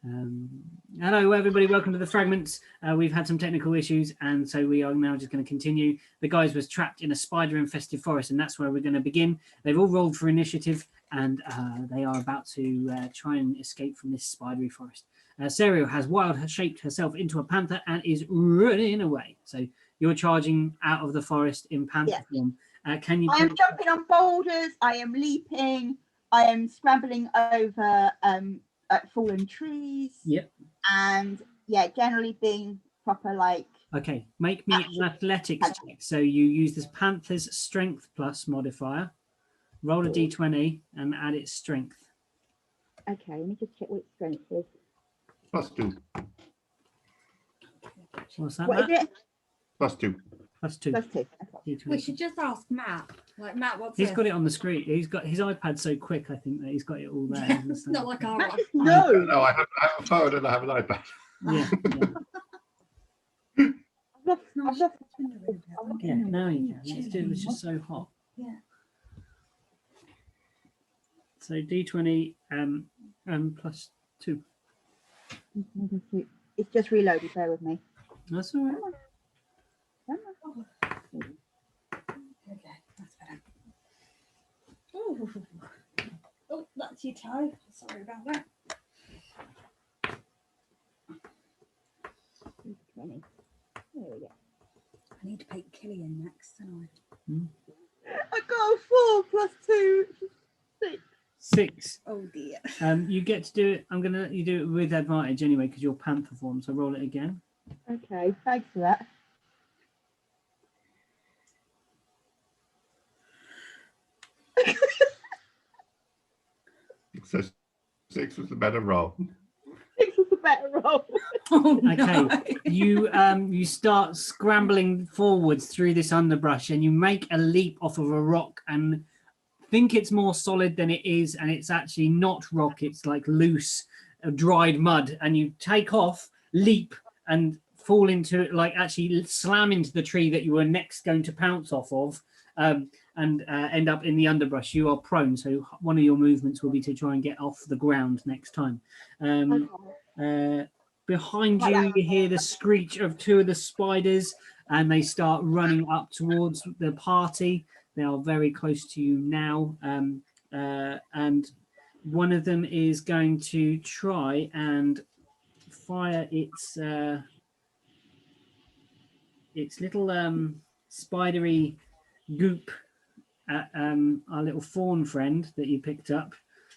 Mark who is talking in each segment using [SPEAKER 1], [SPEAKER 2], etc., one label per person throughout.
[SPEAKER 1] Hello everybody, welcome to the Fragments. We've had some technical issues and so we are now just going to continue. The guys was trapped in a spider infested forest and that's where we're going to begin. They've all rolled for initiative and they are about to try and escape from this spidery forest. Serial has wild shaped herself into a panther and is running away. So you're charging out of the forest in panther form. Can you?
[SPEAKER 2] I am jumping on boulders, I am leaping, I am scrambling over fallen trees.
[SPEAKER 1] Yep.
[SPEAKER 2] And yeah, generally being proper like.
[SPEAKER 1] Okay, make me an athletics check. So you use this panther's strength plus modifier. Roll a d20 and add its strength.
[SPEAKER 2] Okay, let me just check what its strength is.
[SPEAKER 3] +2.
[SPEAKER 1] What's that?
[SPEAKER 2] What is it?
[SPEAKER 3] +2.
[SPEAKER 1] +2.
[SPEAKER 2] +2.
[SPEAKER 1] Okay.
[SPEAKER 4] We should just ask Matt. Like, Matt, what's
[SPEAKER 1] He's got it on the screen. He's got his iPad so quick, I think, that he's got it all there.
[SPEAKER 4] It's not like our one.
[SPEAKER 3] No, I have a phone and I have an iPad.
[SPEAKER 1] Yeah.
[SPEAKER 2] I've lost
[SPEAKER 1] Yeah, now you can. It was just so hot.
[SPEAKER 4] Yeah.
[SPEAKER 1] So d20 +2.
[SPEAKER 2] It's just reloaded, bear with me.
[SPEAKER 1] That's all right.
[SPEAKER 4] Okay, that's better. Oh, that's your toe. Sorry about that.
[SPEAKER 2] 20. There we go.
[SPEAKER 4] I need to pick Killian next, don't I?
[SPEAKER 2] I got a 4 + 2, which is 6.
[SPEAKER 1] 6.
[SPEAKER 4] Oh dear.
[SPEAKER 1] You get to do it. You do it with advantage anyway because you're panther form. So roll it again.
[SPEAKER 2] Okay, thanks for that.
[SPEAKER 3] So 6 was the better roll.
[SPEAKER 2] 6 was a better roll.
[SPEAKER 4] Oh,
[SPEAKER 1] Okay,
[SPEAKER 4] no.
[SPEAKER 1] you start scrambling forwards through this underbrush and you make a leap off of a rock and think it's more solid than it is, and it's actually not rock, it's like loose dried mud, and you take off, leap and fall into it, like actually slam into the tree that you were next going to pounce off of, and end up in the underbrush. You are prone, so one of your movements will be to try and get off the ground next time. Behind you, you hear the screech of 2 of the spiders, and they start running up towards the party. They are very close to you now, and one of them is going to try and fire its little spidery goop at our little fawn friend that you picked up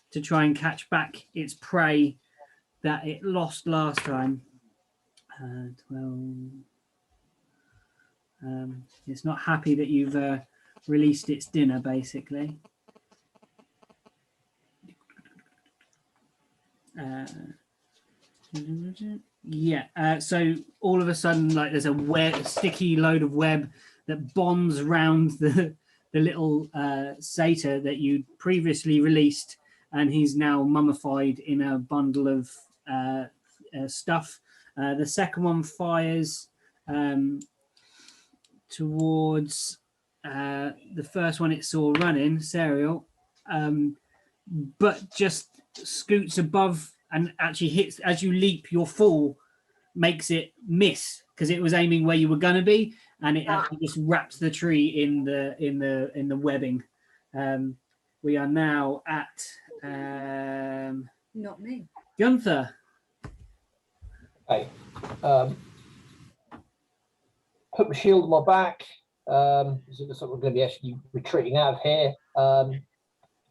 [SPEAKER 1] to try and catch back its prey that it lost last time. 12. It's not happy that you've released its dinner, basically. So all of a sudden, like there's a sticky load of web that bombs around the little satyr that you previously released, and he's now mummified in a bundle of stuff. The second one fires towards the first one it saw running, Serial, but just scoots above and actually hits as you leap. Your fall makes it miss because it was aiming where you were going to be, and it actually just wraps the tree in the webbing. We are now at
[SPEAKER 4] Not me.
[SPEAKER 1] Gunther.
[SPEAKER 5] Okay. Put my shield on my back. So it looks like we're going to be actually retreating out of here.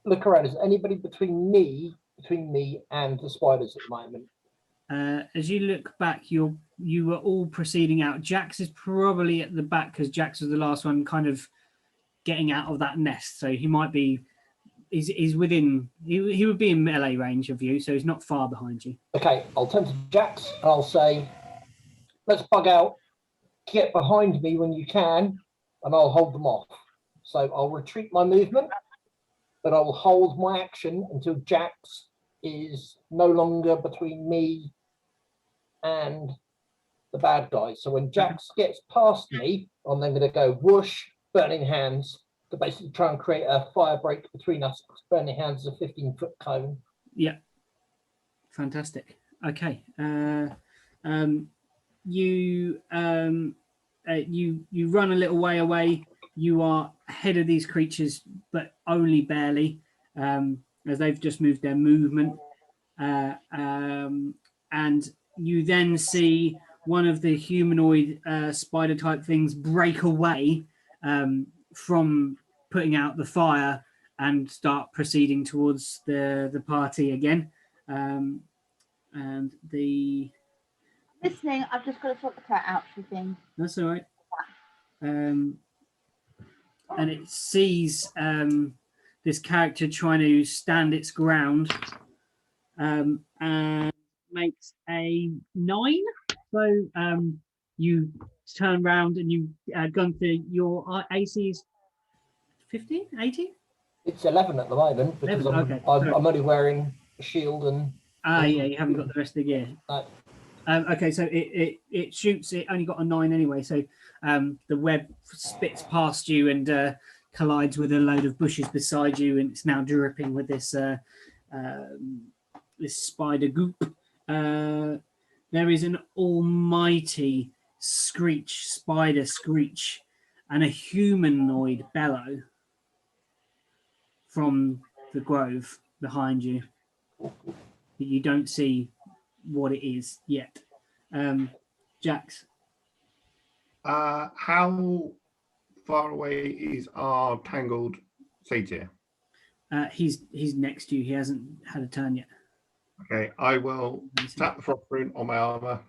[SPEAKER 5] Look around. Is there anybody between me and the spiders at the moment?
[SPEAKER 1] As you look back, you were all proceeding out. Jax is probably at the back because Jax was the last one kind of getting out of that nest. So he might be, he's within, he would be in melee range of you, so he's not far behind you.
[SPEAKER 5] Okay, I'll turn to Jax and I'll say, let's bug out. Get behind me when you can, and I'll hold them off. So I'll retreat my movement, but I will hold my action until Jax is no longer between me and the bad guy. So when Jax gets past me, I'm then going to go whoosh, burning hands, to basically try and create a fire break between us. Burning hands is a 15-foot cone.
[SPEAKER 1] Yeah, fantastic. Okay. You run a little way away. You are ahead of these creatures, but only barely, as they've just moved their movement. And you then see one of the humanoid spider type things break away from putting out the fire and start proceeding towards the party again. And
[SPEAKER 2] Listening, I've just got to sort the cat out for things.
[SPEAKER 1] that's all right. And it sees this character trying to stand its ground, and makes a 9. So you turn around and you Gunther, your AC is 15, 18?
[SPEAKER 5] It's 11 at the moment because
[SPEAKER 1] 11, okay,
[SPEAKER 5] I'm only wearing a shield and.
[SPEAKER 1] Yeah, you haven't got the rest of the gear.
[SPEAKER 5] No.
[SPEAKER 1] Okay, so it shoots. It only got a 9 anyway. So the web spits past you and collides with a load of bushes beside you, and it's now dripping with this this spider goop. There is an almighty spider screech, and a humanoid bellow from the grove behind you. You don't see what it is yet. Jax.
[SPEAKER 3] How far away is our tangled satyr?
[SPEAKER 1] He's next to you. He hasn't had a turn yet.
[SPEAKER 3] Okay, I will tap the frost rune on my armor.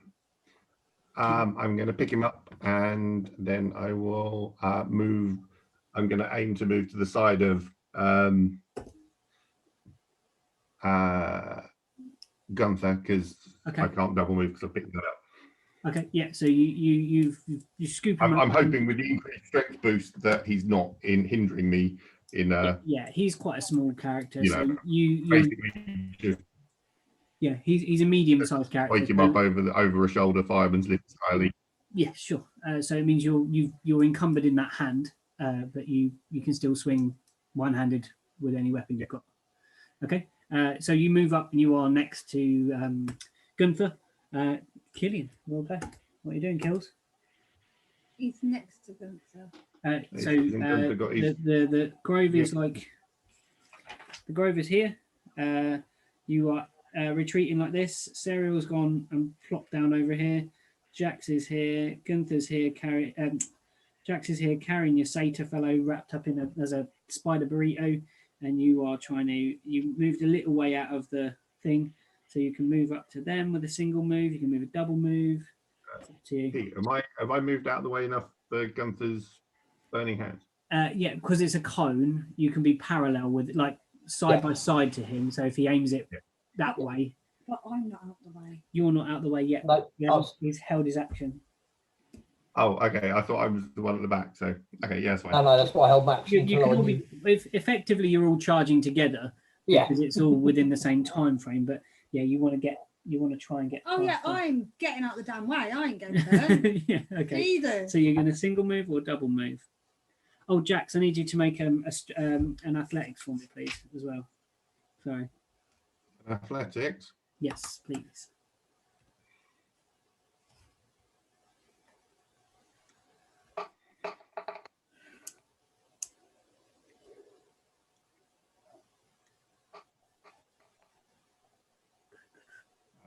[SPEAKER 3] I'm going to pick him up, and then I will move. I'm going to aim to move to the side of Gunther, because I can't double move because I picked that up.
[SPEAKER 1] Okay, yeah. So you scoop him up.
[SPEAKER 3] I'm hoping with the increased strength boost that he's not hindering me in.
[SPEAKER 1] Yeah, he's quite a small character.
[SPEAKER 3] You
[SPEAKER 1] so
[SPEAKER 3] know,
[SPEAKER 1] you
[SPEAKER 3] basically just
[SPEAKER 1] yeah, he's a medium-sized character.
[SPEAKER 3] wake him up over a shoulder, fireman's lift style.
[SPEAKER 1] Yeah, sure. So it means you're encumbered in that hand, but you can still swing one-handed with any weapon you've got. Okay. So you move up and you are next to Gunther. Killian, well done. What are you doing, Kills?
[SPEAKER 4] He's next to Gunther.
[SPEAKER 1] So the grove is like the grove is here. You are retreating like this. Serial's gone and plopped down over here. Jax is here. Gunther's here. Jax is here carrying your satyr fellow wrapped up in as a spider burrito, and you are trying to. You moved a little way out of the thing, so you can move up to them with a single move. You can move a double move. It's up to you.
[SPEAKER 3] Pete, have I moved out of the way enough for Gunther's burning hands?
[SPEAKER 1] Yeah, because it's a cone, you can be parallel with like side by side to him. So if he aims it that way,
[SPEAKER 4] But I'm not out the way.
[SPEAKER 1] you're not out the way yet.
[SPEAKER 5] No,
[SPEAKER 1] He's held his action.
[SPEAKER 3] Oh, okay. I thought I was the one at the back. So okay, yeah, that's fine.
[SPEAKER 5] No, that's why I held back.
[SPEAKER 1] You can all be, effectively, you're all charging together.
[SPEAKER 5] Yeah,
[SPEAKER 1] because it's all within the same time frame. But yeah, you want to try and get.
[SPEAKER 4] Oh yeah, I'm getting out the damn way. I ain't going there.
[SPEAKER 1] Yeah, okay.
[SPEAKER 4] Either.
[SPEAKER 1] So you're going to single move or double move? Oh, Jax, I need you to make an athletics for me, please, as well. Sorry.
[SPEAKER 3] Athletics.
[SPEAKER 1] Yes, please.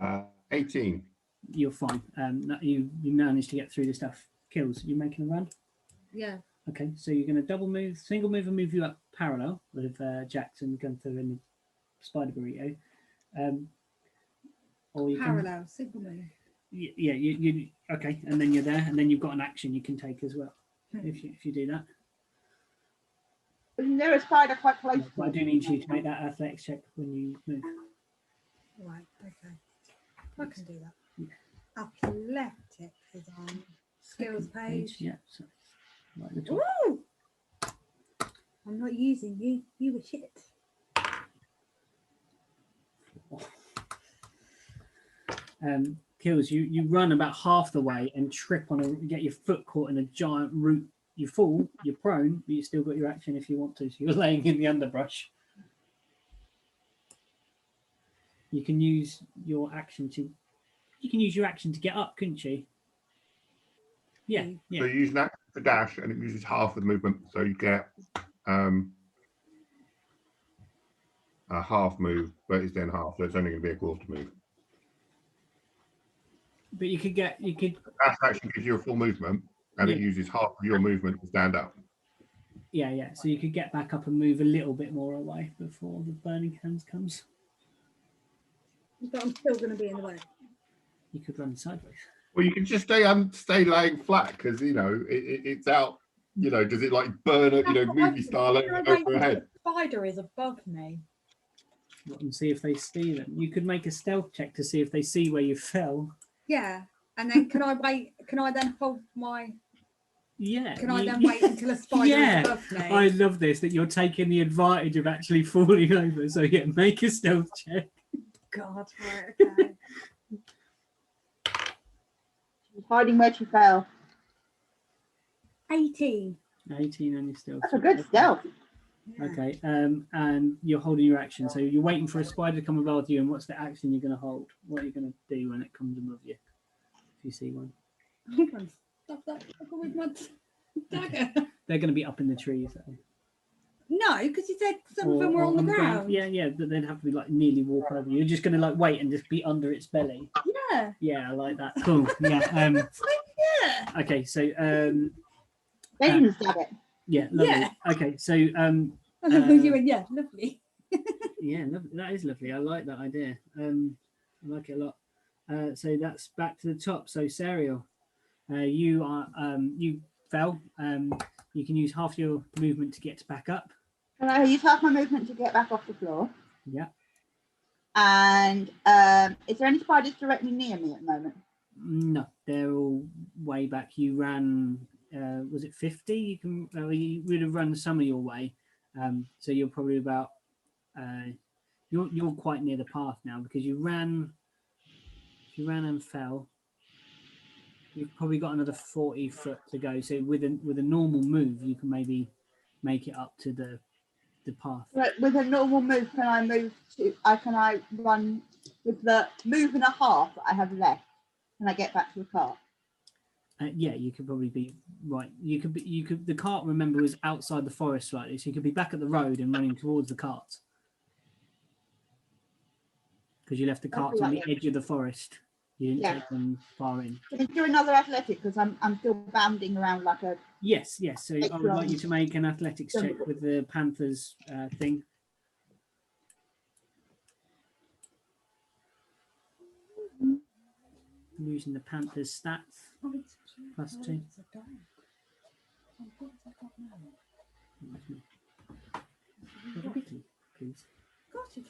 [SPEAKER 3] Uh, 18.
[SPEAKER 1] You're fine. You managed to get through the stuff. Kills. You making a run?
[SPEAKER 4] Yeah.
[SPEAKER 1] Okay, so you're going to double move, single move, and move you up parallel with Jackson, Gunther, and the spider burrito. Or you
[SPEAKER 4] Parallel, single move.
[SPEAKER 1] Yeah, you okay, and then you're there, and then you've got an action you can take as well if you do that.
[SPEAKER 2] Isn't there a spider quite close?
[SPEAKER 1] But I do need you to make that athletics check when you move.
[SPEAKER 4] Right, okay. I can do that. Yeah. Athletics is on skills page.
[SPEAKER 1] Yeah. So right at the top.
[SPEAKER 4] Ooh! I'm not using you. You were shit.
[SPEAKER 1] Kills you run about half the way and trip on get your foot caught in a giant root. You fall, you're prone, but you still got your action if you want to. So you're laying in the underbrush. You can use your action to. You can use your action to get up, couldn't you? Yeah,
[SPEAKER 3] So
[SPEAKER 1] yeah,
[SPEAKER 3] you use an action to dash, and it uses half the movement. So you get a half move, but it's then half, so it's only going to be a quarter move.
[SPEAKER 1] but you could
[SPEAKER 3] Dash actually gives you a full movement, and it
[SPEAKER 1] Yeah.
[SPEAKER 3] uses half of your movement to stand up.
[SPEAKER 1] yeah. So you could get back up and move a little bit more away before the burning hands comes.
[SPEAKER 4] But I'm still going to be in the way.
[SPEAKER 1] You could run sideways.
[SPEAKER 3] Well, you can just stay laying flat because it's out. Does it like burn it? Movie style over your head.
[SPEAKER 4] The spider is above me.
[SPEAKER 1] And see if they see them. You could make a stealth check to see if they see where you fell.
[SPEAKER 4] Yeah, and then can I wait? Can I then hold my?
[SPEAKER 1] Yeah.
[SPEAKER 4] Can I then wait until a spider
[SPEAKER 1] Yeah.
[SPEAKER 4] is above me?
[SPEAKER 1] I love this that you're taking the advantage of actually falling over. So yeah, make a stealth check.
[SPEAKER 4] God, right, okay.
[SPEAKER 2] She's hiding where she fell.
[SPEAKER 4] 18.
[SPEAKER 1] 18 on your stealth.
[SPEAKER 2] That's a
[SPEAKER 1] check.
[SPEAKER 2] good
[SPEAKER 1] Okay.
[SPEAKER 2] stealth.
[SPEAKER 4] Yeah.
[SPEAKER 1] Okay. And you're holding your action. So you're waiting for a spider to come above you. And what's the action you're going to hold? What are you going to do when it comes above you? If you see one.
[SPEAKER 4] I'm going to stop that with my dagger.
[SPEAKER 1] They're going to be up in the trees. Though.
[SPEAKER 4] No, because you said some of them were on the ground.
[SPEAKER 1] Yeah, but they'd have to be like nearly walk over. You're just going to like wait and just be under its belly.
[SPEAKER 4] Yeah.
[SPEAKER 1] Yeah, I like that. Cool. Yeah.
[SPEAKER 4] Yeah.
[SPEAKER 1] Okay. So
[SPEAKER 2] They didn't stab it.
[SPEAKER 1] yeah, lovely.
[SPEAKER 4] Yeah.
[SPEAKER 1] Okay. So
[SPEAKER 4] I love you and yeah, lovely.
[SPEAKER 1] yeah, that is lovely. I like that idea. I like it a lot. So that's back to the top. So Serial, you fell. You can use half your movement to get back up.
[SPEAKER 2] Can I use half my movement to get back off the floor?
[SPEAKER 1] Yeah.
[SPEAKER 2] And is there any spiders directly near me at the moment?
[SPEAKER 1] No, they're all way back. You ran. Was it 50? You would have run some of your way. So you're probably about. You're quite near the path now because you ran and fell. You've probably got another 40 foot to go. So with a normal move, you can maybe make it up to the path.
[SPEAKER 2] Right, with a normal move, can I run with the move and a half that I have left? Can I get back to the cart?
[SPEAKER 1] Yeah, you could probably be right. You could. The cart, remember, was outside the forest slightly, so you could be back at the road and running towards the cart because you left the cart on the edge of the forest. You didn't take them far in.
[SPEAKER 2] Can I do another athletic because I'm still bounding around like a.
[SPEAKER 1] Yes. So I would like you to make an athletics check with the Panthers thing. Using the Panthers stats. +2. Please.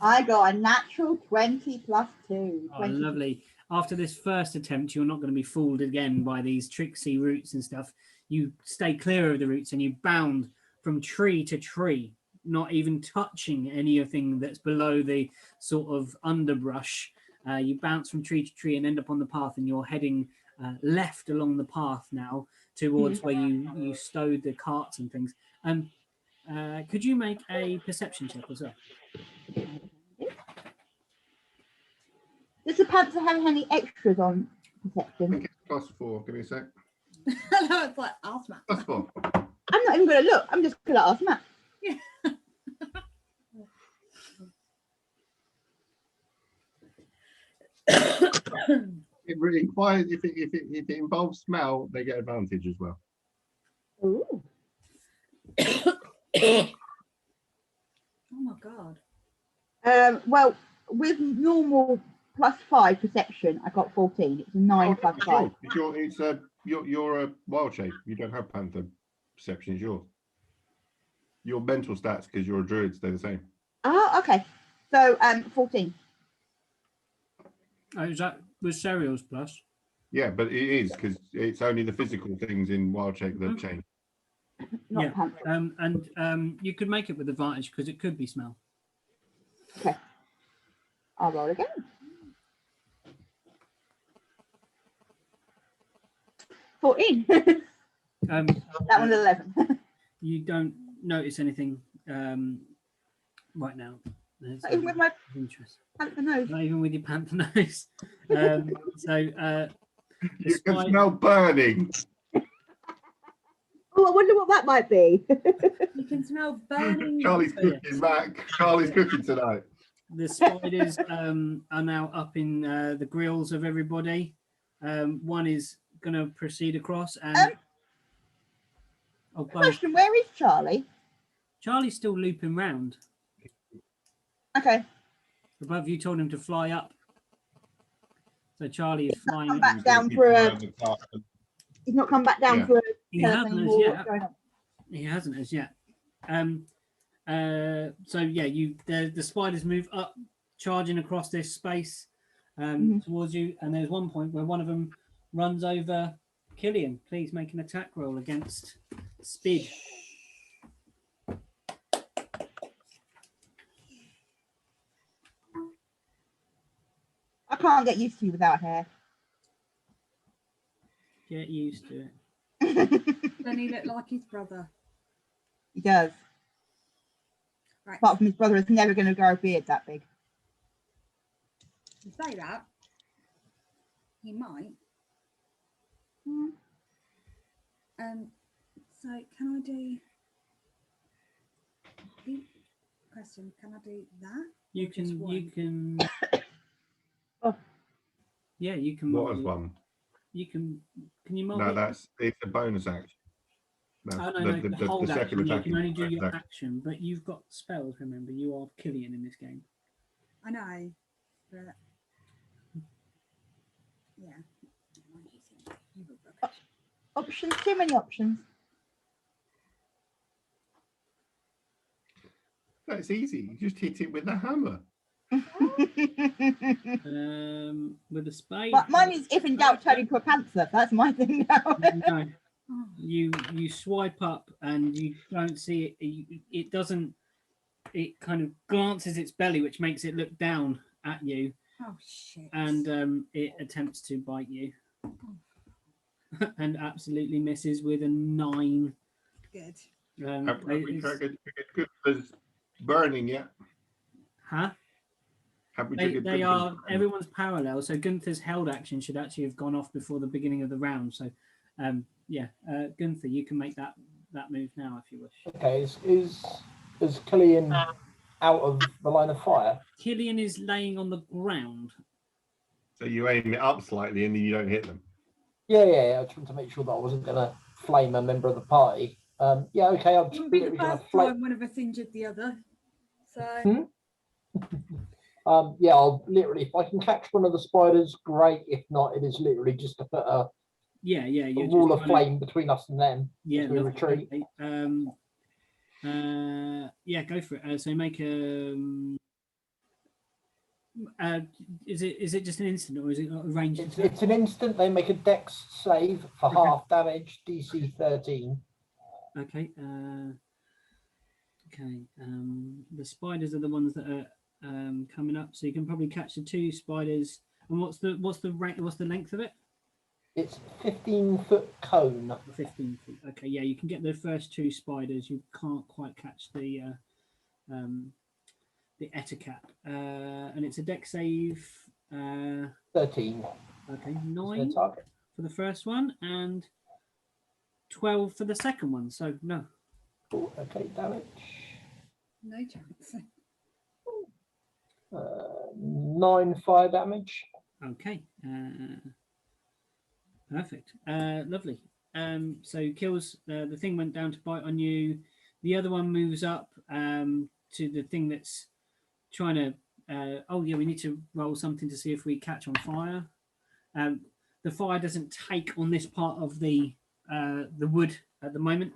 [SPEAKER 2] I got a natural 20 +2.
[SPEAKER 1] Oh, lovely. After this first attempt, you're not going to be fooled again by these tricksy roots and stuff. You stay clear of the roots and you bound from tree to tree, not even touching anything that's below the sort of underbrush. You bounce from tree to tree and end up on the path, and you're heading left along the path now towards where you stowed the carts and things. Could you make a perception check as well?
[SPEAKER 2] Does the Panther have any extras on
[SPEAKER 3] I
[SPEAKER 2] perception?
[SPEAKER 3] think it's +4. Give me a sec.
[SPEAKER 4] Hello, it's like asthma.
[SPEAKER 3] +4.
[SPEAKER 2] I'm not even going to look. I'm just going to ask Matt.
[SPEAKER 3] It requires if it involves smell, they get advantage as well.
[SPEAKER 2] Ooh.
[SPEAKER 4] Oh my god.
[SPEAKER 2] Well, with normal +5 perception, I got 14. It's a 9 + 5.
[SPEAKER 3] You're a wild shape. You don't have panther perception. It's yours. Your mental stats, because you're a druid, stay the same.
[SPEAKER 2] Oh, okay. So 14.
[SPEAKER 1] Is that with Serial's plus?
[SPEAKER 3] Yeah, but it is because it's only the physical things in wild shape that change.
[SPEAKER 2] Not
[SPEAKER 1] Yeah.
[SPEAKER 2] Panther.
[SPEAKER 1] And you could make it with advantage because it could be smell.
[SPEAKER 2] Okay. I'll roll again. That one's 11.
[SPEAKER 1] You don't notice anything right now. There's
[SPEAKER 2] Not even with my
[SPEAKER 1] interest.
[SPEAKER 2] panther nose.
[SPEAKER 1] Not even with your panther nose.
[SPEAKER 3] You can smell burning.
[SPEAKER 2] Oh, I wonder what that might be.
[SPEAKER 4] You can smell burning.
[SPEAKER 3] Charlie's
[SPEAKER 1] Oh, yeah.
[SPEAKER 3] cooking back. Charlie's cooking tonight.
[SPEAKER 1] The spiders are now up in the grills of everybody. One is going to proceed across, and both.
[SPEAKER 2] Question, where is Charlie?
[SPEAKER 1] Charlie's still looping round.
[SPEAKER 2] Okay.
[SPEAKER 1] Above you told him to fly up. So Charlie is flying.
[SPEAKER 2] Come back down for a. He's not come back down
[SPEAKER 3] Yeah.
[SPEAKER 2] for a.
[SPEAKER 1] He
[SPEAKER 2] tell us
[SPEAKER 1] hasn't as
[SPEAKER 2] anymore
[SPEAKER 1] yet.
[SPEAKER 2] what's going on.
[SPEAKER 1] He hasn't as yet. So yeah, the spiders move up, charging across this space towards you, and there's one point where one of them runs over Killian. Please make an attack roll against Speed.
[SPEAKER 2] I can't get used to you without hair.
[SPEAKER 1] Get used to it.
[SPEAKER 4] Then he looked like his brother.
[SPEAKER 2] He does.
[SPEAKER 4] Right.
[SPEAKER 2] Apart from his brother is never going to grow a beard that big.
[SPEAKER 4] You say that. He might.
[SPEAKER 2] Hmm.
[SPEAKER 4] So can I do question? Can I do that?
[SPEAKER 1] You
[SPEAKER 4] Or just
[SPEAKER 1] can.
[SPEAKER 4] one?
[SPEAKER 1] You can.
[SPEAKER 2] Oh.
[SPEAKER 1] Yeah, you can.
[SPEAKER 3] What was one?
[SPEAKER 1] You can. Can you mold
[SPEAKER 3] No,
[SPEAKER 1] it?
[SPEAKER 3] it's a bonus action.
[SPEAKER 1] Oh, no, the hold
[SPEAKER 3] second
[SPEAKER 1] action. You
[SPEAKER 3] attack
[SPEAKER 1] can
[SPEAKER 3] is
[SPEAKER 1] only do
[SPEAKER 3] bonus
[SPEAKER 1] your
[SPEAKER 3] action.
[SPEAKER 1] action, but you've got spells. Remember, you are Killian in this game.
[SPEAKER 4] I know, but yeah. You were rubbish.
[SPEAKER 2] Options, too many options.
[SPEAKER 3] That's easy. You just hit it with a hammer.
[SPEAKER 1] With a spade.
[SPEAKER 2] But mine is if in doubt turn into a panther. That's my thing now.
[SPEAKER 1] No,
[SPEAKER 4] Oh,
[SPEAKER 1] you swipe up and you don't see it. It doesn't. It kind of glances its belly, which makes it look down at you,
[SPEAKER 4] oh shit.
[SPEAKER 1] and it attempts to bite you, and absolutely misses with a 9.
[SPEAKER 4] Good.
[SPEAKER 3] Have we triggered Gunther's burning yet?
[SPEAKER 1] Huh?
[SPEAKER 3] Have we
[SPEAKER 1] They
[SPEAKER 3] triggered
[SPEAKER 1] are.
[SPEAKER 3] Gunther's burning?
[SPEAKER 1] Everyone's parallel. So Gunther's held action should actually have gone off before the beginning of the round. So, yeah, Gunther, you can make that move now if you wish.
[SPEAKER 5] Okay, is Killian out of the line of fire?
[SPEAKER 1] Killian is laying on the ground.
[SPEAKER 3] So you aim it up slightly and then you don't hit them.
[SPEAKER 5] Yeah. I just wanted to make sure that I wasn't going to flame a member of the party. Yeah, okay. I'm
[SPEAKER 4] It
[SPEAKER 5] just
[SPEAKER 4] wouldn't be the
[SPEAKER 5] literally going to
[SPEAKER 4] first
[SPEAKER 5] flame.
[SPEAKER 4] time one of us injured the other. So
[SPEAKER 5] Yeah, I'll literally, if I can catch one of the spiders, great. If not, it is literally just to put a
[SPEAKER 1] Yeah. You're
[SPEAKER 5] wall
[SPEAKER 1] just
[SPEAKER 5] of flame between us and them as we
[SPEAKER 1] lovely.
[SPEAKER 5] retreat.
[SPEAKER 1] Okay. Yeah, go for it. So make a. Is it just an instant or is it a ranged attack?
[SPEAKER 5] It's an instant. They make a dex save for half damage, DC 13.
[SPEAKER 1] Okay. Okay. The spiders are the ones that are coming up, so you can probably catch the 2 spiders. And what's the length of it?
[SPEAKER 5] It's 15-foot cone.
[SPEAKER 1] 15 feet. Okay, yeah, you can get the first 2 spiders. You can't quite catch the Ettercap, and it's a dex save.
[SPEAKER 5] 13.
[SPEAKER 1] Okay,
[SPEAKER 5] Is
[SPEAKER 1] 9
[SPEAKER 5] their target.
[SPEAKER 1] for the first one and 12 for the second one. So no.
[SPEAKER 5] Cool. Okay, damage.
[SPEAKER 4] no chance.
[SPEAKER 5] 9 fire damage.
[SPEAKER 1] Okay. Perfect. Lovely. So kills. The thing went down to bite on you. The other one moves up to the thing that's trying to. Oh yeah, we need to roll something to see if we catch on fire. The fire doesn't take on this part of the wood at the moment,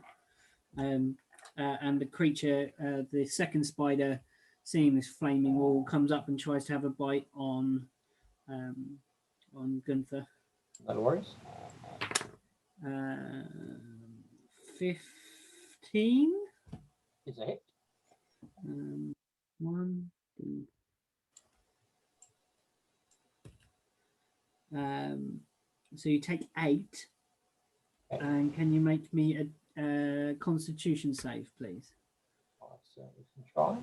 [SPEAKER 1] and the creature, the second spider, seeing this flaming wall, comes up and tries to have a bite on Gunther.
[SPEAKER 5] No worries.
[SPEAKER 1] 15.
[SPEAKER 5] Is a hit.
[SPEAKER 1] 1. 2. So you take 8,
[SPEAKER 5] Okay.
[SPEAKER 1] and can you make me a Constitution save, please?
[SPEAKER 5] I certainly can try.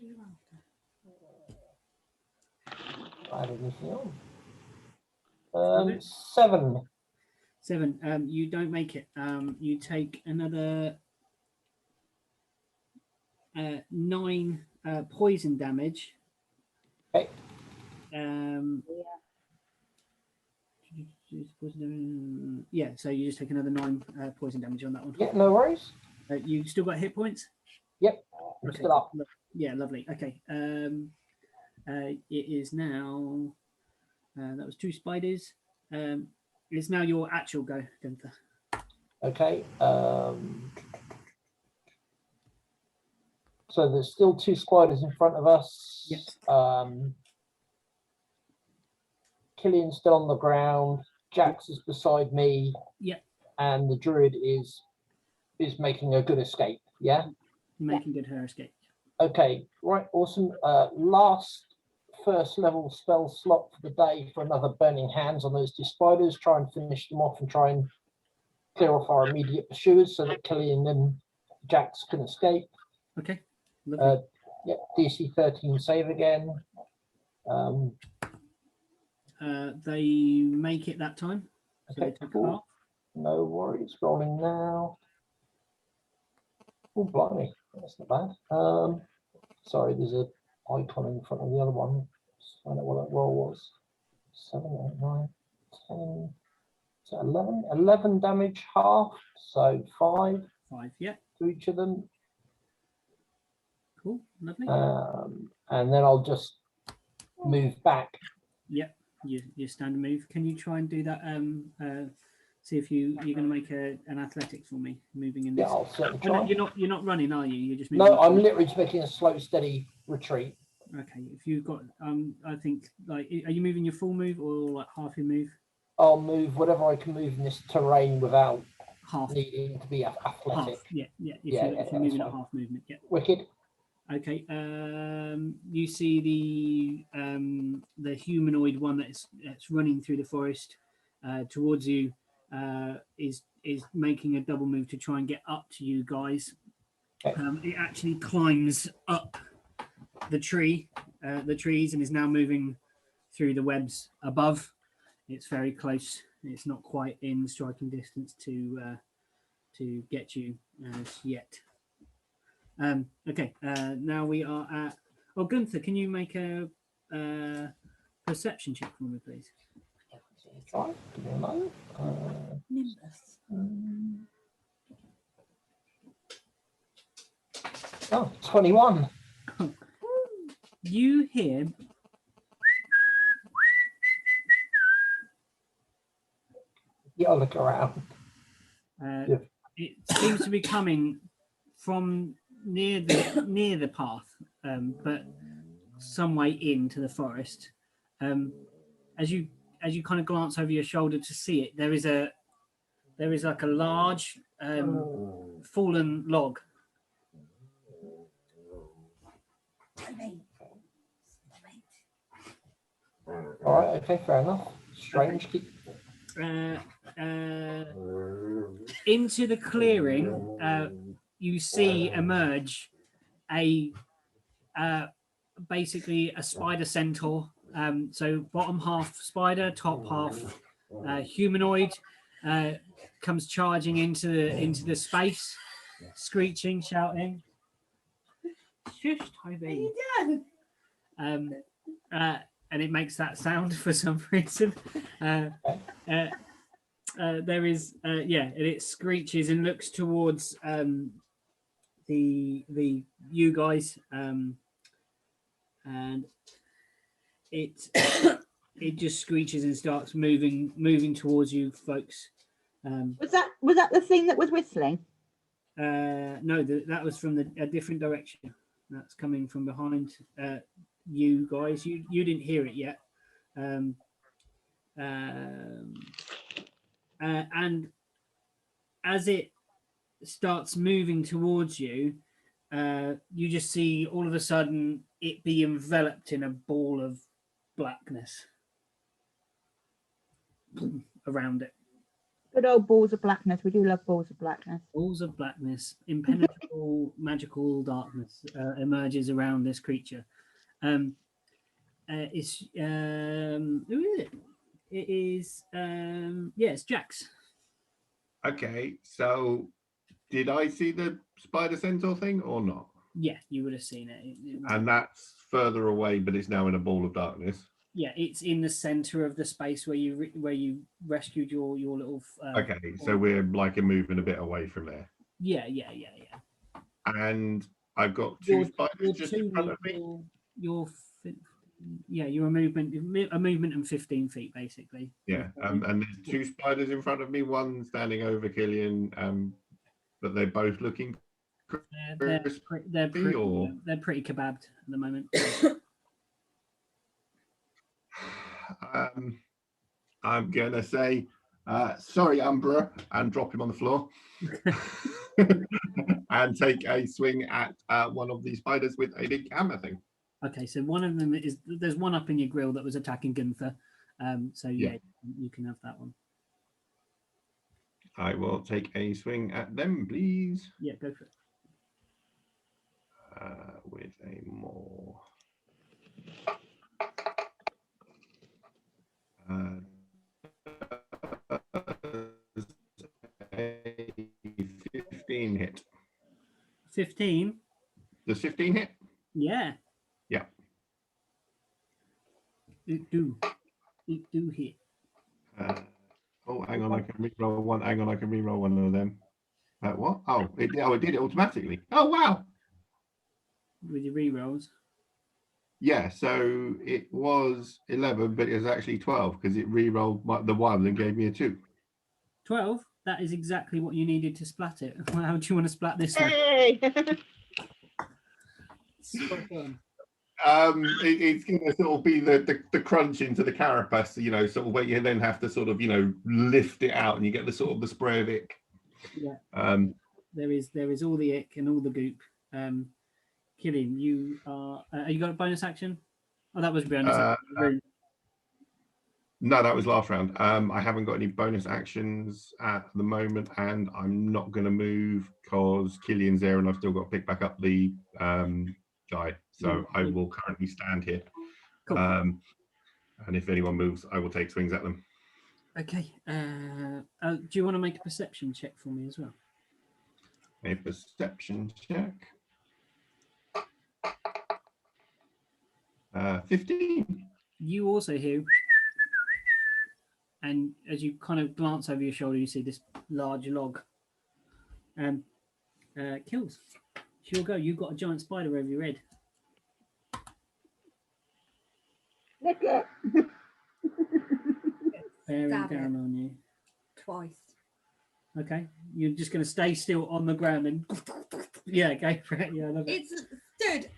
[SPEAKER 4] You're after.
[SPEAKER 5] Add anything on. 7.
[SPEAKER 1] 7. You don't make it. You take another 9 poison damage.
[SPEAKER 5] Okay.
[SPEAKER 1] Yeah, so you just take another 9 poison damage on that one.
[SPEAKER 5] Yeah, no worries.
[SPEAKER 1] You still got hit points?
[SPEAKER 5] Yep.
[SPEAKER 1] Okay.
[SPEAKER 5] Still up.
[SPEAKER 1] Yeah, lovely. Okay. It is now. That was 2 spiders. It's now your actual go, Gunther.
[SPEAKER 5] Okay. So there's still 2 spiders in front of us.
[SPEAKER 1] Yes.
[SPEAKER 5] Killian's still on the ground. Jax is beside me.
[SPEAKER 1] Yep.
[SPEAKER 5] And the druid is making a good escape. Yeah.
[SPEAKER 1] Making good her escape.
[SPEAKER 5] Okay. Right. Awesome. Last first level spell slot for the day for another burning hands on those 2 spiders. Try and finish them off and try and clear off our immediate pursuers so that Killian and Jax can escape.
[SPEAKER 1] Okay. Lovely.
[SPEAKER 5] Yeah. DC 13 save again.
[SPEAKER 1] They make it that time. So
[SPEAKER 5] Okay,
[SPEAKER 1] they took
[SPEAKER 5] cool.
[SPEAKER 1] half.
[SPEAKER 5] No worries. Rolling now. Oh, blimey. That's not bad. Sorry, there's a icon in front of the other one. Just find out what that roll was. 7, 8, 9, 10. So 11. 11 damage half. So 5
[SPEAKER 1] 5. Yeah.
[SPEAKER 5] to each of them.
[SPEAKER 1] Cool. Lovely.
[SPEAKER 5] And then I'll just move back.
[SPEAKER 1] Yep. You standard move. Can you try and do that? See if you're going to make an athletics for me, moving in this.
[SPEAKER 5] Yeah, I'll certainly
[SPEAKER 1] Oh, no,
[SPEAKER 5] try.
[SPEAKER 1] you're not running, are you? You're just moving.
[SPEAKER 5] No, I'm literally just making a slow, steady retreat.
[SPEAKER 1] Okay. If you've got, I think, like, are you moving your full move or like half your move?
[SPEAKER 5] I'll move whatever I can move in this terrain without
[SPEAKER 1] Half.
[SPEAKER 5] needing to be athletic.
[SPEAKER 1] Half. Yeah. Yeah. If
[SPEAKER 5] Yeah,
[SPEAKER 1] you're
[SPEAKER 5] that's
[SPEAKER 1] moving at
[SPEAKER 5] fine.
[SPEAKER 1] half movement. Yeah.
[SPEAKER 5] Wicked.
[SPEAKER 1] Okay. You see the humanoid one that's running through the forest towards you is making a double move to try and get up to you guys.
[SPEAKER 5] Okay.
[SPEAKER 1] It actually climbs up the trees and is now moving through the webs above. It's very close. It's not quite in striking distance to get you as yet. Okay, now we are at. Oh, Gunther, can you make a perception check for me, please?
[SPEAKER 5] Try. Give me a moment.
[SPEAKER 4] Nimbus.
[SPEAKER 5] Oh, 21.
[SPEAKER 1] You hear
[SPEAKER 5] Yeah, I'll look around.
[SPEAKER 1] it seems to be coming from near the path, but some way into the forest. As you kind of glance over your shoulder to see it, there is like a large fallen log.
[SPEAKER 5] All right, okay, fair enough. Strange.
[SPEAKER 1] Into the clearing, you see emerge basically a spider centaur. So bottom half spider, top half humanoid, comes charging into the space, screeching, shouting. Shush, Toby. And it makes that sound for some reason. There is and it screeches and looks towards the you guys, and it it just screeches and starts moving towards you folks.
[SPEAKER 2] Was that the thing that was whistling?
[SPEAKER 1] No, that was from a different direction. That's coming from behind you guys. You didn't hear it yet. And as it starts moving towards you, you just see all of a sudden it be enveloped in a ball of blackness around it.
[SPEAKER 2] Good old balls of blackness. We do love balls of blackness.
[SPEAKER 1] Balls of blackness, impenetrable magical darkness emerges around this creature. It's who is it? It is it's Jax.
[SPEAKER 3] Okay, so did I see the spider centaur thing or not?
[SPEAKER 1] Yeah, you would have seen it.
[SPEAKER 3] And that's further away, but it's now in a ball of darkness.
[SPEAKER 1] Yeah, it's in the center of the space where you rescued your little.
[SPEAKER 3] Okay, so we're like moving a bit away from there.
[SPEAKER 1] Yeah.
[SPEAKER 3] And I've got two spiders just in front of me.
[SPEAKER 1] You're a movement and 15 feet basically.
[SPEAKER 3] Yeah, and there's two spiders in front of me. One standing over Killian, but they're both looking.
[SPEAKER 1] They're pretty kebabbed at the moment.
[SPEAKER 3] I'm gonna say, sorry, Umbra, and drop him on the floor, and take a swing at one of these spiders with a big hammer thing.
[SPEAKER 1] Okay, so one of them there's one up in your grill that was attacking Gunther. So yeah, you can have that one.
[SPEAKER 3] I will take a swing at them, please.
[SPEAKER 1] Yeah, go for it.
[SPEAKER 3] With a more. A 15 hit.
[SPEAKER 1] 15?
[SPEAKER 3] Does 15 hit?
[SPEAKER 1] Yeah.
[SPEAKER 3] Yeah.
[SPEAKER 1] It do hit.
[SPEAKER 3] Oh, hang on, I can reroll one. Hang on, I can reroll one of them. What? Oh, it did it automatically. Oh, wow.
[SPEAKER 1] With your rerolls.
[SPEAKER 3] Yeah, so it was 11, but it was actually 12 because it rerolled the 1 and gave me a 2.
[SPEAKER 1] 12? That is exactly what you needed to splat it. How do you want to splat this one?
[SPEAKER 2] Hey!
[SPEAKER 3] It's going to sort of be the crunch into the carapace, sort of where you then have to sort of, lift it out and you get the sort of the spray of ick.
[SPEAKER 1] Yeah. There is all the ick and all the goop. Killian, you you got a bonus action? Oh, that was bonus action.
[SPEAKER 3] No, that was last round. I haven't got any bonus actions at the moment, and I'm not going to move because Killian's there, and I've still got to pick back up the guy. So I will currently stand here.
[SPEAKER 1] Cool.
[SPEAKER 3] And if anyone moves, I will take swings at them.
[SPEAKER 1] Okay. Do you want to make a perception check for me as well?
[SPEAKER 3] A perception check. 15.
[SPEAKER 1] You also hear, and as you kind of glance over your shoulder, you see this large log. Kills. She'll go. You've got a giant spider over your head.
[SPEAKER 2] Lick it.
[SPEAKER 1] Bearing
[SPEAKER 4] Stab
[SPEAKER 1] down
[SPEAKER 4] it.
[SPEAKER 1] on you.
[SPEAKER 4] Twice.
[SPEAKER 1] Okay. You're just going to stay still on the ground and yeah, go for it. Yeah, I love it.
[SPEAKER 4] It's stood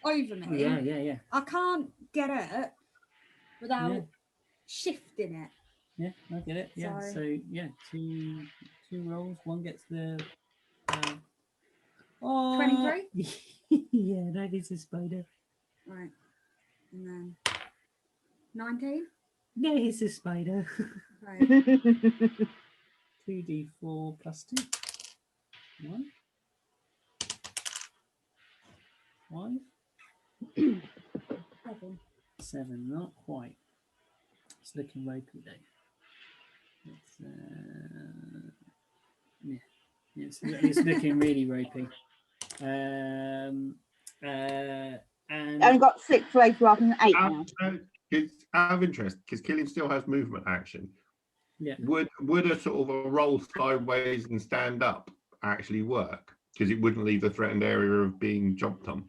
[SPEAKER 4] over me.
[SPEAKER 1] Yeah.
[SPEAKER 4] I can't get it without shifting it.
[SPEAKER 1] Yeah, I get it. Yeah.
[SPEAKER 4] Sorry.
[SPEAKER 1] So yeah, two rolls. One gets the
[SPEAKER 4] 23?
[SPEAKER 1] Yeah, that is a spider.
[SPEAKER 4] Right. And then 19?
[SPEAKER 1] No, it's a spider.
[SPEAKER 4] Right.
[SPEAKER 1] 2d4 plus 2. 1. 5. 7. Not quite. It's looking ropey though. It's looking really ropey. And
[SPEAKER 2] I've got 6 legs rather than 8 now.
[SPEAKER 3] It's out of interest because Killian still has movement action.
[SPEAKER 1] Yeah.
[SPEAKER 3] Would a sort of a roll sideways and stand up actually work? Because it wouldn't leave the threatened area of being jumped on.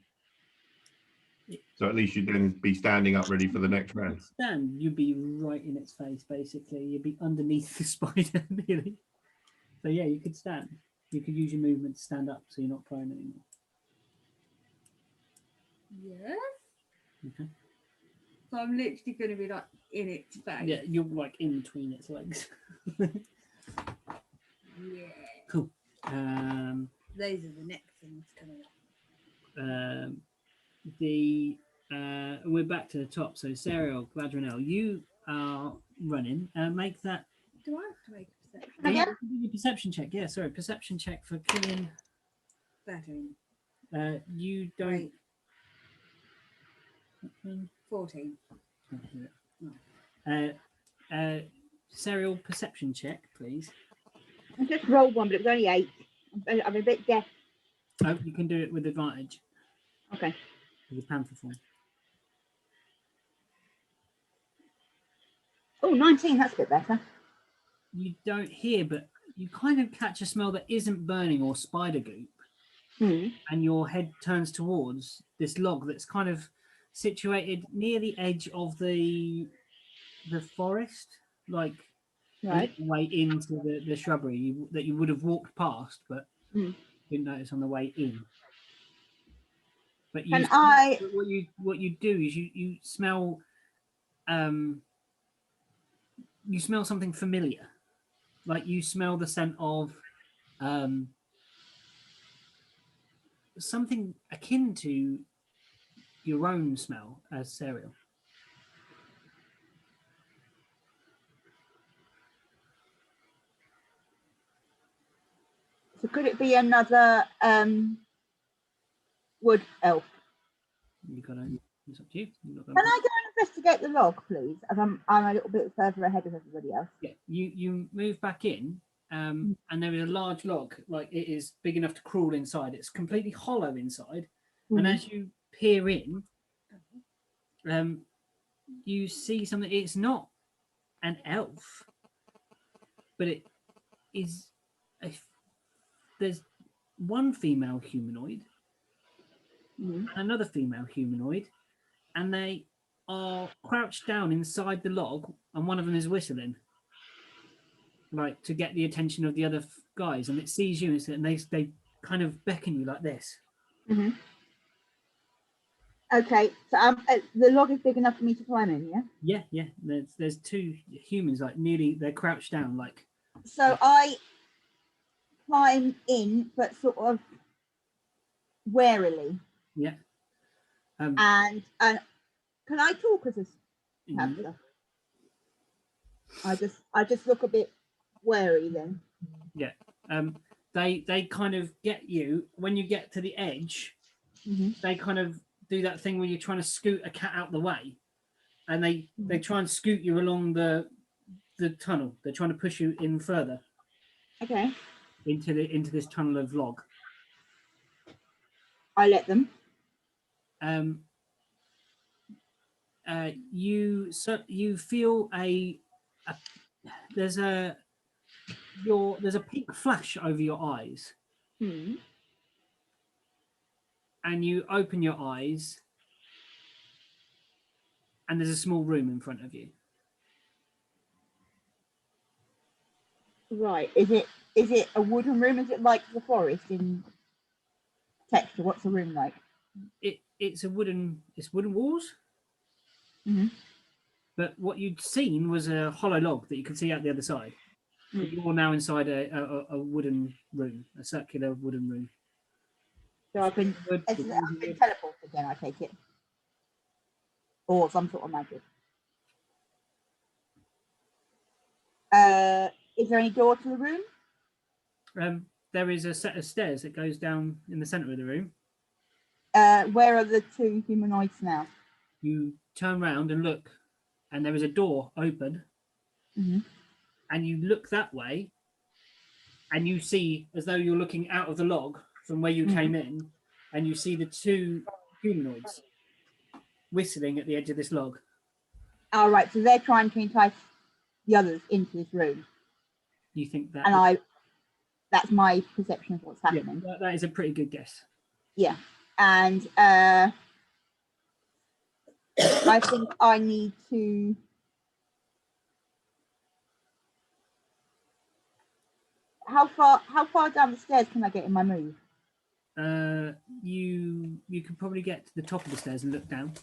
[SPEAKER 3] So at least you'd then be standing up ready for the next round.
[SPEAKER 1] Stand, you'd be right in its face, basically. You'd be underneath the spider, really. So yeah, you could stand. You could use your movement to stand up, so you're not prone anymore.
[SPEAKER 4] Yes.
[SPEAKER 1] Okay.
[SPEAKER 4] So I'm literally going to be like in its face.
[SPEAKER 1] Yeah, you're like in between its legs.
[SPEAKER 4] Yeah.
[SPEAKER 1] Cool.
[SPEAKER 4] Those are the next things coming up.
[SPEAKER 1] We're back to the top. So Sarah, Gladrinel, you are running. Make that.
[SPEAKER 4] Do I have to make a
[SPEAKER 2] Again?
[SPEAKER 1] Yeah, your perception check. Yeah, sorry, perception check for killing.
[SPEAKER 4] 13,
[SPEAKER 1] You don't.
[SPEAKER 4] wait, 14.
[SPEAKER 1] Serial perception check, please.
[SPEAKER 2] I just rolled one, but it was only 8. I'm a bit deaf.
[SPEAKER 1] Oh, you can do it with advantage
[SPEAKER 2] Okay.
[SPEAKER 1] with the panther form.
[SPEAKER 2] Oh, 19, that's a bit better.
[SPEAKER 1] You don't hear, but you kind of catch a smell that isn't burning or spider goop, and your head turns towards this log that's kind of situated near the edge of the forest, like a
[SPEAKER 2] Right.
[SPEAKER 1] little way into the shrubbery that you would have walked past, but didn't notice on the way in. But you,
[SPEAKER 2] And I,
[SPEAKER 1] what you do is you smell you smell something familiar, like you smell the scent of something akin to your own smell as cereal.
[SPEAKER 2] so could it be another wood elf?
[SPEAKER 1] You gotta. It's up to you. You're not
[SPEAKER 2] Can
[SPEAKER 1] gonna
[SPEAKER 2] I go and investigate the log, please? As I'm a little bit further ahead of everybody else.
[SPEAKER 1] Yeah, you move back in, and there is a large log, like it is big enough to crawl inside. It's completely hollow inside, and as you peer in, you see something. It's not an elf, but it is. There's one female humanoid and another female humanoid, and they are crouched down inside the log, and one of them is whistling, like to get the attention of the other guys, and it sees you, and they kind of beckon you like this.
[SPEAKER 2] Okay, so the log is big enough for me to climb in, yeah?
[SPEAKER 1] Yeah. There's two humans, like nearly, they're crouched down, like.
[SPEAKER 2] So I climb in, but sort of warily.
[SPEAKER 1] Yeah.
[SPEAKER 2] And can I talk as a panther? I just look a bit wary then.
[SPEAKER 1] Yeah. They kind of get you when you get to the edge. They kind of do that thing where you're trying to scoot a cat out the way, and they try and scoot you along the tunnel. They're trying to push you in further.
[SPEAKER 2] Okay.
[SPEAKER 1] Into this tunnel of log.
[SPEAKER 2] I let them.
[SPEAKER 1] You feel there's a pink flash over your eyes, and you open your eyes, and there's a small room in front of you.
[SPEAKER 2] Right. Is it a wooden room? Is it like the forest in texture? What's the room like?
[SPEAKER 1] It's wooden walls. But what you'd seen was a hollow log that you could see out the other side. But you're now inside a wooden room, a circular wooden room.
[SPEAKER 2] So I've been teleported then, I take it. Or some sort of magic. Is there any door to the room?
[SPEAKER 1] There is a set of stairs that goes down in the center of the room.
[SPEAKER 2] Where are the two humanoids now?
[SPEAKER 1] You turn around and look, and there is a door open. And you look that way, and you see, as though you're looking out of the log from where you came in, and you see the two humanoids whistling at the edge of this log.
[SPEAKER 2] All right, so they're trying to entice the others into this room.
[SPEAKER 1] You think that?
[SPEAKER 2] And that's my perception of what's happening.
[SPEAKER 1] Yeah, that is a pretty good guess.
[SPEAKER 2] Yeah, and I think I need to. How far down the stairs can I get in my move?
[SPEAKER 1] You could probably get to the top of the stairs and look down.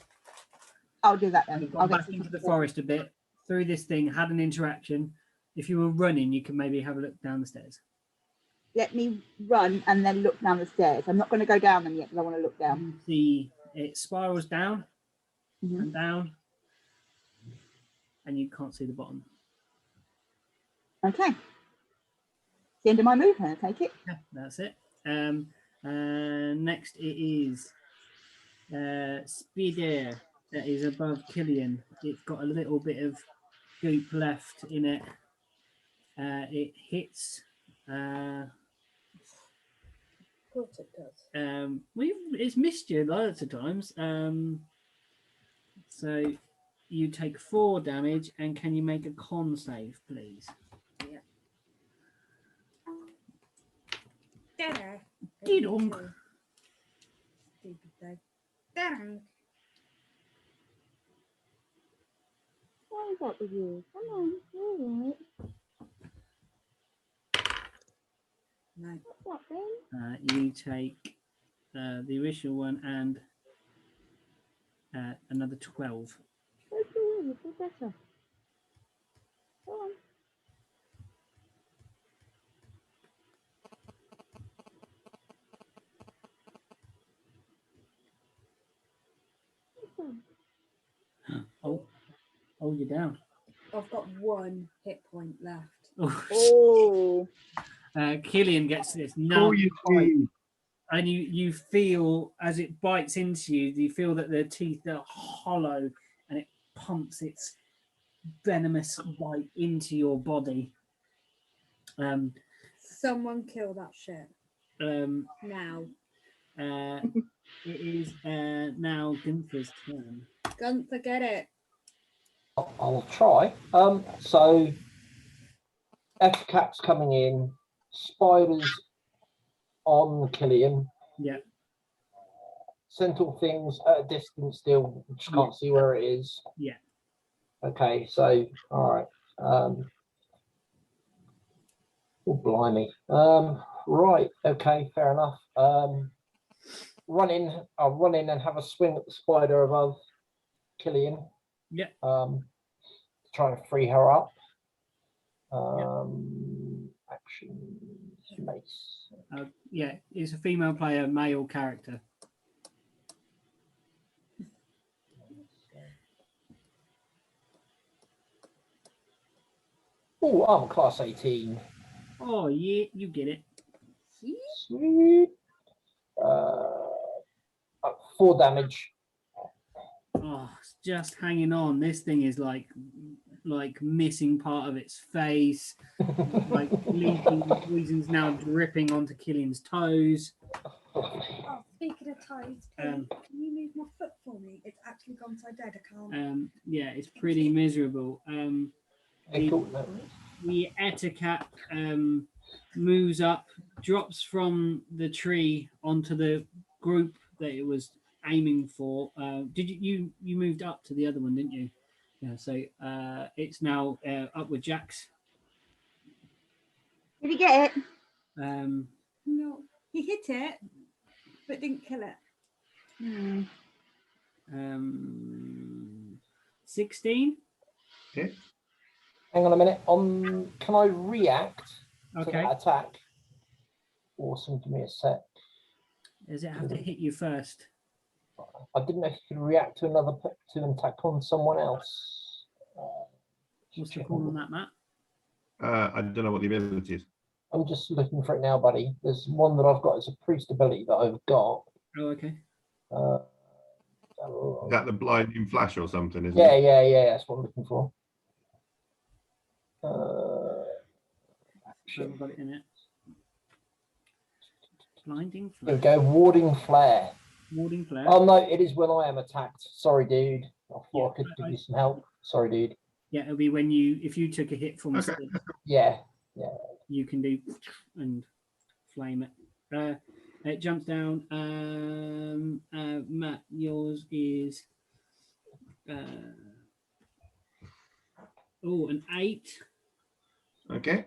[SPEAKER 2] I'll do that then.
[SPEAKER 1] You've gone back into the forest a bit, through this thing, had an interaction. If you were running, you can maybe have a look down the stairs.
[SPEAKER 2] Let me run and then look down the stairs. I'm not going to go down them yet, but I want to look down.
[SPEAKER 1] You see it spirals down and down, and you can't see the bottom.
[SPEAKER 2] Okay. the end of my movement, I take it.
[SPEAKER 1] Yeah, that's it. Next it is Speeder that is above Killian. It's got a little bit of goop left in it. It hits.
[SPEAKER 4] Of course it does.
[SPEAKER 1] It's missed you loads of times. So you take 4 damage, and can you make a con save, please?
[SPEAKER 4] Yeah. There.
[SPEAKER 1] Dee-dong.
[SPEAKER 4] Stupid thing. There.
[SPEAKER 2] What is up with you? Come on, you're all right.
[SPEAKER 4] No.
[SPEAKER 2] What's up then?
[SPEAKER 1] You take the original one and another 12.
[SPEAKER 2] Go to you feel better. Go on.
[SPEAKER 1] Oh, you're down.
[SPEAKER 4] I've got 1 hit point left.
[SPEAKER 2] Oh.
[SPEAKER 1] Killian gets this
[SPEAKER 3] Call
[SPEAKER 1] numb
[SPEAKER 3] your
[SPEAKER 1] bite,
[SPEAKER 3] team.
[SPEAKER 1] and you feel as it bites into you, you feel that the teeth are hollow, and it pumps its venomous bite into your body.
[SPEAKER 4] Someone kill that shit. Now.
[SPEAKER 1] It is now Gunther's turn.
[SPEAKER 4] Gunther, get it.
[SPEAKER 5] I'll try. So F-Cat's coming in, spiders on Killian.
[SPEAKER 1] Yeah.
[SPEAKER 5] Centaur things at a distance still, just can't see where it is.
[SPEAKER 1] Yeah.
[SPEAKER 5] Okay, so all right. Oh blimey. Right, okay, fair enough. I'll run in and have a swing at the spider above Killian.
[SPEAKER 1] Yeah.
[SPEAKER 5] Try and free her up. Action mace.
[SPEAKER 1] Yeah, it's a female player, male character.
[SPEAKER 5] Oh, I'm class 18.
[SPEAKER 1] Oh yeah, you get it.
[SPEAKER 5] Sweet. 4 damage.
[SPEAKER 1] Oh, it's just hanging on. This thing is like missing part of its face, like leaking. The poison's now dripping onto Killian's toes.
[SPEAKER 4] Oh, speaking of toes, can you move my foot for me? It's actually gone so dead, I can't.
[SPEAKER 1] Yeah, it's pretty miserable.
[SPEAKER 5] Cool.
[SPEAKER 1] The etiquette moves up, drops from the tree onto the group that it was aiming for. Did you moved up to the other one, didn't you? Yeah, so it's now up with Jax.
[SPEAKER 2] Did you get it?
[SPEAKER 4] No, he hit it, but didn't kill it.
[SPEAKER 1] 16.
[SPEAKER 3] Okay.
[SPEAKER 5] Hang on a minute. Can I react to
[SPEAKER 1] Okay.
[SPEAKER 5] that attack? Awesome. Give me a sec.
[SPEAKER 1] Does it have to hit you first?
[SPEAKER 5] I didn't know if you could react to an attack on someone else.
[SPEAKER 1] What's the call on that, Matt?
[SPEAKER 3] I don't know what the ability is.
[SPEAKER 5] I'm just looking for it now, buddy. There's one that I've got as a priest ability that I've got.
[SPEAKER 1] Oh, okay.
[SPEAKER 3] Is that the blinding flash or something? Isn't
[SPEAKER 5] Yeah,
[SPEAKER 3] it?
[SPEAKER 5] that's what I'm looking for.
[SPEAKER 1] I haven't got it in it. Blinding
[SPEAKER 5] There we
[SPEAKER 1] flare.
[SPEAKER 5] go. Warding flare.
[SPEAKER 1] Warding flare.
[SPEAKER 5] Oh no, it is when I am attacked. Sorry, dude. I thought
[SPEAKER 1] Yeah,
[SPEAKER 5] I could give you some help. Sorry, dude.
[SPEAKER 1] Yeah, it'll be when if you took a hit from
[SPEAKER 3] Okay.
[SPEAKER 1] stick,
[SPEAKER 5] Yeah.
[SPEAKER 1] you can do and flame it. It jumps down. Matt, yours is an 8.
[SPEAKER 3] Okay.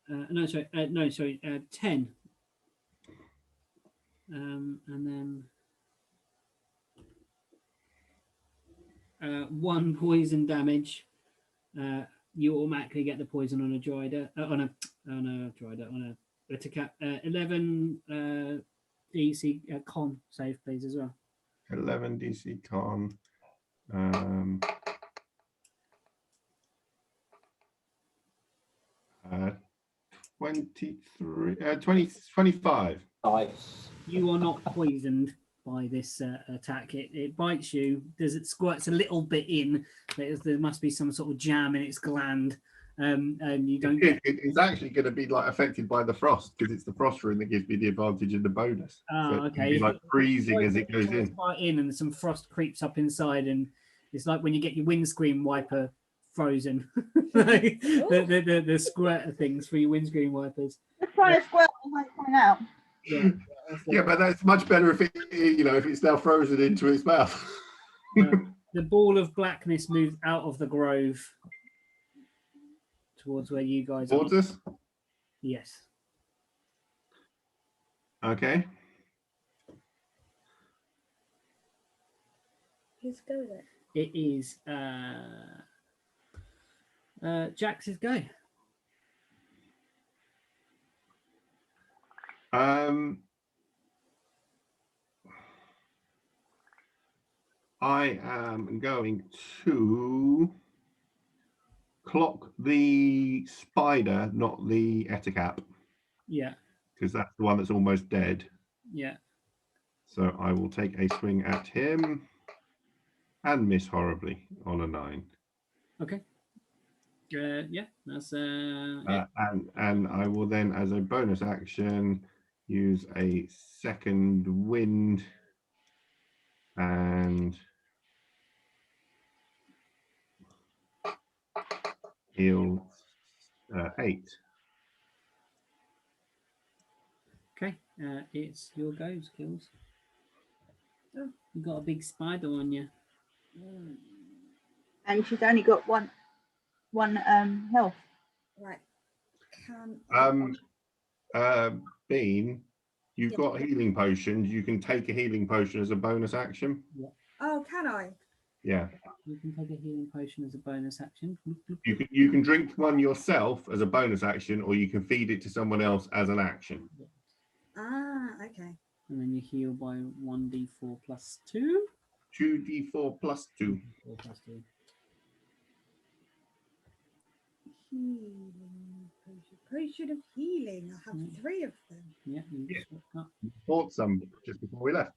[SPEAKER 1] No, sorry, 10. And then 1 poison damage. You automatically get the poison on a Droider, on a Etiquette. 11 DC con save, please, as well.
[SPEAKER 3] 11 DC con. 23, 20, 25.
[SPEAKER 5] Nice.
[SPEAKER 1] You are not poisoned by this attack. It bites you. It squirts a little bit in. There must be some sort of jam in its gland. And you don't get...
[SPEAKER 3] It's actually going to be like affected by the frost because it's the frost rune that gives me the advantage and the bonus.
[SPEAKER 1] Oh,
[SPEAKER 3] So it's gonna
[SPEAKER 1] okay.
[SPEAKER 3] be like freezing as it goes in.
[SPEAKER 1] Quite in, and some frost creeps up inside, and it's like when you get your windscreen wiper frozen. Like, the squirter things for your windscreen wipers.
[SPEAKER 2] Just trying to squirt and it's coming out.
[SPEAKER 1] Yeah,
[SPEAKER 3] Yeah, but that's much better if if it's now frozen into its mouth.
[SPEAKER 1] the ball of blackness moves out of the grove towards where you guys
[SPEAKER 3] Towards
[SPEAKER 1] are.
[SPEAKER 3] us?
[SPEAKER 1] Yes.
[SPEAKER 3] Okay.
[SPEAKER 4] Who's go with it?
[SPEAKER 1] It is Jax's go.
[SPEAKER 3] I am going to clock the spider, not the Ettercap,
[SPEAKER 1] Yeah.
[SPEAKER 3] because that's the one that's almost dead.
[SPEAKER 1] Yeah.
[SPEAKER 3] So I will take a swing at him and miss horribly on a 9.
[SPEAKER 1] Okay. Yeah, that's it.
[SPEAKER 3] And I will then, as a bonus action, use a second wind and heal 8.
[SPEAKER 1] Okay, it's your go, Skills. Oh, you got a big spider on you.
[SPEAKER 2] And she's only got one health.
[SPEAKER 4] Right. Can
[SPEAKER 3] Bean, you've
[SPEAKER 4] Yeah.
[SPEAKER 3] got healing potions. You can take a healing potion as a bonus action.
[SPEAKER 4] Oh, can I?
[SPEAKER 3] Yeah.
[SPEAKER 1] You can take a healing potion as a bonus action.
[SPEAKER 3] You can drink one yourself as a bonus action, or you can feed it to someone else as an action.
[SPEAKER 4] Ah, okay.
[SPEAKER 1] And then you heal by 1d4 plus 2.
[SPEAKER 3] 2d4 plus 2.
[SPEAKER 1] 4 plus 2.
[SPEAKER 4] Healing potion. Potion of healing. I have 3 of them.
[SPEAKER 1] Yeah, you
[SPEAKER 3] Yeah.
[SPEAKER 1] swap up.
[SPEAKER 3] Bought some just before we left.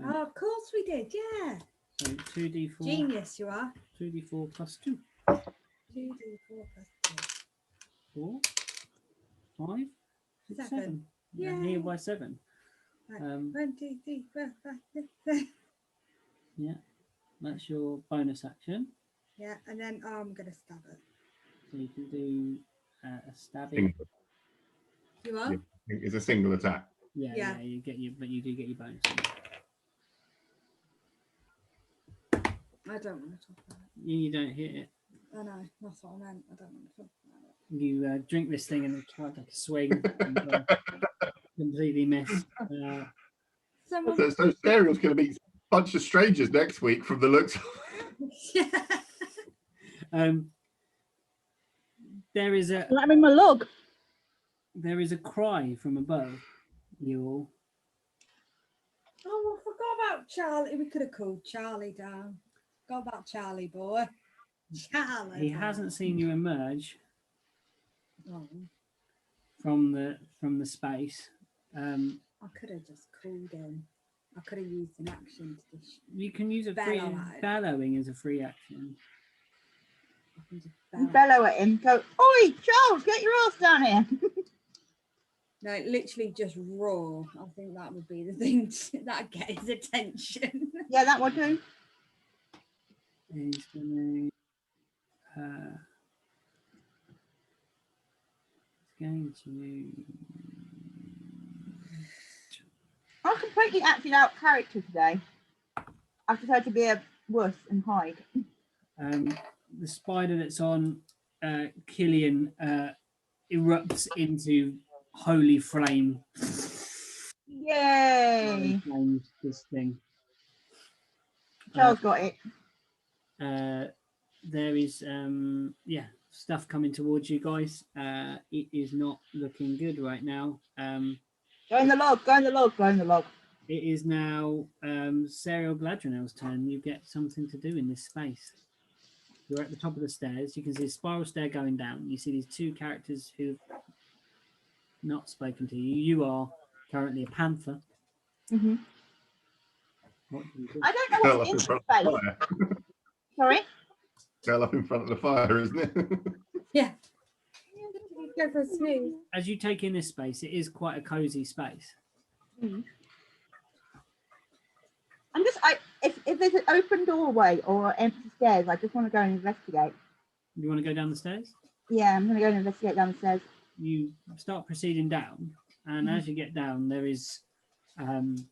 [SPEAKER 4] Oh, of course we did. Yeah.
[SPEAKER 1] So 2d4.
[SPEAKER 4] Genius, you are.
[SPEAKER 1] 2d4 plus 2.
[SPEAKER 4] 2d4 plus
[SPEAKER 1] 4, 5, 6, 7.
[SPEAKER 4] 7.
[SPEAKER 1] Yeah,
[SPEAKER 4] Yay.
[SPEAKER 1] heal by 7.
[SPEAKER 4] Right.
[SPEAKER 1] 1,
[SPEAKER 4] 1, 2, 3, 4, 5, 6, 7.
[SPEAKER 1] Yeah, that's your bonus action.
[SPEAKER 4] Yeah, and then I'm gonna stab it.
[SPEAKER 1] So you can do a stabbing.
[SPEAKER 3] Single.
[SPEAKER 4] You are?
[SPEAKER 3] Yeah. It's a single attack.
[SPEAKER 1] Yeah,
[SPEAKER 4] Yeah.
[SPEAKER 1] you get your, but you do get your bonus.
[SPEAKER 4] I don't want to talk about it.
[SPEAKER 1] You don't hit it.
[SPEAKER 4] I know, that's what I meant. I don't want to talk about it.
[SPEAKER 1] You drink this thing and try to take a swing and completely miss.
[SPEAKER 4] Someone...
[SPEAKER 3] So Ariel's going to meet a bunch of strangers next week from the looks.
[SPEAKER 1] There is a
[SPEAKER 2] I'm in my log.
[SPEAKER 1] there is a cry from above. You all.
[SPEAKER 4] Oh, I forgot about Charlie. We could have called Charlie down. Forgot about Charlie, boy. Charlie.
[SPEAKER 1] He
[SPEAKER 4] boy.
[SPEAKER 1] hasn't seen you emerge
[SPEAKER 4] Oh,
[SPEAKER 1] from the space.
[SPEAKER 4] I could have just called him. I could have used an action to just.
[SPEAKER 1] You can use a
[SPEAKER 4] Bellow
[SPEAKER 1] free
[SPEAKER 4] at him.
[SPEAKER 1] bellowing as a free action.
[SPEAKER 4] I can just
[SPEAKER 2] You
[SPEAKER 4] bellow.
[SPEAKER 2] bellow at him. Go, oi, Charles, get your ass down here.
[SPEAKER 4] No, literally just roar. I think that would be the thing that get his attention.
[SPEAKER 2] Yeah, that will do.
[SPEAKER 1] He's going to.
[SPEAKER 2] I completely acted out character today. I've decided to be a wuss and hide.
[SPEAKER 1] The spider that's on Killian erupts into holy flame.
[SPEAKER 2] Yay!
[SPEAKER 1] Flames this thing.
[SPEAKER 2] Charles got it.
[SPEAKER 1] There is stuff coming towards you guys. It is not looking good right now.
[SPEAKER 2] Go in the log, go in the log, go in the log.
[SPEAKER 1] It is now Serial Gladronel's turn. You get something to do in this space. You're at the top of the stairs. You can see a spiral stair going down. You see these two characters who not spoken to you. You are currently a panther.
[SPEAKER 2] Hmm.
[SPEAKER 1] What do you do?
[SPEAKER 2] I don't know
[SPEAKER 3] Curl
[SPEAKER 2] what's
[SPEAKER 3] up
[SPEAKER 2] in
[SPEAKER 3] in
[SPEAKER 2] this
[SPEAKER 3] front of
[SPEAKER 2] space.
[SPEAKER 3] the fire.
[SPEAKER 2] Sorry.
[SPEAKER 3] Curl up in front of the fire, isn't it?
[SPEAKER 4] Yeah. Go for a snooze.
[SPEAKER 1] As you take in this space, it is quite a cozy space.
[SPEAKER 2] Mm. I'm just, if there's an open doorway or empty stairs, I just want to go and investigate.
[SPEAKER 1] You want to go down the stairs?
[SPEAKER 2] Yeah, I'm going to go and investigate down the stairs.
[SPEAKER 1] You start proceeding down, and as you get down, there is the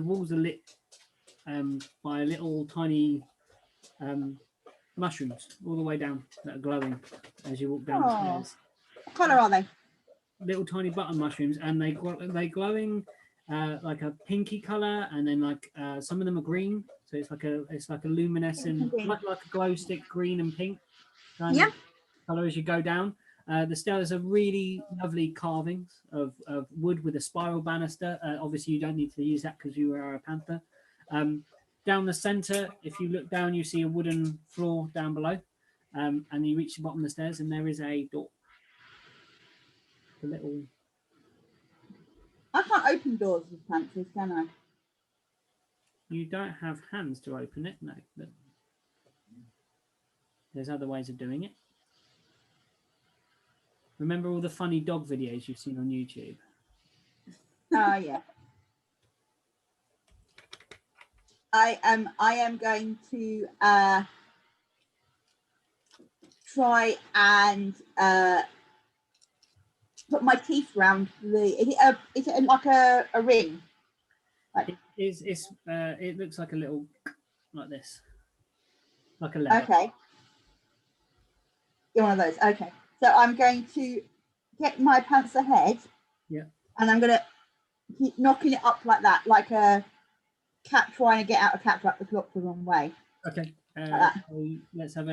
[SPEAKER 1] walls are lit by little tiny mushrooms all the way down that are glowing as you walk down the stairs.
[SPEAKER 2] What colour are they?
[SPEAKER 1] Little tiny button mushrooms, and they glowing like a pinky color, and then like some of them are green, so it's like a luminescent, like a glow stick, green and pink kind of color as you go down. The stairs are really lovely carvings of wood with a spiral banister. Obviously, you don't need to use that because you are a panther. Down the center, if you look down, you see a wooden floor down below, and you reach the bottom of the stairs, and there is a door. A little.
[SPEAKER 2] I can't open doors with panthers, can I?
[SPEAKER 1] You don't have hands to open it, no. But there's other ways of doing it. Remember all the funny dog videos you've seen on YouTube?
[SPEAKER 2] Yeah. I am going to try and put my teeth round the. Is it like a ring? Like,
[SPEAKER 1] it looks like a little, like this, like a lever.
[SPEAKER 2] okay. You're one of those. Okay. So I'm going to get my panther head.
[SPEAKER 1] Yeah.
[SPEAKER 2] And I'm going to keep knocking it up like that, like a cat trying to get out a cat trap that's locked the wrong way.
[SPEAKER 1] Okay.
[SPEAKER 2] Like
[SPEAKER 1] So let's have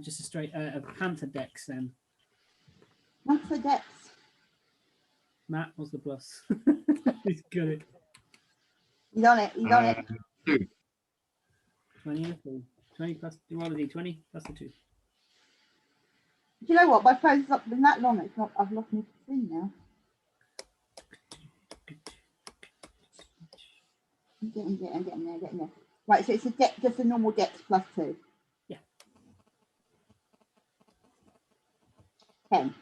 [SPEAKER 1] just a straight a panther dex then.
[SPEAKER 2] Panther dex.
[SPEAKER 1] Matt, what's the plus? He's got it.
[SPEAKER 2] You done it. You done it.
[SPEAKER 3] 2.
[SPEAKER 1] 20, 20 plus, roll a d20 plus the 2.
[SPEAKER 2] Do you know what? My phone's not been that long. It's not. I've lost my screen now. I'm getting there. Right. So it's just a normal dex plus 2.
[SPEAKER 1] Yeah.
[SPEAKER 2] 10.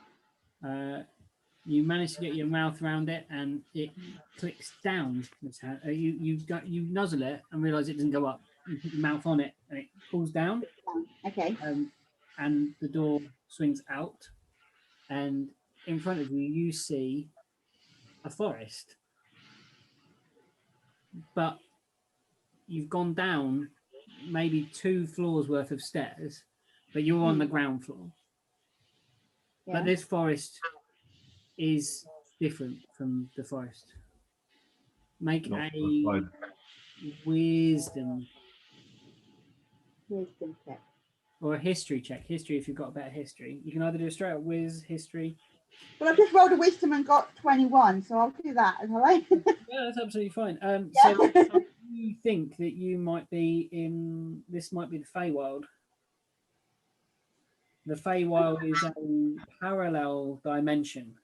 [SPEAKER 1] You manage to get your mouth around it, and it clicks down. You nuzzle it and realize it doesn't go up. You put your mouth on it, and it pulls down.
[SPEAKER 2] Okay.
[SPEAKER 1] And the door swings out, and in front of you, you see a forest. But you've gone down maybe 2 floors worth of stairs, but you're on the ground floor.
[SPEAKER 2] Yeah.
[SPEAKER 1] But this forest is different from the forest. Make
[SPEAKER 3] Not
[SPEAKER 1] a wisdom
[SPEAKER 2] check.
[SPEAKER 1] or a history check. History, if you've got a better history. You can either do a straight up whiz history.
[SPEAKER 2] Well, I've just rolled a wisdom and got 21, so I'll do that. All right.
[SPEAKER 1] Yeah, that's absolutely fine.
[SPEAKER 2] Yeah.
[SPEAKER 1] So you think that you might be in, this might be the Feywild. The Feywild is a parallel dimension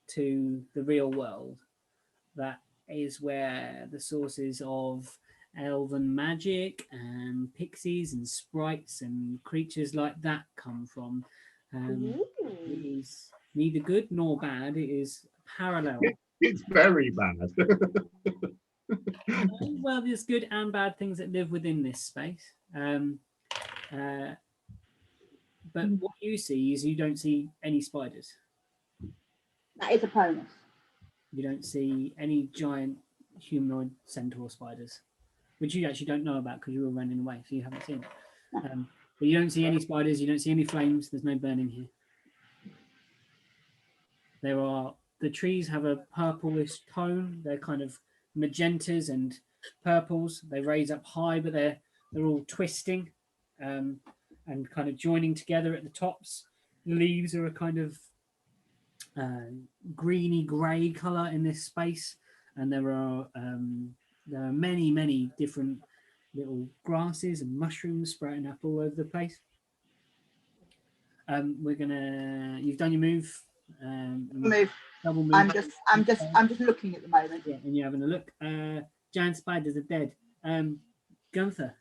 [SPEAKER 1] to the real world. That is where the sources of elven magic and pixies and sprites and creatures like that come from. It is neither good nor bad. It is parallel.
[SPEAKER 3] It's very bad.
[SPEAKER 1] Well, there's good and bad things that live within this space. But what you see is you don't see any spiders.
[SPEAKER 2] That is a bonus.
[SPEAKER 1] You don't see any giant humanoid centaur spiders, which you actually don't know about because you were running away, so you haven't seen it. But you don't see any spiders. You don't see any flames. There's no burning here. The trees have a purplish tone. They're kind of magentas and purples. They raise up high, but they're all twisting and kind of joining together at the tops. The leaves are a kind of greeny grey color in this space, and there are many different little grasses and mushrooms sprouting up all over the place. You've done your move.
[SPEAKER 2] Move.
[SPEAKER 1] Double move.
[SPEAKER 2] I'm just looking at the moment.
[SPEAKER 1] Yeah, and you're having a look. Giant spiders are dead. Gunther.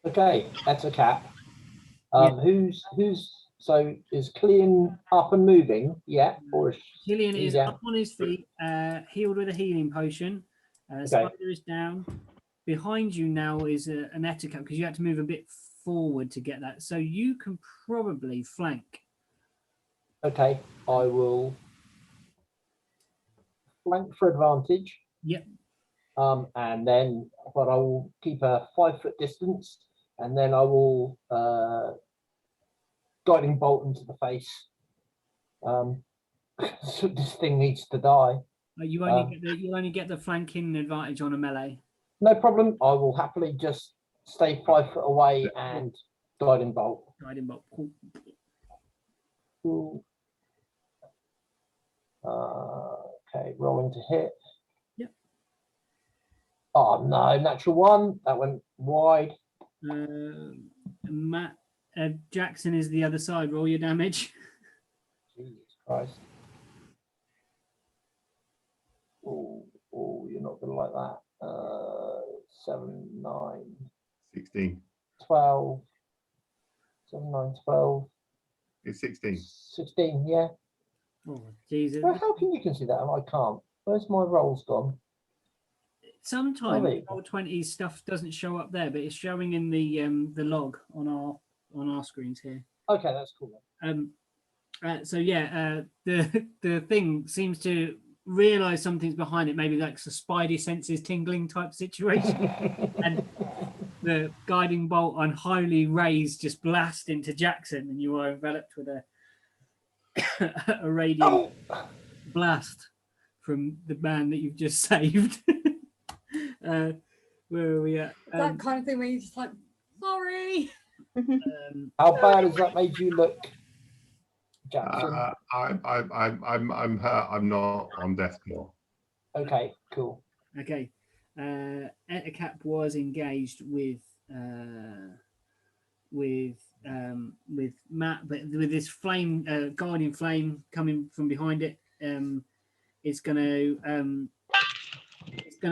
[SPEAKER 5] Okay, that's a cap. Who's so is Killian up and moving? Yeah, or is
[SPEAKER 1] Killian
[SPEAKER 5] he
[SPEAKER 1] is
[SPEAKER 5] down?
[SPEAKER 1] up on his feet, healed with a healing potion.
[SPEAKER 5] Okay.
[SPEAKER 1] Spider is down. Behind you now is an etiquette because you had to move a bit forward to get that. So you can probably flank.
[SPEAKER 5] Okay, I will flank for advantage.
[SPEAKER 1] Yep.
[SPEAKER 5] And then, but I will keep a 5-foot distance, and then I will guiding bolt into the face. So this thing needs to die.
[SPEAKER 1] You only get the flanking advantage on a melee.
[SPEAKER 5] No problem. I will happily just stay 5 foot away and guiding bolt.
[SPEAKER 1] Guiding bolt. Cool.
[SPEAKER 5] Cool. Okay, rolling to hit.
[SPEAKER 1] Yep.
[SPEAKER 5] Oh no, natural one. That went wide.
[SPEAKER 1] Matt Jackson is the other side. Roll your damage.
[SPEAKER 5] Jesus Christ. Oh, you're not gonna like that. 7, 9,
[SPEAKER 3] 16.
[SPEAKER 5] 12. 7, 9, 12.
[SPEAKER 3] It's 16.
[SPEAKER 5] 16, yeah.
[SPEAKER 1] Oh, Jesus.
[SPEAKER 5] Well, how can you can see that and I can't? Where's my rolls gone?
[SPEAKER 1] Sometimes
[SPEAKER 5] Oh,
[SPEAKER 1] Roll20 stuff doesn't show up there, but it's showing in the log on our screens here.
[SPEAKER 5] Okay, that's cool.
[SPEAKER 1] So yeah, the thing seems to realize something's behind it, maybe like a spidey senses tingling type situation, and the guiding bolt on highly raised just blast into Jackson, and you are enveloped with a radiant blast from the man that you've just saved. Where are we at?
[SPEAKER 4] That kind of thing where you just like, sorry.
[SPEAKER 5] How bad has that made you look, Jackson?
[SPEAKER 3] I'm hurt. I'm not on death floor.
[SPEAKER 5] Okay, cool.
[SPEAKER 1] Okay. Ettercap was engaged with Matt, but with this flame, guardian flame coming from behind it, it's gonna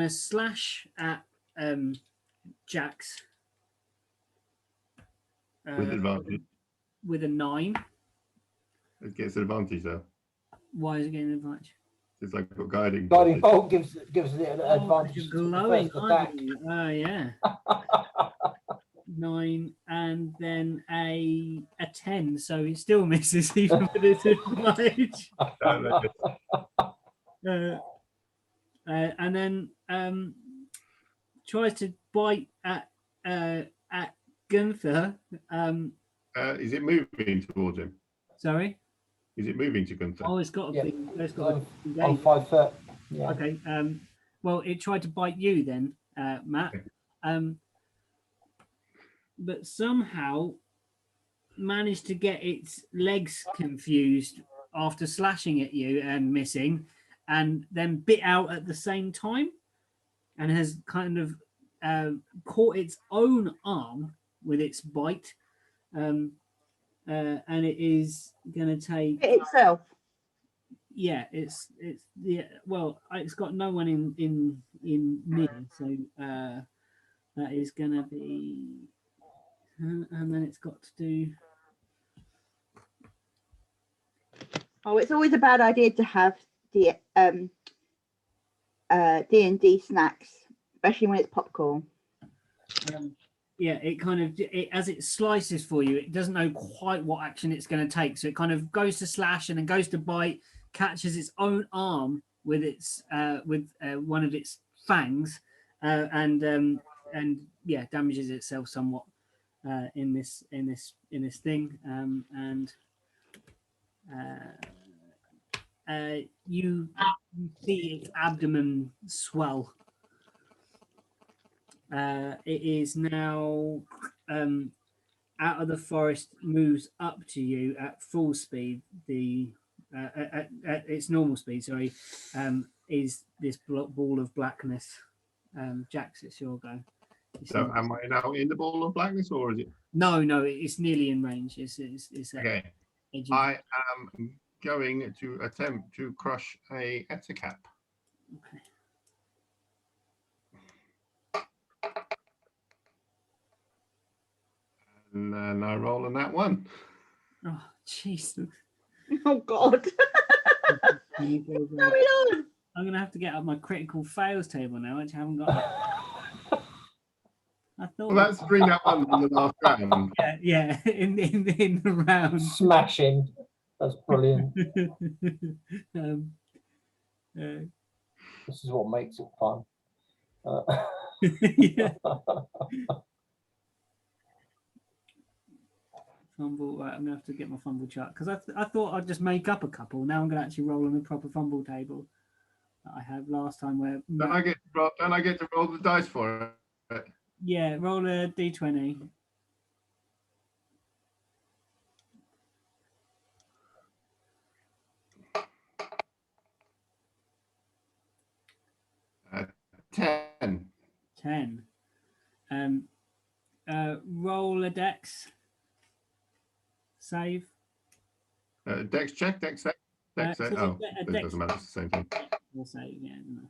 [SPEAKER 1] slash at Jax
[SPEAKER 3] With advantage.
[SPEAKER 1] with a 9.
[SPEAKER 3] It gets advantage though.
[SPEAKER 1] Why is it getting an advantage?
[SPEAKER 3] It's like got guiding.
[SPEAKER 5] Guiding bolt gives it an advantage.
[SPEAKER 1] You're
[SPEAKER 5] to the
[SPEAKER 1] glowing,
[SPEAKER 5] first
[SPEAKER 1] aren't
[SPEAKER 5] attack.
[SPEAKER 1] you? Oh yeah. 9 and then a 10, so it still misses even with its advantage. And then tries to bite at Gunther.
[SPEAKER 3] Is it moving towards him?
[SPEAKER 1] Sorry.
[SPEAKER 3] Is it moving to Gunther?
[SPEAKER 1] Oh, it's got to be. It's got to be
[SPEAKER 5] On
[SPEAKER 1] engaged.
[SPEAKER 5] 5 foot. Yeah.
[SPEAKER 1] Okay. Well, it tried to bite you then, Matt. But somehow managed to get its legs confused after slashing at you and missing, and then bit out at the same time, and has kind of caught its own arm with its bite, and it is going to take
[SPEAKER 2] itself.
[SPEAKER 1] Yeah, it's well, it's got no one in near, so that is going to be, and then it's got to do.
[SPEAKER 2] Oh, it's always a bad idea to have the D&D snacks, especially when it's popcorn.
[SPEAKER 1] Yeah, it kind of as it slices for you, it doesn't know quite what action it's going to take, so it kind of goes to slash and then goes to bite, catches its own arm with its one of its fangs, and yeah, damages itself somewhat in this thing, and you see its abdomen swell. It is now out of the forest, moves up to you at full speed. At its normal speed, sorry, is this ball of blackness. Jax, it's your go.
[SPEAKER 3] So am I now in the ball of blackness, or is it?
[SPEAKER 1] No, it's nearly in range. It's
[SPEAKER 3] Okay.
[SPEAKER 1] edgy.
[SPEAKER 3] I am going to attempt to crush a Ettercap.
[SPEAKER 1] Okay.
[SPEAKER 3] And then I roll on that one.
[SPEAKER 1] Oh, jeez.
[SPEAKER 2] Oh God.
[SPEAKER 1] I'm going to have to get up my critical fails table now, which I haven't got. I thought.
[SPEAKER 3] Well, that's 3 nat 1 in the last round.
[SPEAKER 1] Yeah, in the round.
[SPEAKER 5] Smashing. That's brilliant. This is what makes it fun.
[SPEAKER 1] Yeah. Fumble. Right, I'm gonna have to get my fumble chart because I thought I'd just make up a couple. Now I'm gonna actually roll on the proper fumble table that I had last time. Where
[SPEAKER 3] Don't I get to roll the dice for it?
[SPEAKER 1] Yeah, roll a d20.
[SPEAKER 3] Uh, 10.
[SPEAKER 1] 10. Roll a dex. Save.
[SPEAKER 3] Dex check, dex save. Dex save.
[SPEAKER 1] So
[SPEAKER 3] Oh,
[SPEAKER 1] a
[SPEAKER 3] it
[SPEAKER 1] dex
[SPEAKER 3] doesn't matter. It's the same thing.
[SPEAKER 1] We'll save, yeah. No.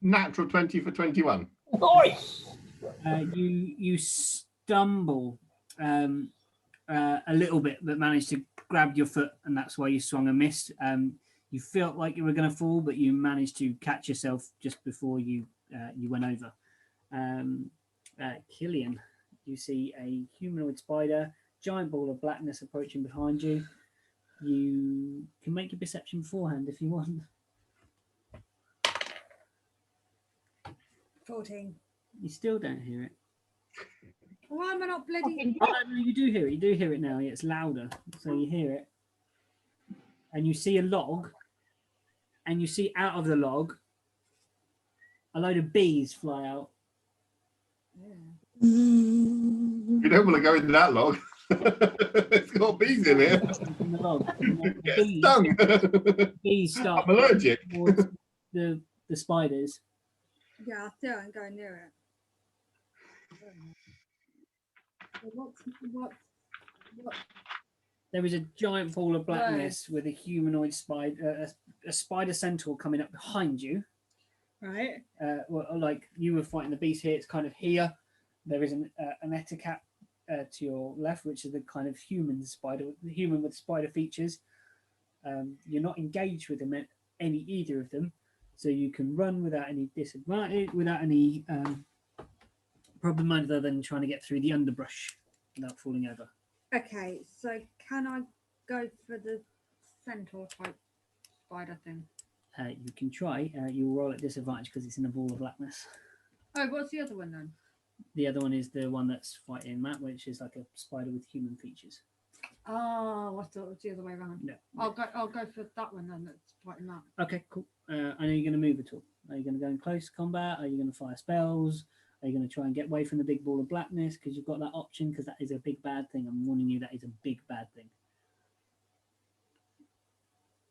[SPEAKER 3] Natural 20 for 21.
[SPEAKER 5] Nice.
[SPEAKER 1] You stumble a little bit, but managed to grab your foot, and that's why you swung a miss. You felt like you were going to fall, but you managed to catch yourself just before you went over. Killian, you see a humanoid spider, giant ball of blackness approaching behind you. You can make your perception beforehand if you want.
[SPEAKER 4] 14.
[SPEAKER 1] You still don't hear it.
[SPEAKER 4] Why am I not bloody?
[SPEAKER 1] Oh, no, you do hear it. You do hear it now. It's louder, so you hear it. And you see a log, and you see out of the log a load of bees fly out.
[SPEAKER 3] You don't want to go into that log. It's got bees in it.
[SPEAKER 1] In the log.
[SPEAKER 3] Get stung.
[SPEAKER 1] Bees start
[SPEAKER 3] I'm allergic.
[SPEAKER 1] towards the spiders.
[SPEAKER 4] Yeah, I still ain't going near it. What?
[SPEAKER 1] There is a giant ball of blackness with a humanoid spider, a spider centaur coming up behind you.
[SPEAKER 4] Right.
[SPEAKER 1] Well, like you were fighting the beast here, it's kind of here. There is an Ettercap to your left, which is the kind of human spider, the human with spider features. You're not engaged with them either of them, so you can run without any disadvantage, without any problem other than trying to get through the underbrush without falling over.
[SPEAKER 4] Okay, so can I go for the centaur type spider thing?
[SPEAKER 1] You can try. You'll roll at disadvantage because it's in a ball of blackness.
[SPEAKER 4] Oh, what's the other one then?
[SPEAKER 1] The other one is the one that's fighting Matt, which is like a spider with human features.
[SPEAKER 4] Oh, I thought it was the other way around.
[SPEAKER 1] No.
[SPEAKER 4] I'll go for that one then. That's fighting that.
[SPEAKER 1] Okay, cool. I know you're going to move at all. Are you going to go in close combat? Are you going to fire spells? Are you going to try and get away from the big ball of blackness because you've got that option? Because that is a big bad thing. I'm warning you, that is a big bad thing.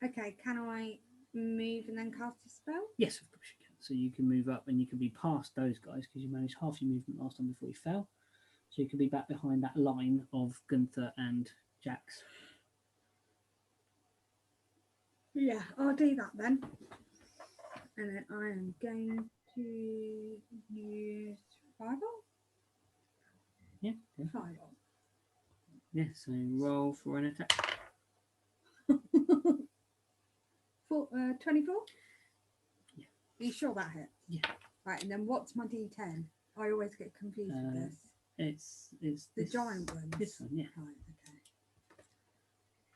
[SPEAKER 4] Okay, can I move and then cast a spell?
[SPEAKER 1] Yes, of course you can. So you can move up and you can be past those guys because you managed half your movement last time before you fell. So you can be back behind that line of Gunther and Jax.
[SPEAKER 4] Yeah, I'll do that then. And then I am going to use Fireball.
[SPEAKER 1] Yeah.
[SPEAKER 4] Fireball.
[SPEAKER 1] Yeah, so roll for an attack.
[SPEAKER 4] 24?
[SPEAKER 1] Yeah.
[SPEAKER 4] Are you sure that hits?
[SPEAKER 1] Yeah.
[SPEAKER 4] Right, and then what's my D10? I always get confused with this.
[SPEAKER 1] It's
[SPEAKER 4] The
[SPEAKER 1] this,
[SPEAKER 4] giant one.
[SPEAKER 1] This one, yeah.
[SPEAKER 4] Right, okay.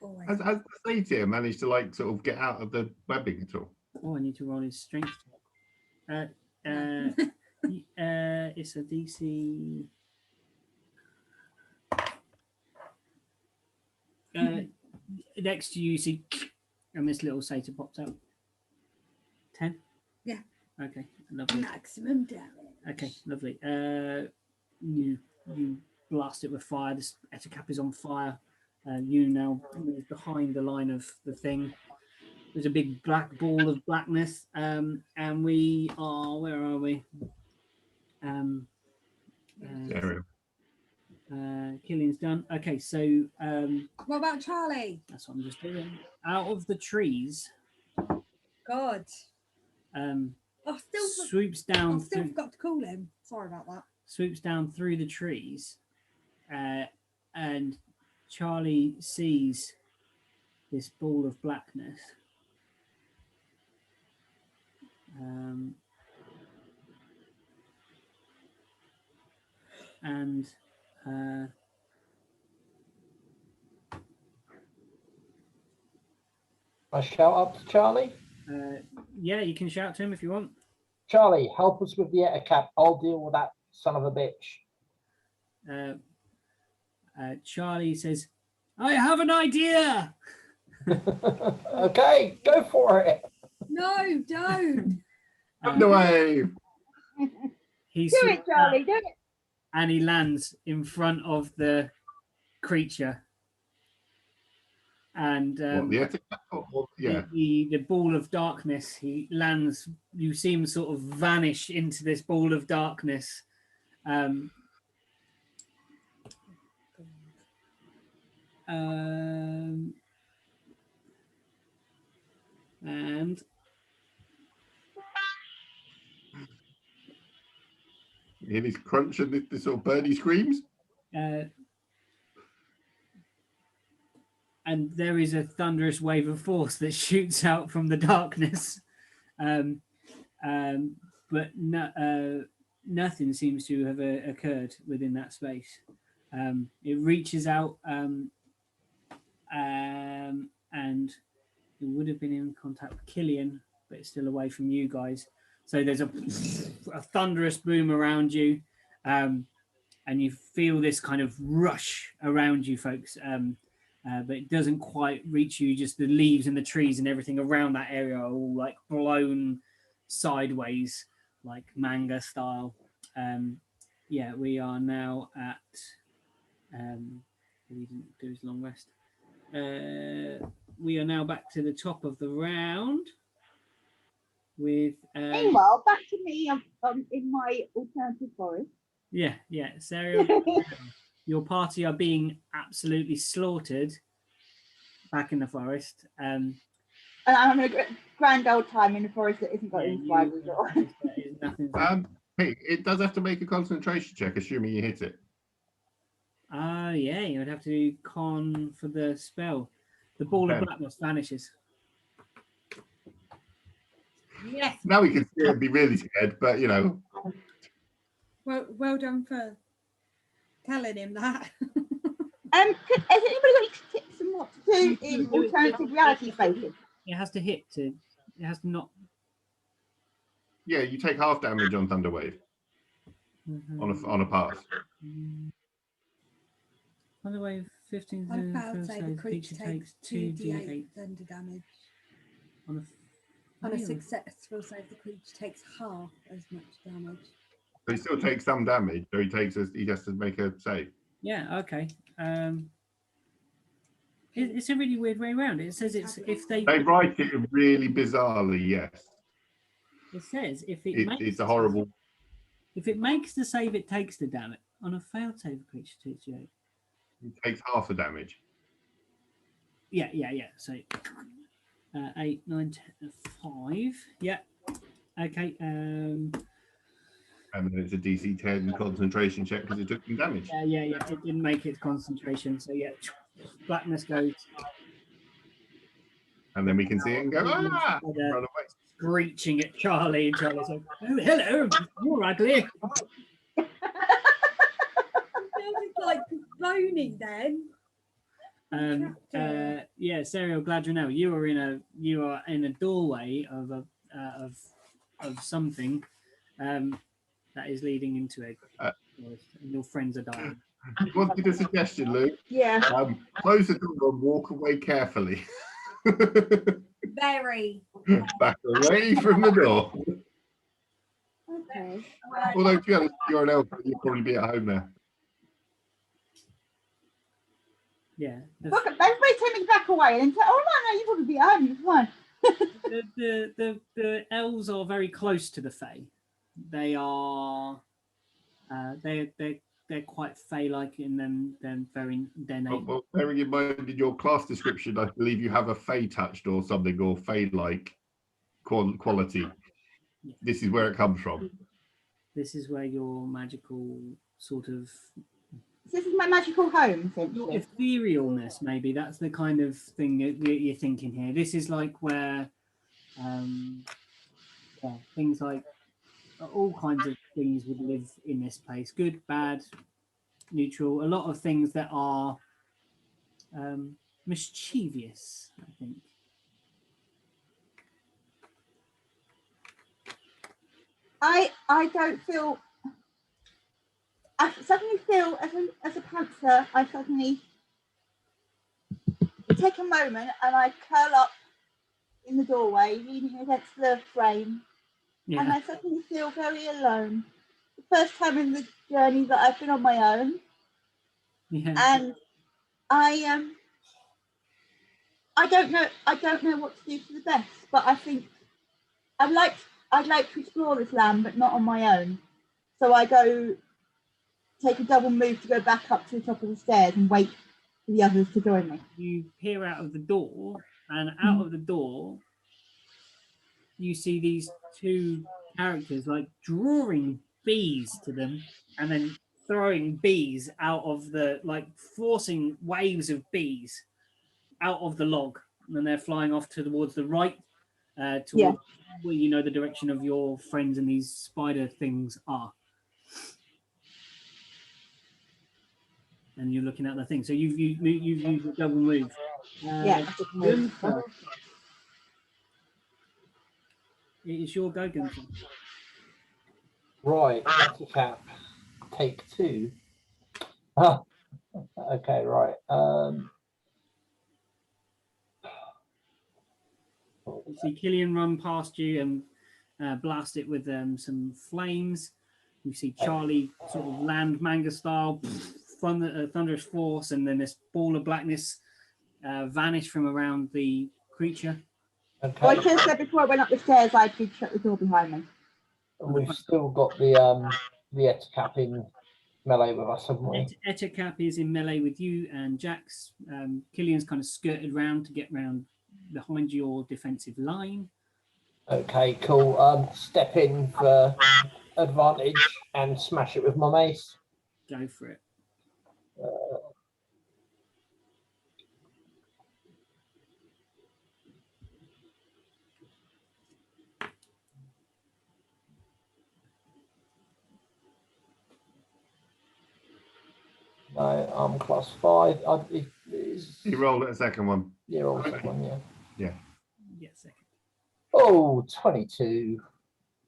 [SPEAKER 4] Always.
[SPEAKER 3] Has the Satyr managed to like sort of get out of the webbing at all?
[SPEAKER 1] Oh, I need to roll his strength check. It's a DC. Next to you see, and this little satyr pops out. 10?
[SPEAKER 4] Yeah.
[SPEAKER 1] Okay, lovely.
[SPEAKER 4] Maximum damage.
[SPEAKER 1] Okay, lovely. You blast it with fire. This Ettercap is on fire. You now move behind the line of the thing. There's a big black ball of blackness, and we are. Where are we?
[SPEAKER 3] Area.
[SPEAKER 1] Killian's done. Okay, so
[SPEAKER 4] What about Charlie?
[SPEAKER 1] that's what I'm just doing. Out of the trees,
[SPEAKER 4] God. I've still
[SPEAKER 1] swoops down through,
[SPEAKER 4] forgot to call him. Sorry about that.
[SPEAKER 1] swoops down through the trees, and Charlie sees this ball of blackness. And
[SPEAKER 5] I shout up to Charlie.
[SPEAKER 1] yeah, you can shout to him if you want.
[SPEAKER 5] Charlie, help us with the ettercap. I'll deal with that son of a bitch.
[SPEAKER 1] Charlie says, I have an idea.
[SPEAKER 5] Okay, go for it.
[SPEAKER 4] No, don't.
[SPEAKER 3] Underway.
[SPEAKER 1] He
[SPEAKER 2] Do it,
[SPEAKER 1] swoops
[SPEAKER 2] Charlie.
[SPEAKER 1] up
[SPEAKER 2] Do it.
[SPEAKER 1] and he lands in front of the creature. And
[SPEAKER 3] What, the ethic? Yeah.
[SPEAKER 1] the ball of darkness, he lands, you see him sort of vanish into this ball of darkness. And
[SPEAKER 3] You hear this crunch and this sort of birdie screams?
[SPEAKER 1] and there is a thunderous wave of force that shoots out from the darkness. But nothing seems to have occurred within that space. It reaches out and it would have been in contact with Killian, but it's still away from you guys. So there's a thunderous boom around you, and you feel this kind of rush around you, folks. But it doesn't quite reach you. Just the leaves and the trees and everything around that area are all like blown sideways, like manga style. Yeah, we are now at. We didn't do his long rest. We are now back to the top of the round. With
[SPEAKER 2] Meanwhile, back to me. I'm in my alternative forest.
[SPEAKER 1] yeah, Sarah, your party are being absolutely slaughtered back in the forest.
[SPEAKER 2] And I'm having a grand old time in the forest that isn't got any spiders at all.
[SPEAKER 3] Hey, it does have to make a concentration check, assuming you hit it.
[SPEAKER 1] Yeah, you would have to do con for the spell. The ball of blackness vanishes.
[SPEAKER 4] Yes.
[SPEAKER 3] Now we can see it and be really scared, but you know.
[SPEAKER 4] Well done for telling him that.
[SPEAKER 2] Has anybody got any tips on what to do in alternative reality spaces?
[SPEAKER 1] It has to hit to. It has to not.
[SPEAKER 3] Yeah, you take half damage on Thunderwave on a pass.
[SPEAKER 1] Thunderwave 15.
[SPEAKER 4] On a failed save, the creature takes 2d8 thunder damage. On a successful save, the creature takes half as much damage.
[SPEAKER 3] So he still takes some damage, so he has to make a save.
[SPEAKER 1] Yeah. Okay. It's a really weird way around. It says it's if they
[SPEAKER 3] write it really bizarrely. Yes.
[SPEAKER 1] It says if
[SPEAKER 3] it's a horrible.
[SPEAKER 1] If it makes the save, it takes the damage. On a failed save, the creature takes 2d8.
[SPEAKER 3] It takes half the damage.
[SPEAKER 1] Yeah. So 8, 9, 10, 5. Yeah. Okay.
[SPEAKER 3] And then it's a DC 10 concentration check because it took some damage.
[SPEAKER 1] Yeah. It didn't make its concentration. So yeah, blackness goes.
[SPEAKER 3] And then we can see it and go, ah! Run away.
[SPEAKER 1] Screeching at Charlie, and Charlie's like, oh, hello, you're ugly.
[SPEAKER 4] Sounded like moaning then.
[SPEAKER 1] Yeah, Serial Gladrinel, you are in a doorway of something that is leading into a forest, and your friends are dying.
[SPEAKER 3] You wanted a suggestion, Luke?
[SPEAKER 2] Yeah.
[SPEAKER 3] Close the door and walk away carefully.
[SPEAKER 4] Very.
[SPEAKER 3] Back away from the door.
[SPEAKER 2] Okay.
[SPEAKER 3] Although, to be honest, you're an elf, you'll probably be at home now.
[SPEAKER 2] Yeah. Look, everybody take me back away and say, oh no, you probably be at home, you're fine.
[SPEAKER 1] The elves are very close to the Fae. They are they're they're quite fey-like, and then
[SPEAKER 3] Well, bearing in mind in your class description, I believe you have a fey touched or something, or fey-like quality.
[SPEAKER 1] Yeah.
[SPEAKER 3] This is where it comes from.
[SPEAKER 1] This is where your magical sort of
[SPEAKER 2] This is my magical home,
[SPEAKER 1] your
[SPEAKER 2] essentially.
[SPEAKER 1] etherealness, maybe that's the kind of thing that you're thinking here. This is like where things like all kinds of things would live in this place: good, bad, neutral. A lot of things that are mischievous, I think.
[SPEAKER 2] I don't feel. I suddenly feel as a panther. I suddenly take a moment and I curl up in the doorway, leaning against the frame, and I suddenly feel very alone. The first time in the journey that I've been on my own, and I don't know what to do for the best, but I think I'd like to explore this land, but not on my own. So I take a double move to go back up to the top of the stairs and wait for the others to join me.
[SPEAKER 1] You peer out of the door, and out of the door, you see these two characters like drawing bees to them, and then throwing bees out of the forcing waves of bees out of the log, and then they're flying off towards the right, towards where you know the direction of your friends and these spider things are. And you're looking at the thing. So you've used a double move. Gunther. It is your go, Gunther.
[SPEAKER 5] Right, handicap, take 2. Oh, okay, right.
[SPEAKER 1] You see Killian run past you and blast it with some flames. You see Charlie sort of land manga style, thunderous force, and then this ball of blackness vanish from around the creature.
[SPEAKER 5] Okay.
[SPEAKER 2] Well, I should have said before I went up the stairs, I did shut the door behind me.
[SPEAKER 5] And we've still got the Ettercap in melee with us, haven't we?
[SPEAKER 1] Ettercap is in melee with you and Jax. Killian's kind of skirted round to get round behind your defensive line.
[SPEAKER 5] Okay, cool. Step in for advantage and smash it with my mace.
[SPEAKER 1] Go for it.
[SPEAKER 5] No, I'm +5.
[SPEAKER 3] You roll it a second one.
[SPEAKER 5] Yeah, roll the second one, yeah.
[SPEAKER 3] Yeah.
[SPEAKER 1] Yeah, second.
[SPEAKER 5] Oh, 22.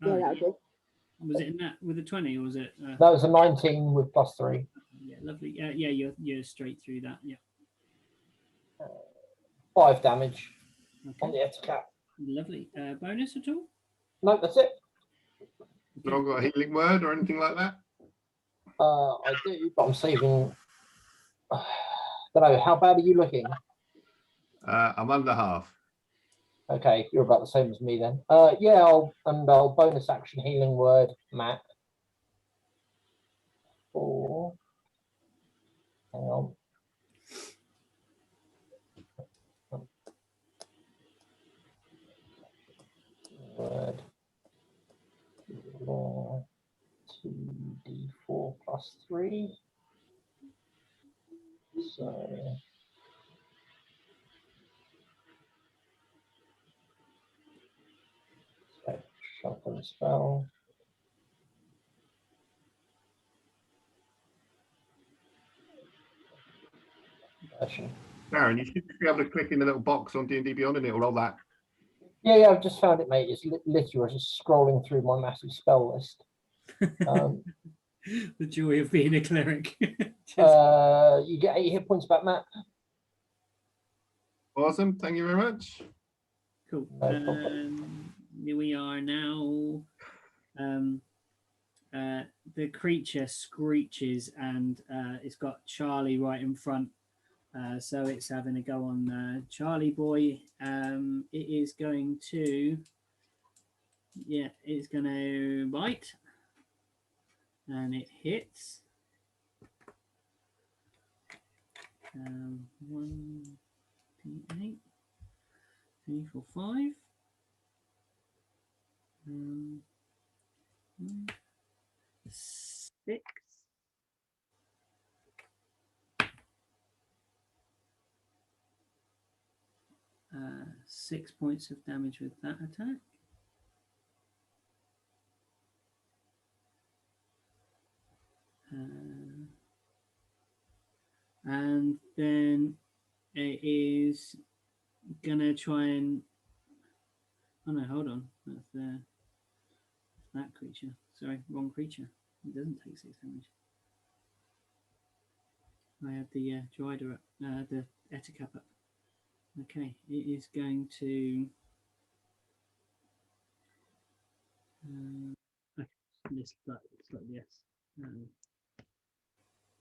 [SPEAKER 2] Yeah, that was good.
[SPEAKER 1] Was it in that with a 20 or was it?
[SPEAKER 5] That was a 19 with +3.
[SPEAKER 1] Yeah, lovely. Yeah, you're straight through that. Yeah.
[SPEAKER 5] 5 damage on the
[SPEAKER 1] Okay.
[SPEAKER 5] Ettercap.
[SPEAKER 1] Lovely. Bonus at all?
[SPEAKER 5] No, that's it.
[SPEAKER 3] You not got a healing word or anything like that?
[SPEAKER 5] I do, but I'm saving. Don't know. How bad are you looking?
[SPEAKER 3] I'm under half.
[SPEAKER 5] Okay, you're about the same as me then. Yeah, I'll bonus action healing word, Matt. 4. Hang on. Word. 2d4 +3. So. Shuffle spell.
[SPEAKER 3] Darren, you should be able to click in the little box on D&D Beyond and it'll roll that.
[SPEAKER 5] Yeah, I've just found it, mate. It's literally just scrolling through my massive spell list.
[SPEAKER 1] The joy of being a cleric.
[SPEAKER 5] You get 8 hit points back, Matt.
[SPEAKER 3] Awesome. Thank you very much.
[SPEAKER 1] Cool.
[SPEAKER 5] No problem.
[SPEAKER 1] Here we are now. The creature screeches and it's got Charlie right in front. So it's having a go on Charlie boy. It is going to, it's going to bite. And it hits. 1 d8, 3, 4, 5. 6. 6 points of damage with that attack. And then it is gonna try and. Oh no, hold on. That's that creature. Sorry, wrong creature. It doesn't take 6 damage. I have the Drider up, the Ettercap up. Okay, it is going to. Okay, this slightly yes.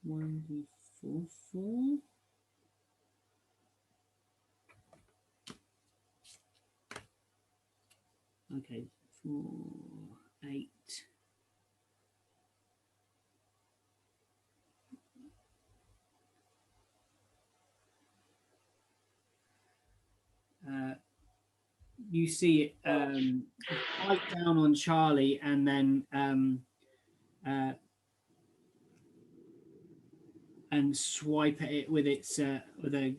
[SPEAKER 1] 1d4 4. Okay, 4, 8. You see it bite down on Charlie and then and swipe at it with its with a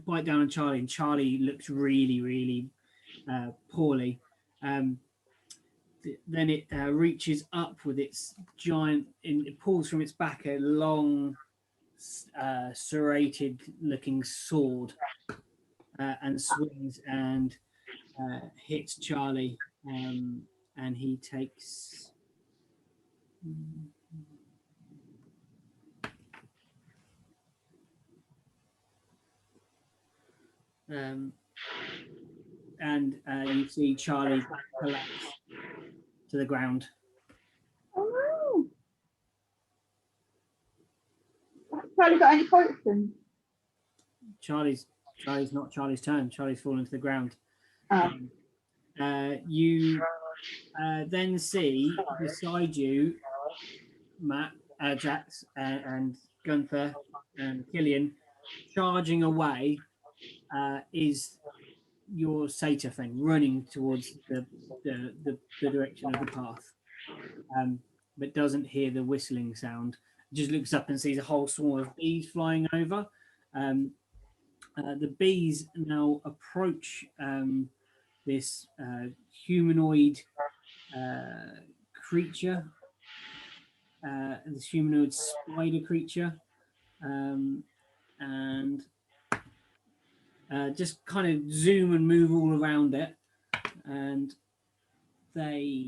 [SPEAKER 1] bite down on Charlie, and Charlie looks really poorly. Then it reaches up with its giant. It pulls from its back a long, serrated-looking sword and swings and hits Charlie, and he takes. And you see Charlie collapse to the ground.
[SPEAKER 2] Oh no! Charlie got any poison?
[SPEAKER 1] Charlie's not Charlie's turn. Charlie's fallen to the ground.
[SPEAKER 2] Oh.
[SPEAKER 1] You then see beside you, Matt, Jax, and Gunther and Killian charging away. Is your satyr thing running towards the direction of the path, but doesn't hear the whistling sound. Just looks up and sees a whole swarm of bees flying over. The bees now approach this humanoid creature, this humanoid spider creature, and just kind of zoom and move all around it, and they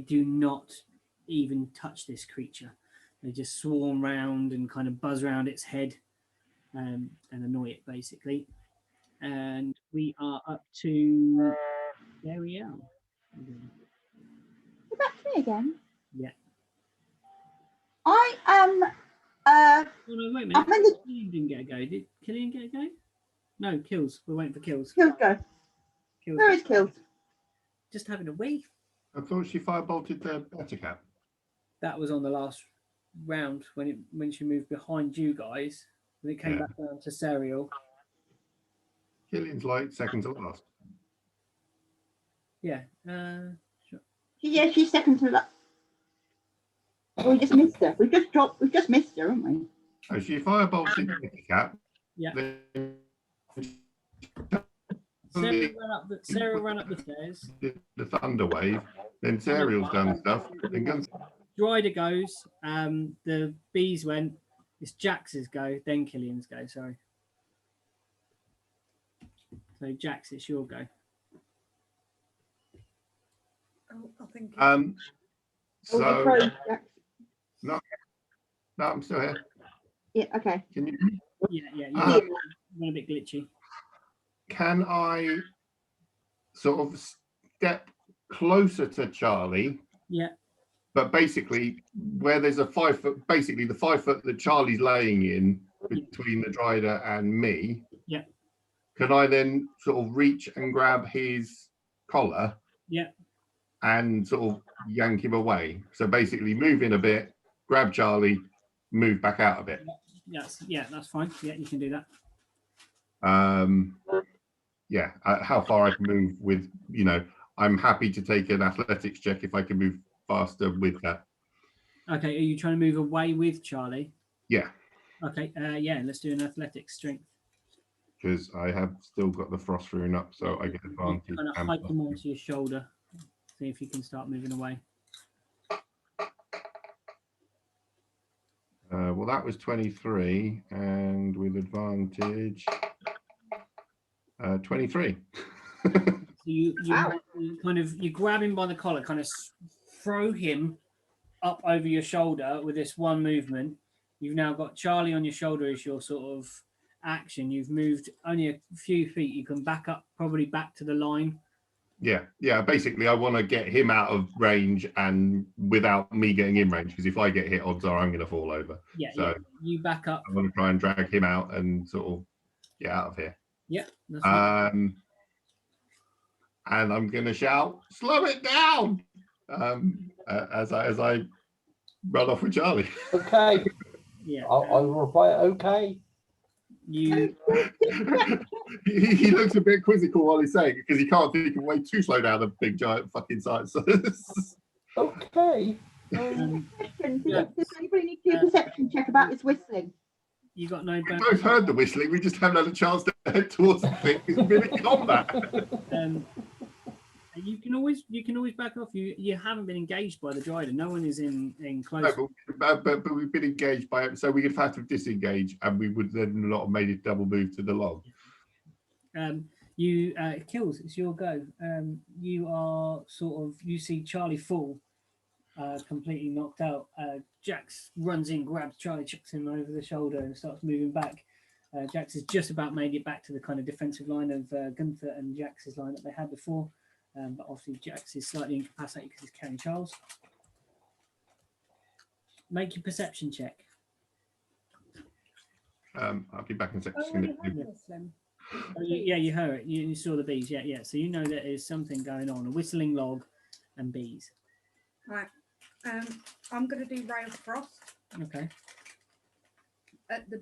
[SPEAKER 1] do not even touch this creature. They just swarm round and kind of buzz around its head and annoy it, basically. And we are up to Ariel.
[SPEAKER 2] Is that me again?
[SPEAKER 1] Yeah.
[SPEAKER 2] I am.
[SPEAKER 1] Oh no, wait a minute.
[SPEAKER 2] I'm in the...
[SPEAKER 1] Killian didn't get a go. Did Killian get a go? No, Kills. We're waiting for Kills.
[SPEAKER 2] Kills go.
[SPEAKER 1] Kills.
[SPEAKER 2] Where is Kills?
[SPEAKER 1] Just having a wee.
[SPEAKER 3] I thought she firebolted the Ettercap.
[SPEAKER 1] That was on the last round when she moved behind you guys. When it came back down to Serial.
[SPEAKER 3] Killian's like second to last.
[SPEAKER 1] Yeah. Sure.
[SPEAKER 2] Yeah, she's second to last. Oh, we just missed her. We just missed her, haven't we?
[SPEAKER 3] Oh, she firebolted the Ettercap.
[SPEAKER 1] Yeah.
[SPEAKER 3] Then
[SPEAKER 1] Sarah ran up the stairs.
[SPEAKER 3] the thunder wave. Then Serial's done stuff. Then Gunther.
[SPEAKER 1] Drider goes. The bees went. It's Jax's go. Then Killian's go. Sorry. So Jax, it's your go.
[SPEAKER 4] Oh, I think.
[SPEAKER 3] So no, I'm still here.
[SPEAKER 2] Yeah. Okay.
[SPEAKER 3] Can you?
[SPEAKER 1] Yeah. You're a bit glitchy.
[SPEAKER 3] Can I sort of step closer to Charlie?
[SPEAKER 1] Yeah.
[SPEAKER 3] But basically, where there's a 5 foot, basically the 5 foot that Charlie's laying in between the Drider and me.
[SPEAKER 1] Yeah.
[SPEAKER 3] Can I then sort of reach and grab his collar?
[SPEAKER 1] Yeah.
[SPEAKER 3] And sort of yank him away. So basically, move in a bit, grab Charlie, move back out a bit.
[SPEAKER 1] Yes, yeah, that's fine. Yeah, you can do that.
[SPEAKER 3] Yeah, how far I can move with, you know, I'm happy to take an athletics check if I can move faster with that.
[SPEAKER 1] Okay, are you trying to move away with Charlie?
[SPEAKER 3] Yeah.
[SPEAKER 1] Okay, yeah, let's do an athletics strength.
[SPEAKER 3] Because I have still got the frost rune up, so I get
[SPEAKER 1] You
[SPEAKER 3] advantage.
[SPEAKER 1] kind of hike them onto your shoulder. See if you can start moving away.
[SPEAKER 3] Well, that was 23, and with advantage, 23.
[SPEAKER 1] So you kind of you grab him by the collar, kind of throw him up over your shoulder with this one movement. You've now got Charlie on your shoulder as your sort of action. You've moved only a few feet. You can back up, probably back to the line.
[SPEAKER 3] Yeah. Basically, I want to get him out of range and without me getting in range, because if I get hit, odds are I'm going to fall over.
[SPEAKER 1] Yeah,
[SPEAKER 3] so
[SPEAKER 1] yeah. You back up.
[SPEAKER 3] I want to try and drag him out and sort of get out of here.
[SPEAKER 1] Yeah. That's right.
[SPEAKER 3] And I'm going to shout, "Slow it down!" As I run off with Charlie.
[SPEAKER 5] Okay.
[SPEAKER 1] Yeah.
[SPEAKER 5] I'll reply, okay.
[SPEAKER 1] You.
[SPEAKER 3] he looks a bit quizzical while he's saying it because he can't think of a way to slow down a big giant fucking science.
[SPEAKER 5] Okay.
[SPEAKER 2] Does
[SPEAKER 1] Yeah.
[SPEAKER 2] anybody need to do a perception check about this whistling?
[SPEAKER 1] You got no.
[SPEAKER 3] We both heard the whistling. We just haven't had a chance to head towards the thing. It's been in combat.
[SPEAKER 1] You can always back off. You haven't been engaged by the Dryden. No one is in close.
[SPEAKER 3] No, but we've been engaged by it, so we would have to disengage, and we would then not have made a double move to the log.
[SPEAKER 1] You Kills. It's your go. You are sort of. You see Charlie fall, completely knocked out. Jax runs in, grabs Charlie, chucks him over the shoulder, and starts moving back. Jax has just about made it back to the kind of defensive line of Gunther and Jax's line that they had before. But obviously Jax is slightly incapacitated because he's carrying Charles. Make your perception check.
[SPEAKER 3] I'll be back in a second.
[SPEAKER 4] Oh, you had whistling.
[SPEAKER 1] Yeah, you heard it. You saw the bees. Yeah. So you know there is something going on. A whistling log and bees.
[SPEAKER 4] Right. I'm going to do Ray of Frost
[SPEAKER 1] Okay.
[SPEAKER 4] at the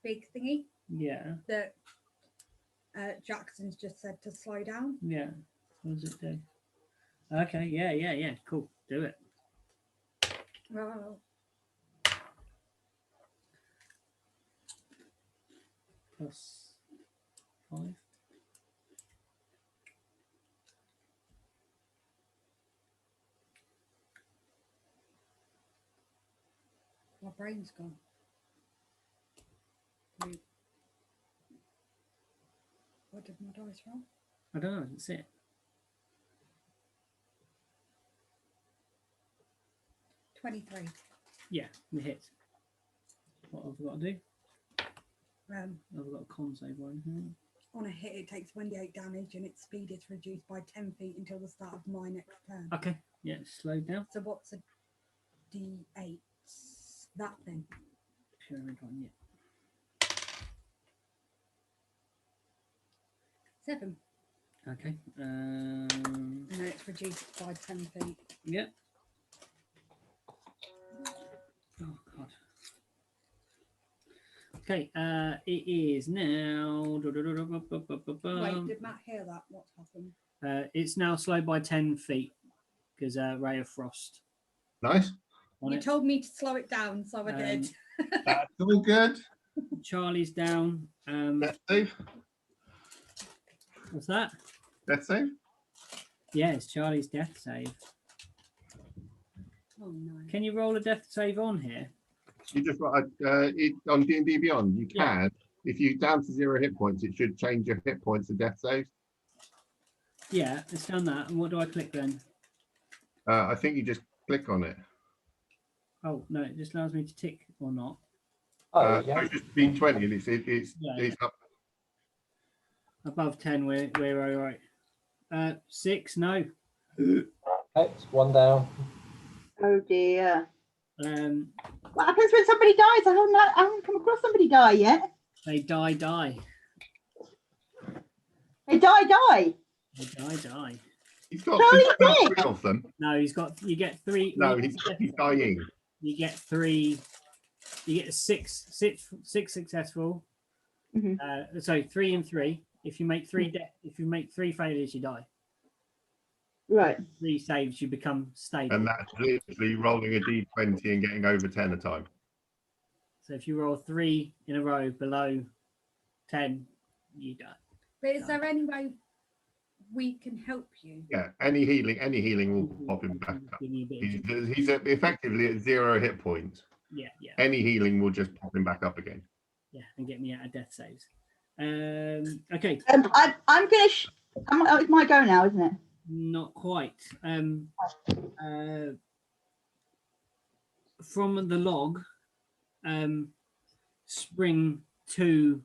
[SPEAKER 4] big thingy
[SPEAKER 1] Yeah.
[SPEAKER 4] that Jackson's just said to slow down.
[SPEAKER 1] Yeah. What does it do? Okay. Yeah. Cool. Do it.
[SPEAKER 4] Oh.
[SPEAKER 1] +5.
[SPEAKER 4] My brain's gone. What did my dice roll?
[SPEAKER 1] I don't know. That's it.
[SPEAKER 4] 23.
[SPEAKER 1] Yeah, it hits. What have I got to do?
[SPEAKER 4] Um,
[SPEAKER 1] I've got a con save one here.
[SPEAKER 4] on a hit, it takes 1d8 damage and its speed is reduced by 10 feet until the start of my next turn.
[SPEAKER 1] Okay. Yeah, it's slowed down.
[SPEAKER 4] So what's a d8? That thing.
[SPEAKER 1] Pyramid one, yeah.
[SPEAKER 4] 7.
[SPEAKER 1] Okay.
[SPEAKER 4] And then it's reduced by 10 feet.
[SPEAKER 1] Yeah. Oh God. Okay. It is now.
[SPEAKER 4] Wait, did Matt hear that? What's happened?
[SPEAKER 1] It's now slowed by 10 feet because Ray of Frost.
[SPEAKER 3] Nice.
[SPEAKER 1] On
[SPEAKER 4] You
[SPEAKER 1] it.
[SPEAKER 4] told me to slow it down, so I did.
[SPEAKER 3] That's all good.
[SPEAKER 1] Charlie's down.
[SPEAKER 3] Death save.
[SPEAKER 1] What's that?
[SPEAKER 3] Death save.
[SPEAKER 1] Yeah, it's Charlie's death save.
[SPEAKER 4] Oh no.
[SPEAKER 1] Can you roll a death save on here?
[SPEAKER 3] You just write it on D&D Beyond. You
[SPEAKER 1] Yeah.
[SPEAKER 3] can. If you down to 0 hit points, it should change your hit points to death saves.
[SPEAKER 1] Yeah, it's done that. And what do I click then?
[SPEAKER 3] I think you just click on it.
[SPEAKER 1] Oh no, it just allows me to tick or not.
[SPEAKER 5] Oh,
[SPEAKER 3] So
[SPEAKER 5] yeah.
[SPEAKER 3] it's just been 20. And it's
[SPEAKER 1] Yeah.
[SPEAKER 3] up.
[SPEAKER 1] Above 10, we're all right. 6, no.
[SPEAKER 5] It's one down.
[SPEAKER 2] Oh dear.
[SPEAKER 1] Um,
[SPEAKER 2] What happens when somebody dies? I haven't come across somebody die yet.
[SPEAKER 1] they die.
[SPEAKER 2] They die.
[SPEAKER 1] They die.
[SPEAKER 3] He's got
[SPEAKER 2] Charlie's
[SPEAKER 3] three
[SPEAKER 2] dead.
[SPEAKER 3] of them.
[SPEAKER 1] No, you get 3.
[SPEAKER 3] No, he's dying.
[SPEAKER 1] You get 3. You get six successful.
[SPEAKER 2] Mhm.
[SPEAKER 1] So 3 and 3. If you make three failures, you die.
[SPEAKER 2] Right.
[SPEAKER 1] 3 saves, you become stable.
[SPEAKER 3] And that's literally rolling a d20 and getting over 10 a time.
[SPEAKER 1] So if you roll 3 in a row below 10, you die.
[SPEAKER 4] But is there any way we can help you?
[SPEAKER 3] Yeah, any healing will pop him back up. He's effectively at 0 hit points.
[SPEAKER 1] Yeah.
[SPEAKER 3] Any healing will just pop him back up again.
[SPEAKER 1] Yeah, and get me out of death saves. Okay.
[SPEAKER 2] I'm gonna. It's my go now, isn't it?
[SPEAKER 1] Not quite. From the log, spring 2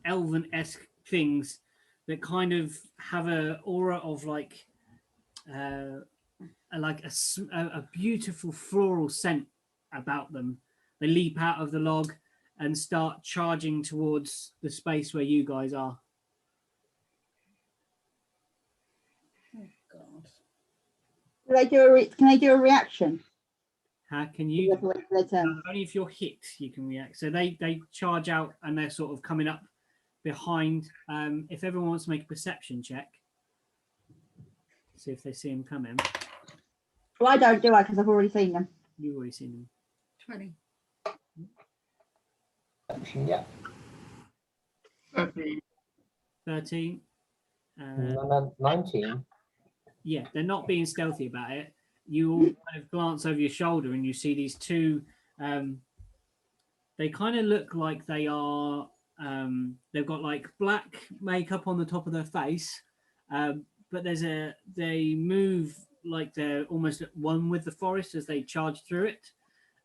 [SPEAKER 1] elven-esque things that kind of have a aura of like a beautiful floral scent about them. They leap out of the log and start charging towards the space where you guys are.
[SPEAKER 4] Oh God!
[SPEAKER 2] Can they do a reaction?
[SPEAKER 1] How can you?
[SPEAKER 2] Turn.
[SPEAKER 1] Only if you're hit you can react. So they charge out and they're sort of coming up behind. If everyone wants to make a perception check, see if they see him coming.
[SPEAKER 2] Well, I don't, do I? Because I've already seen them.
[SPEAKER 1] You've already seen them.
[SPEAKER 4] 20.
[SPEAKER 5] Yeah.
[SPEAKER 1] 13.
[SPEAKER 5] 19.
[SPEAKER 1] Yeah, they're not being stealthy about it. You all kind of glance over your shoulder and you see these two. They kind of look like they are. They've got like black makeup on the top of their face, but they move like they're almost at one with the forest as they charge through it,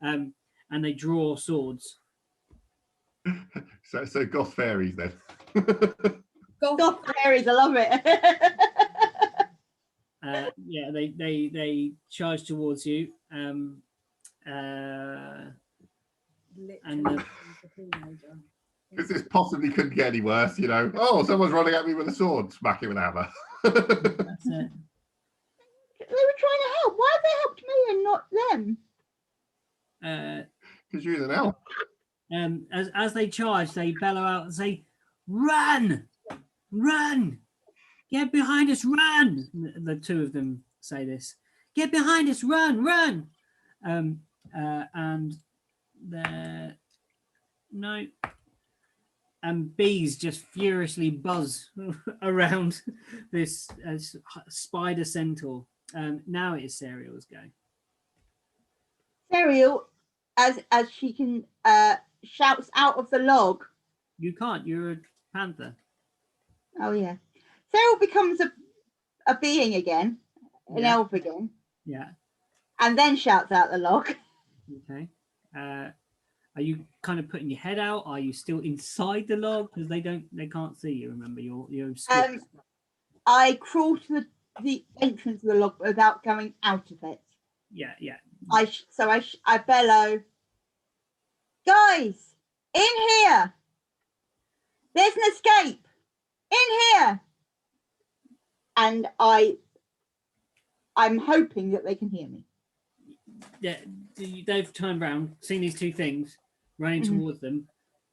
[SPEAKER 1] and they draw swords.
[SPEAKER 3] So goth fairies then.
[SPEAKER 2] Goth fairies, I love it.
[SPEAKER 1] Yeah, they charge towards you. And
[SPEAKER 3] This possibly couldn't get any worse, you know. Oh, someone's running at me with a sword. Smack him with a hammer.
[SPEAKER 1] That's it.
[SPEAKER 2] They were trying to help. Why have they helped me and not them?
[SPEAKER 3] Because you're an elf.
[SPEAKER 1] As they charge, they bellow out and say, "Run! Run! Get behind us! Run!" The two of them say this. Get behind us! Run! Run! And no. And bees just furiously buzz around this spider centaur. Now it is Serial's go.
[SPEAKER 2] Serial, as she can, shouts out of the log.
[SPEAKER 1] You can't. You're a panther.
[SPEAKER 2] Oh yeah. Serial becomes a being again, an elf again.
[SPEAKER 1] Yeah.
[SPEAKER 2] And then shouts out the log.
[SPEAKER 1] Okay. Are you kind of putting your head out? Are you still inside the log? Because they can't see you. Remember, you're
[SPEAKER 2] I crawl to the entrance of the log without going out of it.
[SPEAKER 1] Yeah.
[SPEAKER 2] I bellow, guys, in here. There's an escape. In here. And I'm hoping that they can hear me.
[SPEAKER 1] Yeah, they've turned around, seen these two things running towards them.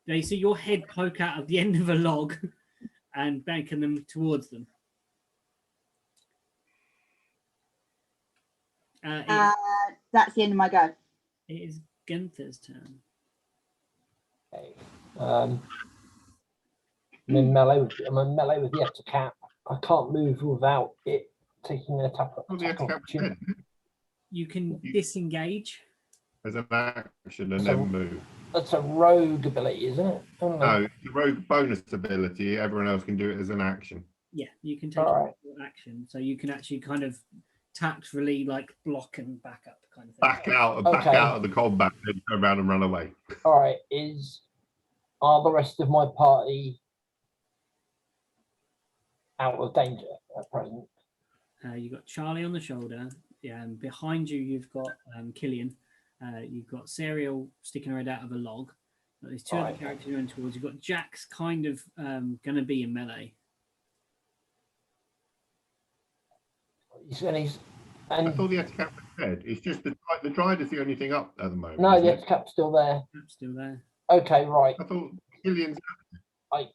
[SPEAKER 1] They see your head poke out of the end of a log and banking them towards them.
[SPEAKER 2] That's the end of my go.
[SPEAKER 1] It is Gunther's turn.
[SPEAKER 5] Okay. I'm in melee with the Ettercap. I can't move without it taking an attack.
[SPEAKER 1] You can disengage.
[SPEAKER 3] As an action and then move.
[SPEAKER 5] That's a rogue ability, isn't it?
[SPEAKER 3] No, the rogue bonus ability, everyone else can do it as an action.
[SPEAKER 1] Yeah, you can take action. So you can actually kind of tactfully like block and back up kind of thing.
[SPEAKER 3] Back out of the combat and turn around and run away.
[SPEAKER 5] All right. Are the rest of my party out of danger at present?
[SPEAKER 1] You've got Charlie on the shoulder. Yeah, and behind you, you've got Killian. You've got Serial sticking her head out of a log. There's two other characters you're in towards. You've got Jack's kind of going to be in melee.
[SPEAKER 3] I thought the attack was said, it's just the Drider's the only thing up at the moment.
[SPEAKER 5] No,
[SPEAKER 3] isn't
[SPEAKER 5] the
[SPEAKER 3] it?
[SPEAKER 5] Etacap's still there.
[SPEAKER 1] It's still there.
[SPEAKER 5] Okay, right.
[SPEAKER 3] I thought Killian's.
[SPEAKER 5] I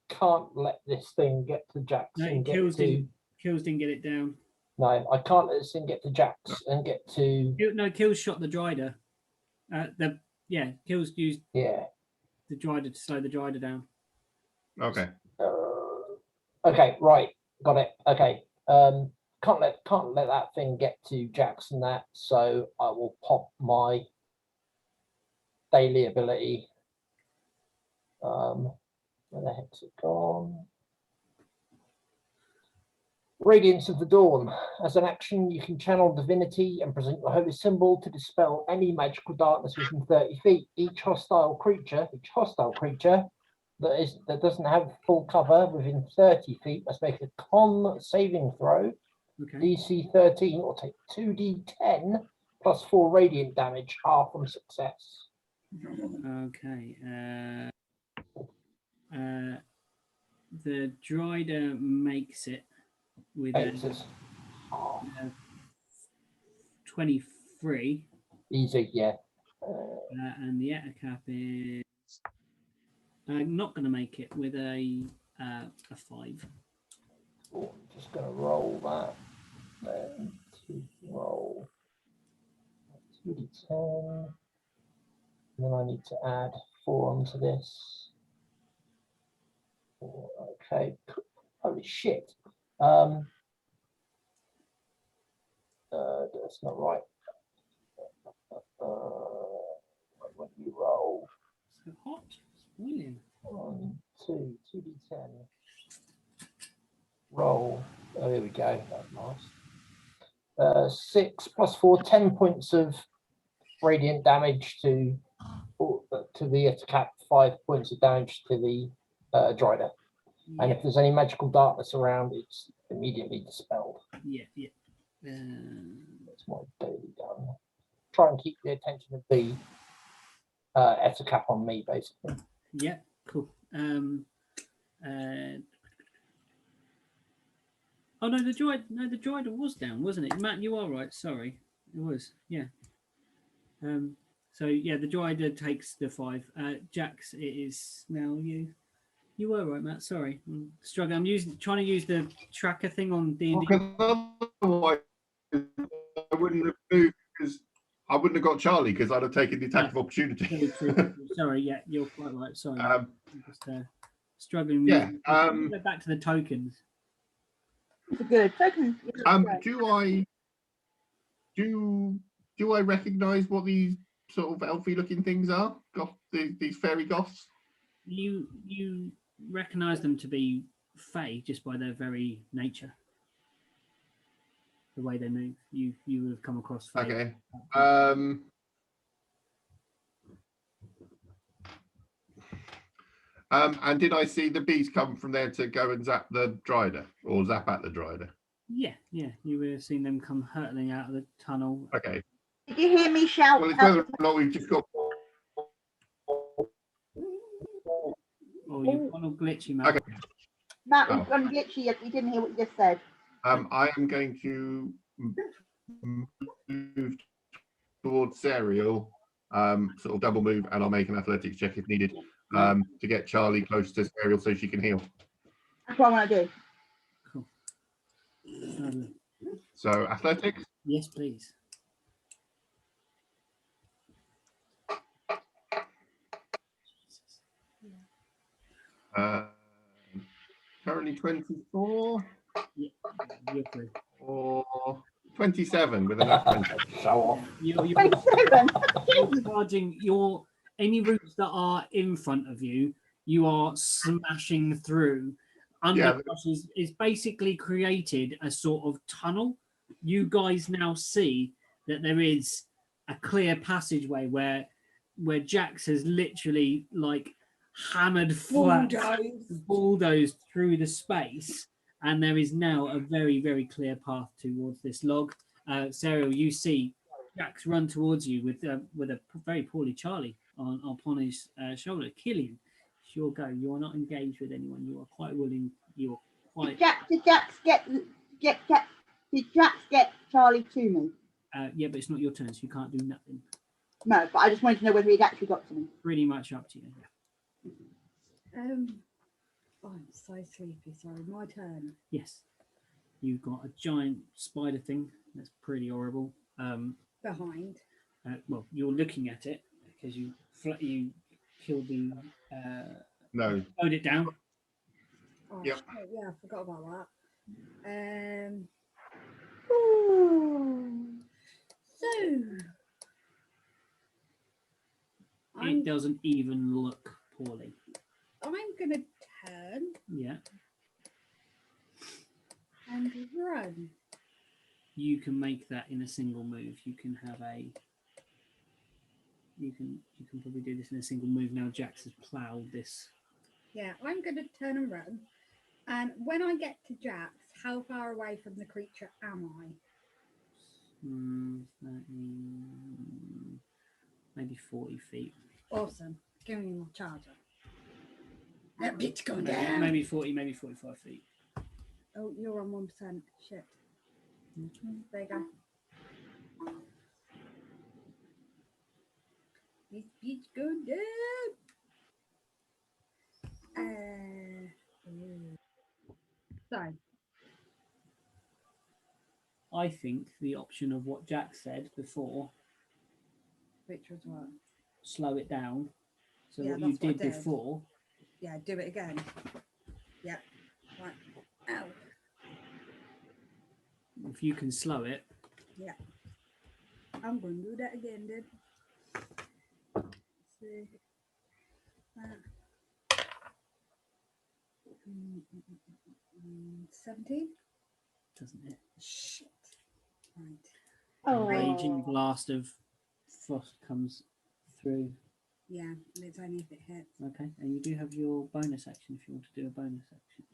[SPEAKER 5] can't let this thing get to Jax
[SPEAKER 1] No,
[SPEAKER 5] and get
[SPEAKER 1] Kills
[SPEAKER 5] to.
[SPEAKER 1] didn't get it down.
[SPEAKER 5] No, I can't let this thing get to Jax and get to.
[SPEAKER 1] No, Kills shot the Drider. Kills used
[SPEAKER 5] Yeah.
[SPEAKER 1] the Drider to slow the Drider down.
[SPEAKER 3] Okay.
[SPEAKER 5] Okay, right, got it. Okay, can't let that thing get to Jax and that. So I will pop my daily ability. Where the heck's it gone? Radiance of the Dawn. As an action, you can channel divinity and present your holy symbol to dispel any magical darkness within 30 feet. Each hostile creature that doesn't have full cover within 30 feet must make a con saving throw,
[SPEAKER 1] Okay.
[SPEAKER 5] DC 13, or take 2d10 plus 4 radiant damage, half from success.
[SPEAKER 1] Okay. The Drider makes it with a 23.
[SPEAKER 5] Easy, yeah.
[SPEAKER 1] And the Etacap is not going to make it with a 5.
[SPEAKER 5] I'm just going to roll that. Then to roll 2d10. And then I need to add 4 onto this. Okay. Holy shit. That's not right. When you roll
[SPEAKER 1] So hot. It's boiling.
[SPEAKER 5] 1, 2, 2d10. Roll. Oh, here we go. That's nice. 6 plus 4, 10 points of radiant damage to the Etacap, 5 points of damage to the Drider. And if there's any magical darkness around, it's immediately dispelled.
[SPEAKER 1] Yeah.
[SPEAKER 5] That's my daily done. Try and keep the attention of the Etacap on me, basically.
[SPEAKER 1] Yeah, cool. Oh no, the Drider was down, wasn't it? Matt, you are right. Sorry, it was. Yeah. So yeah, the Drider takes the 5. Jax, it is now you. You were right, Matt. Sorry, I'm struggling. I'm trying to use the tracker thing on D&D.
[SPEAKER 3] Otherwise, I wouldn't have moved because I wouldn't have got Charlie because I'd have taken the attack of opportunity.
[SPEAKER 1] Sorry, yeah, you're quite right. Sorry,
[SPEAKER 3] Um,
[SPEAKER 1] I'm just struggling.
[SPEAKER 3] Yeah.
[SPEAKER 1] Go back to the tokens.
[SPEAKER 2] Good. Tokens.
[SPEAKER 3] Do I recognise what these sort of elfy looking things are? These fairy goths?
[SPEAKER 1] You recognise them to be fae just by their very nature, the way they move. You would have come across fae.
[SPEAKER 3] Okay. And did I see the bees come from there to go and zap the Drider or zap at the Drider?
[SPEAKER 1] Yeah. You would have seen them come hurtling out of the tunnel.
[SPEAKER 3] Okay.
[SPEAKER 2] Did you hear me shout?
[SPEAKER 3] Well, it's whether or not we've just got.
[SPEAKER 1] Oh, you've gone all glitchy, Matt.
[SPEAKER 3] Okay.
[SPEAKER 2] Matt, we've gone glitchy. We didn't hear what you just said.
[SPEAKER 3] I am going to move towards Serial, sort of double move, and I'll make an athletics check if needed to get Charlie close to Serial so she can heal.
[SPEAKER 2] That's what I want to do.
[SPEAKER 1] Cool.
[SPEAKER 3] So athletics.
[SPEAKER 1] Yes, please.
[SPEAKER 3] Currently 24
[SPEAKER 1] You're free.
[SPEAKER 3] or 27 with an
[SPEAKER 5] Show off.
[SPEAKER 1] You're
[SPEAKER 2] 27.
[SPEAKER 1] charging any routes that are in front of you. You are smashing through. Underbrush is basically created a sort of tunnel. You guys now see that there is a clear passageway where Jax has literally like hammered flat, bulldozed through the space, and there is now a very, very clear path towards this log. Serial, you see Jax run towards you with a very poorly Charlie upon his shoulder. Killian, it's your go. You are not engaged with anyone. You are quite willing. You are quite.
[SPEAKER 2] Did Jax get Did Jax get Charlie to me?
[SPEAKER 1] Yeah, but it's not your turn, so you can't do nothing.
[SPEAKER 2] No, but I just wanted to know whether he'd actually got to me.
[SPEAKER 1] Pretty much up to you. Yeah.
[SPEAKER 4] Oh, I'm so sleepy. Sorry, my turn.
[SPEAKER 1] Yes. You've got a giant spider thing. That's pretty horrible.
[SPEAKER 4] Behind.
[SPEAKER 1] Well, you're looking at it because you killed the.
[SPEAKER 3] No.
[SPEAKER 1] Slowed it down.
[SPEAKER 4] Oh,
[SPEAKER 3] Yep.
[SPEAKER 4] shit, yeah, I forgot about that. So.
[SPEAKER 1] It doesn't even look poorly.
[SPEAKER 4] I'm going to turn.
[SPEAKER 1] Yeah.
[SPEAKER 4] And run.
[SPEAKER 1] You can make that in a single move. You can have a. You can probably do this in a single move. Now Jax has ploughed this.
[SPEAKER 4] Yeah, I'm going to turn and run. And when I get to Jax, how far away from the creature am I?
[SPEAKER 1] Maybe 40 feet.
[SPEAKER 4] Awesome. Give me my charger. That bitch going down.
[SPEAKER 1] Maybe 40, maybe 45 feet.
[SPEAKER 4] Oh, you're on 1%. Shit. There you go. This bitch going down. So.
[SPEAKER 1] I think the option of what Jack said before.
[SPEAKER 4] Which was what?
[SPEAKER 1] Slow it down. So
[SPEAKER 4] Yeah,
[SPEAKER 1] what you
[SPEAKER 4] that's what I
[SPEAKER 1] did
[SPEAKER 4] did.
[SPEAKER 1] before.
[SPEAKER 4] Yeah, do it again. Yeah. Right. Ow.
[SPEAKER 1] If you can slow it.
[SPEAKER 4] Yeah. I'm going to do that again, dude. Let's see. 17?
[SPEAKER 1] Doesn't it?
[SPEAKER 4] Shit. Right.
[SPEAKER 2] Oh.
[SPEAKER 1] A raging blast of frost comes through.
[SPEAKER 4] Yeah, and it's only if it hits.
[SPEAKER 1] Okay, and you do have your bonus action if you want to do a bonus action.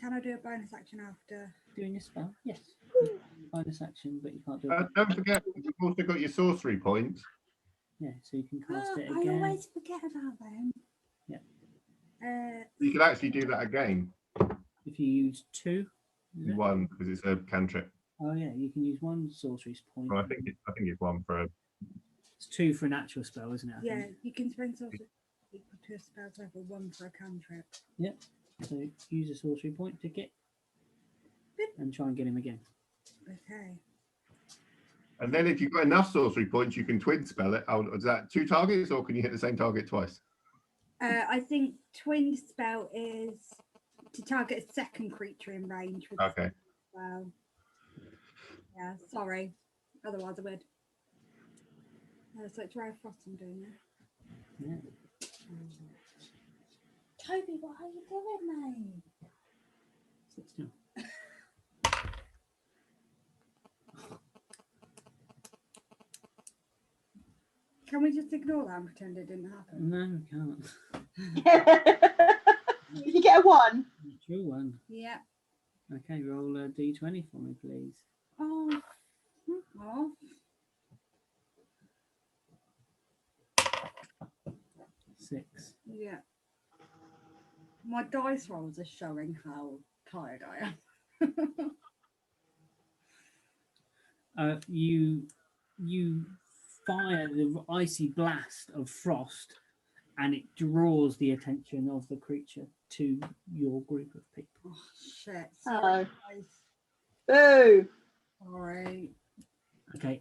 [SPEAKER 4] Can I do a bonus action after
[SPEAKER 1] Doing your spell? Yes. Bonus action, but you can't do it.
[SPEAKER 3] Don't forget, you've also got your sorcery point.
[SPEAKER 1] Yeah, so you can cast it
[SPEAKER 4] I
[SPEAKER 1] again.
[SPEAKER 4] always forget about them.
[SPEAKER 1] Yeah.
[SPEAKER 3] You can actually do that again.
[SPEAKER 1] If you use 2. Is it?
[SPEAKER 3] 1 because it's a cantrip.
[SPEAKER 1] Oh yeah, you can use 1 sorcery point.
[SPEAKER 3] Well, I think it's 1 for a.
[SPEAKER 1] It's 2 for an actual spell, isn't it? I
[SPEAKER 4] Yeah,
[SPEAKER 1] think?
[SPEAKER 4] you can spend sorcery equal to a spell's level 1 for a cantrip.
[SPEAKER 1] Yep. So use a sorcery point to get and try and get him again.
[SPEAKER 4] Okay.
[SPEAKER 3] And then if you've got enough sorcery points, you can twin spell it. Oh, is that 2 targets, or can you hit the same target twice?
[SPEAKER 4] I think twin spell is to target a second creature in range. With
[SPEAKER 3] Okay.
[SPEAKER 4] Well, yeah, sorry. Otherwise I would. So it's Ray of Frost I'm doing there.
[SPEAKER 1] Yeah.
[SPEAKER 4] Toby, what are you doing, mate?
[SPEAKER 1] Sit still.
[SPEAKER 4] Can we just ignore that and pretend it didn't happen?
[SPEAKER 1] No, we can't.
[SPEAKER 2] Did you get a 1?
[SPEAKER 1] True one.
[SPEAKER 4] Yeah.
[SPEAKER 1] Okay, roll a d20 for me, please.
[SPEAKER 4] Oh. Oh.
[SPEAKER 1] 6.
[SPEAKER 4] Yeah. My dice rolls are showing how tired I am.
[SPEAKER 1] You fire the icy blast of frost, and it draws the attention of the creature to your group of people.
[SPEAKER 4] Oh shit.
[SPEAKER 2] Oh.
[SPEAKER 4] Sorry, guys.
[SPEAKER 2] Boo!
[SPEAKER 4] Sorry.
[SPEAKER 1] Okay.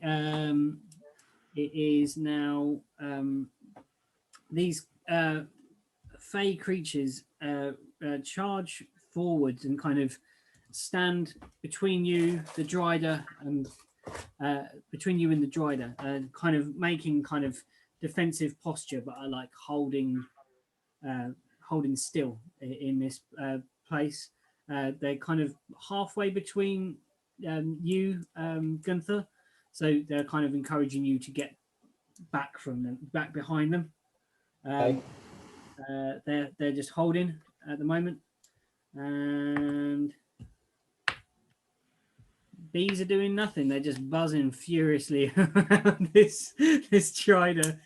[SPEAKER 1] It is now these fey creatures charge forwards and kind of stand between you, the Dryder, and between you and the Dryder, kind of making kind of defensive posture, but are like holding still in this place. They're kind of halfway between you, Gunther, so they're kind of encouraging you to get back behind them. They're just holding at the moment, and bees are doing nothing. They're just buzzing furiously around this Strider,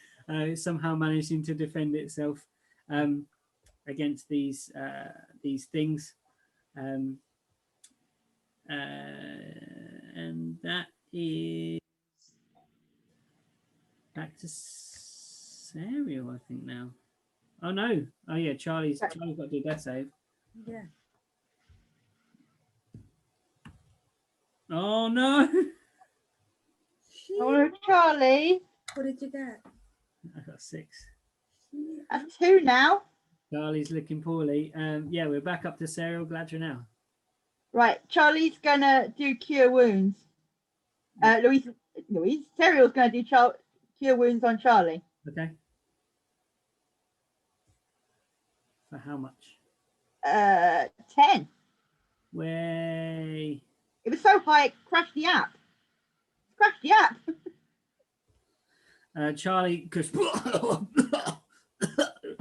[SPEAKER 1] somehow managing to defend itself against these things. And that is back to Serial, I think now. Oh no! Oh yeah, Charlie's got to do death save.
[SPEAKER 4] Yeah.
[SPEAKER 1] Oh no!
[SPEAKER 2] Oh, Charlie.
[SPEAKER 4] What did you get?
[SPEAKER 1] I got 6.
[SPEAKER 2] That's 2 now.
[SPEAKER 1] Charlie's looking poorly. Yeah, we're back up to Serial. Glad you're now.
[SPEAKER 2] Right, Charlie's gonna do cure wounds. Louise, Serial's gonna do cure wounds on Charlie.
[SPEAKER 1] Okay. For how much?
[SPEAKER 2] 10.
[SPEAKER 1] Way.
[SPEAKER 2] It was so high, it crashed the app. Crashed the app.
[SPEAKER 1] Charlie goes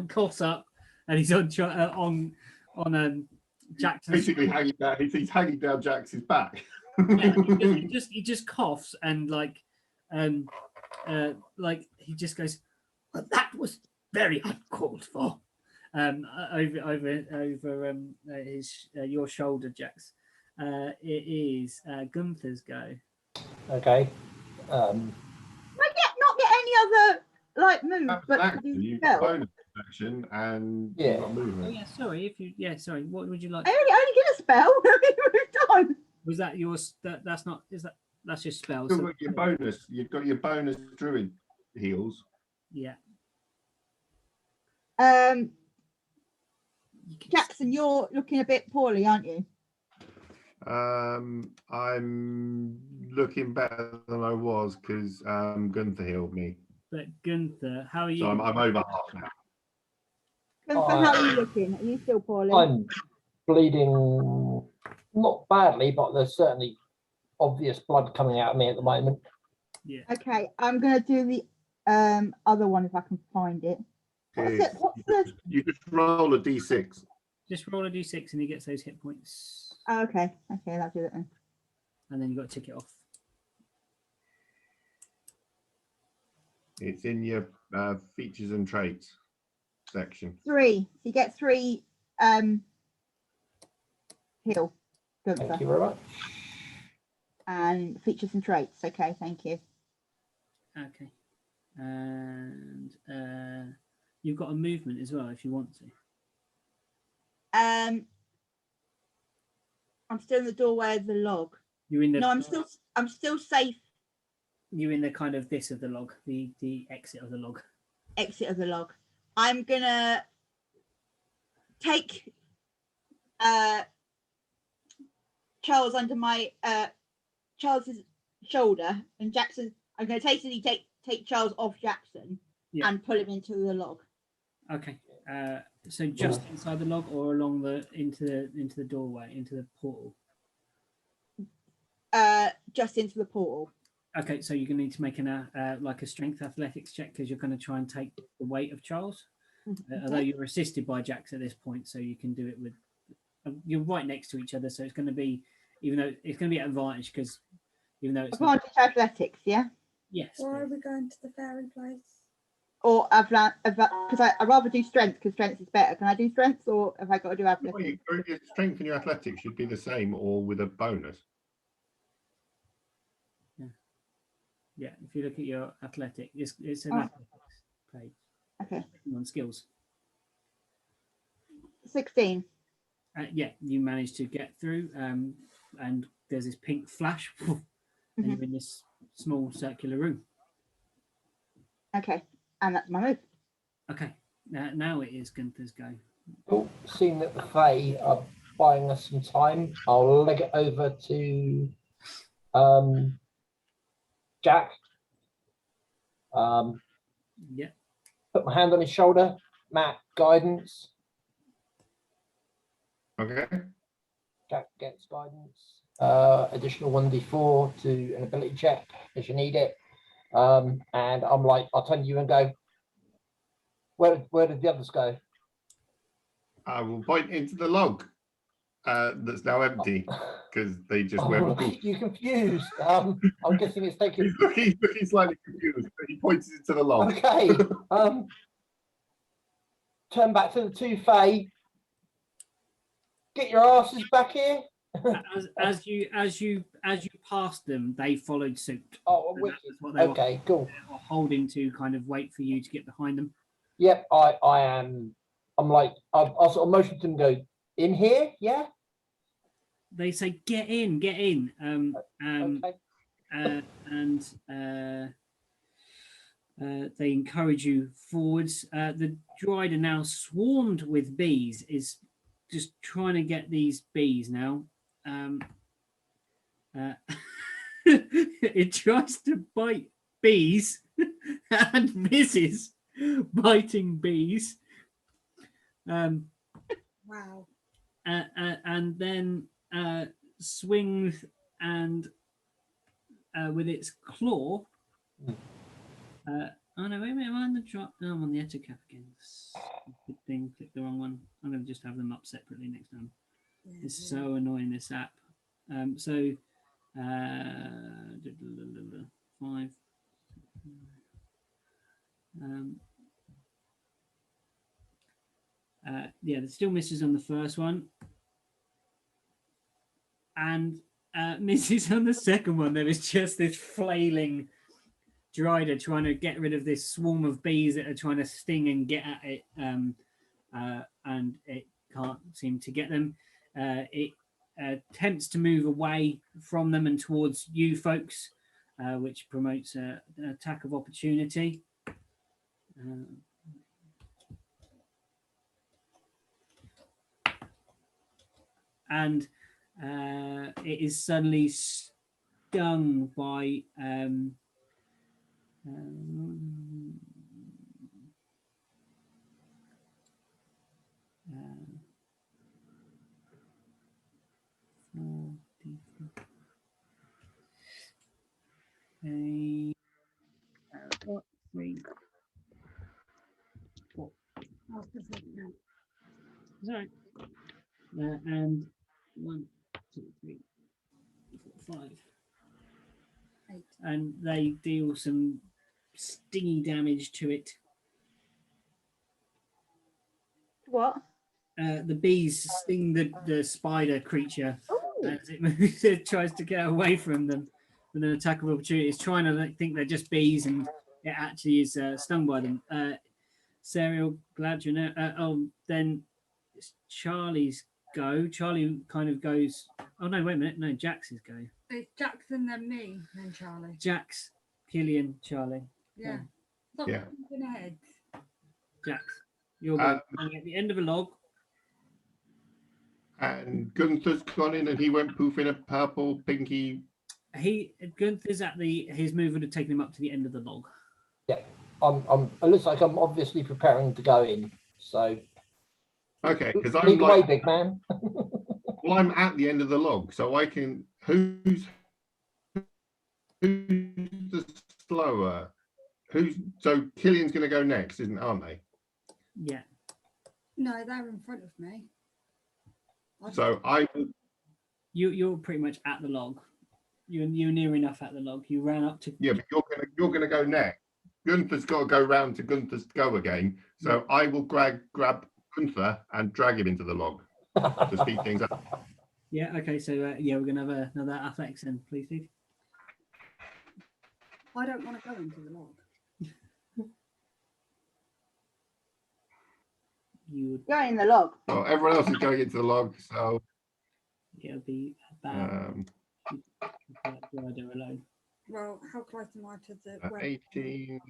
[SPEAKER 1] coughs up, and he's on Jackson's.
[SPEAKER 3] Basically hanging down. He's hanging down Jax's back.
[SPEAKER 1] Yeah, he just coughs and like he just goes, well, that was very uncalled for. Over his your shoulder, Jax. It is Gunther's go.
[SPEAKER 5] Okay.
[SPEAKER 2] Not get any other like move, but do
[SPEAKER 3] You've
[SPEAKER 2] spell.
[SPEAKER 3] got bonus action and
[SPEAKER 5] Yeah.
[SPEAKER 3] you've got
[SPEAKER 1] Oh
[SPEAKER 3] movement.
[SPEAKER 1] yeah, sorry. Sorry. What would you like?
[SPEAKER 2] I only get a spell. We moved on.
[SPEAKER 1] Was that yours? That's not. That's your spell?
[SPEAKER 3] You've
[SPEAKER 1] So,
[SPEAKER 3] got your bonus. You've got your bonus druid heals.
[SPEAKER 1] yeah. You can-
[SPEAKER 2] Jackson, you're looking a bit poorly, aren't you?
[SPEAKER 3] I'm looking better than I was because Gunther healed me.
[SPEAKER 1] But Gunther, how are you?
[SPEAKER 3] So I'm over half now.
[SPEAKER 2] Gunther, how are you looking? Are you still poorly?
[SPEAKER 5] I'm bleeding, not badly, but there's certainly obvious blood coming out of me at the moment.
[SPEAKER 1] Yeah.
[SPEAKER 2] Okay, I'm gonna do the other one if I can find it. What's the?
[SPEAKER 3] You just roll a d6.
[SPEAKER 1] Just roll a d6 and he gets those hit points,
[SPEAKER 2] Oh, okay, I'll do that then.
[SPEAKER 1] and then you got to tick it off.
[SPEAKER 3] It's in your features and traits section.
[SPEAKER 2] 3. So you get 3 heal,
[SPEAKER 5] Thank
[SPEAKER 2] Gunther,
[SPEAKER 5] you very much.
[SPEAKER 2] and features and traits. Okay, thank you.
[SPEAKER 1] Okay. And you've got a movement as well if you want to.
[SPEAKER 2] I'm still in the doorway of the log.
[SPEAKER 1] You're in the.
[SPEAKER 2] No, I'm still safe.
[SPEAKER 1] You're in the kind of this of the log, the exit of the log.
[SPEAKER 2] Exit of the log. I'm gonna take Charles under my Charles's shoulder, and Jackson. I'm gonna take Charles off Jackson and pull him into the log.
[SPEAKER 1] Okay. So just inside the log, or along into the doorway, into the portal.
[SPEAKER 2] Just into the portal.
[SPEAKER 1] Okay, so you're going to need to make like a strength athletics check because you're going to try and take the weight of Charles. Although you're assisted by Jax at this point, so you can do it with. You're right next to each other, so it's going to be, even though it's going to be an advantage because even though it's
[SPEAKER 2] advantage athletics, yeah.
[SPEAKER 1] Yes.
[SPEAKER 4] Why are we going to the fairy place?
[SPEAKER 2] Or because I'd rather do strength because strength is better. Can I do strength, or have I got to do athletics?
[SPEAKER 3] Your strength and your athletics should be the same, or with a bonus.
[SPEAKER 1] Yeah, if you look at your athletic, it's an athletics page.
[SPEAKER 2] Okay.
[SPEAKER 1] On skills.
[SPEAKER 2] 16.
[SPEAKER 1] Yeah, you managed to get through, and there's this pink flash, and you're in this small circular room.
[SPEAKER 2] Okay, and that's my move.
[SPEAKER 1] Okay, now it is Gunther's go.
[SPEAKER 5] Cool. Seeing that the Fae are buying us some time, I'll leg it over to Jack.
[SPEAKER 1] Yeah.
[SPEAKER 5] Put my hand on his shoulder. Matt, guidance.
[SPEAKER 3] Okay.
[SPEAKER 5] Jack gets guidance. Additional 1d4 to an ability check as you need it. And I'm like, I'll turn to you and go, where did the others go?
[SPEAKER 3] I will point into the log that's now empty because they just went.
[SPEAKER 5] You're confused. I'm guessing it's taking.
[SPEAKER 3] He's looking slightly confused, but he points into the log.
[SPEAKER 5] Okay. Turn back to the two Fae. Get your asses back here.
[SPEAKER 1] as you passed them, they followed suit.
[SPEAKER 5] Oh,
[SPEAKER 1] So
[SPEAKER 5] wicked.
[SPEAKER 1] that's what they
[SPEAKER 5] Okay, cool.
[SPEAKER 1] were holding to, kind of wait for you to get behind them.
[SPEAKER 5] Yep, I am. I'm like, I'll sort of motion to them, go in here. Yeah.
[SPEAKER 1] They say, "Get in, get in."
[SPEAKER 5] Okay.
[SPEAKER 1] And they encourage you forwards. The droid are now swarmed with bees. Is just trying to get these bees now. It tries to bite bees and misses biting bees.
[SPEAKER 4] Wow.
[SPEAKER 1] And then swings and with its claw. Oh no, wait a minute, I'm on the drop. No, I'm on the Etocap again. Good thing, click the wrong one. I'm going to just have them up separately next time.
[SPEAKER 4] Yeah,
[SPEAKER 1] It's so annoying, this app. So 5. Yeah, the still misses on the first one. And misses on the second one. There is just this flailing Drider trying to get rid of this swarm of bees that are trying to sting and get at it, and it can't seem to get them. It attempts to move away from them and towards you folks, which promotes an attack of opportunity. And it is suddenly stung by three, four. Sorry. And 1, 2, 3, 4, 5. 8. And they deal some stingy damage to it.
[SPEAKER 2] What?
[SPEAKER 1] The bees sting the spider creature as it moves. It tries to get away from them with an attack of opportunity. It's trying to think they're just bees, and it actually is stung by them. Serial, glad you know. Then it's Charlie's go. Charlie kind of goes. Oh no, wait a minute. No, Jax's go.
[SPEAKER 4] It's Jackson, then me, then Charlie.
[SPEAKER 1] Jax, Killian, Charlie.
[SPEAKER 4] Yeah. Stop thinking ahead.
[SPEAKER 1] Jax, you're going at the end of a log.
[SPEAKER 3] And Gunther's gone in and he went poof in a purple, pinky.
[SPEAKER 1] Gunther's at his move would have taken him up to the end of the log.
[SPEAKER 5] Yeah. It looks like I'm obviously preparing to go in. So.
[SPEAKER 3] Okay, because I'm
[SPEAKER 5] lead the way,
[SPEAKER 3] like,
[SPEAKER 5] big man.
[SPEAKER 3] well, I'm at the end of the log, so I can. Who's the slower? So Killian's going to go next, aren't they?
[SPEAKER 1] Yeah.
[SPEAKER 4] No, they're in front of me.
[SPEAKER 3] So I.
[SPEAKER 1] You're pretty much at the log. You're near enough at the log. You ran up to.
[SPEAKER 3] Yeah, but you're gonna go next. Gunther's got to go round to Gunther's go again. So I will grab Gunther and drag him into the log to speed things up.
[SPEAKER 1] Yeah. Okay. So yeah, we're gonna have another athletics then, please, Steve.
[SPEAKER 4] I don't want to go into the log.
[SPEAKER 1] You would
[SPEAKER 2] Go in the log.
[SPEAKER 3] Well, everyone else is going into the log, so
[SPEAKER 1] it'll be about Rider alone.
[SPEAKER 4] Well, how close am I to the
[SPEAKER 3] 18